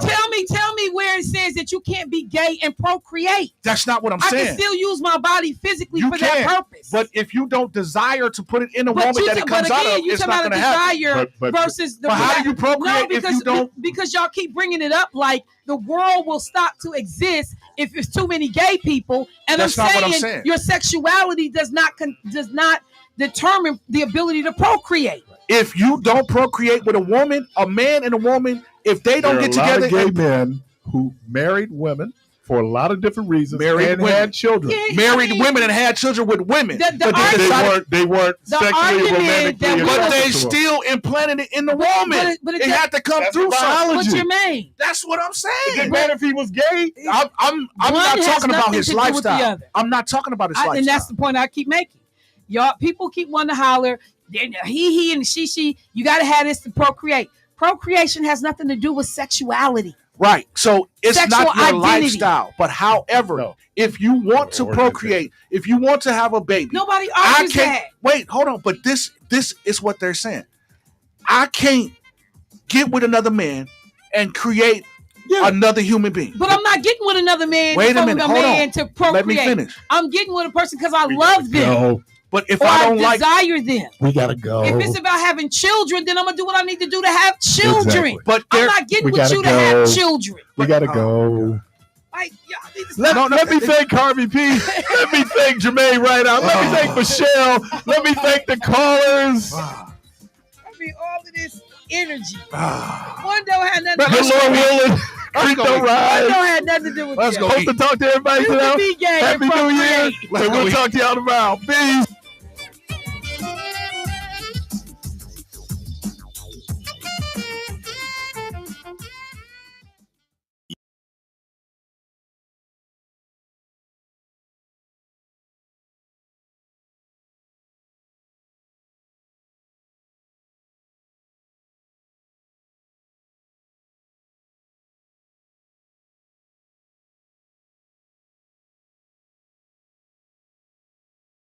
Speaker 7: Tell me where it says that you can't be gay and procreate.
Speaker 2: That's not what I'm
Speaker 7: I
Speaker 2: saying.
Speaker 7: can still use my body physically
Speaker 2: You
Speaker 7: for
Speaker 2: can,
Speaker 7: that purpose.
Speaker 2: but if you don't desire to put it in a woman that it comes out of,
Speaker 7: you
Speaker 2: it's
Speaker 7: talk
Speaker 2: not
Speaker 7: about
Speaker 2: going
Speaker 7: a
Speaker 2: to happen.
Speaker 7: desire versus the.
Speaker 2: But how do you procreate
Speaker 7: No, because
Speaker 2: if you don't?
Speaker 7: because y'all keep bringing it up like the world will stop to exist if there's too many gay people. And
Speaker 2: That's not what I'm saying.
Speaker 7: your sexuality does not determine the ability to procreate.
Speaker 2: If you don't procreate with a woman, a man and a woman, if they don't get together,
Speaker 1: There are a lot of gay men who married women for a lot of different reasons and had children.
Speaker 2: Married women and had children with women. They weren't
Speaker 7: The
Speaker 1: sexually
Speaker 7: argument
Speaker 1: romantically
Speaker 7: that we-
Speaker 2: but they
Speaker 1: attracted to them.
Speaker 2: still implanted it in the woman.
Speaker 7: but
Speaker 2: it had to come through
Speaker 1: biology.
Speaker 7: What's your name?
Speaker 2: That's what I'm saying.
Speaker 1: It didn't matter if he was gay.
Speaker 2: I'm
Speaker 7: One
Speaker 2: not
Speaker 7: has
Speaker 2: talking about
Speaker 7: nothing
Speaker 2: his
Speaker 7: to do with the
Speaker 2: lifestyle.
Speaker 7: other.
Speaker 2: I'm not talking about his lifestyle.
Speaker 7: And that's the point I keep making. Y'all, people keep wanting to holler. He and she. You got to have this to procreate. Procreation has nothing to do with sexuality.
Speaker 2: Right. So it's
Speaker 7: Sexual
Speaker 2: not your
Speaker 7: identity.
Speaker 2: lifestyle. But however, if you want to procreate, if you want to have a baby,
Speaker 7: Nobody
Speaker 2: I
Speaker 7: argues
Speaker 2: can't
Speaker 7: that.
Speaker 2: wait, hold on. But this is what they're saying. I can't get with another man and create another human being.
Speaker 7: But I'm not getting with another man.
Speaker 2: Wait a
Speaker 7: from
Speaker 2: minute,
Speaker 7: a
Speaker 2: hold
Speaker 7: man
Speaker 2: on.
Speaker 7: to procreate.
Speaker 2: Let me finish.
Speaker 7: I'm getting with a person because I love them.
Speaker 1: No,
Speaker 2: But if
Speaker 7: or
Speaker 2: I don't like,
Speaker 7: desire them.
Speaker 1: we gotta go.
Speaker 7: If it's about having children, then I'm gonna do what I need to do to have children.
Speaker 1: Exactly.
Speaker 2: but
Speaker 7: I'm
Speaker 2: there,
Speaker 7: not getting
Speaker 1: we
Speaker 7: with
Speaker 1: gotta
Speaker 7: you to
Speaker 1: go.
Speaker 7: have children.
Speaker 1: We gotta go.
Speaker 7: Like, y'all need to stop.
Speaker 1: Let me thank Harvey P. Let me thank Jermaine right out. Let me thank Michelle. Let me thank the callers.
Speaker 7: I mean, all of this energy. One don't have nothing.
Speaker 1: Good Lord willing. Creek don't
Speaker 7: One
Speaker 1: rise.
Speaker 7: don't have nothing to do with
Speaker 2: Let's
Speaker 7: you.
Speaker 2: go
Speaker 1: Hope
Speaker 2: eat.
Speaker 1: to talk to everybody
Speaker 7: You
Speaker 1: today.
Speaker 7: can be gay and
Speaker 1: Happy New Year.
Speaker 7: procreate.
Speaker 2: Let's
Speaker 1: And
Speaker 2: go
Speaker 1: we'll
Speaker 2: eat.
Speaker 1: talk to y'all tomorrow. Peace.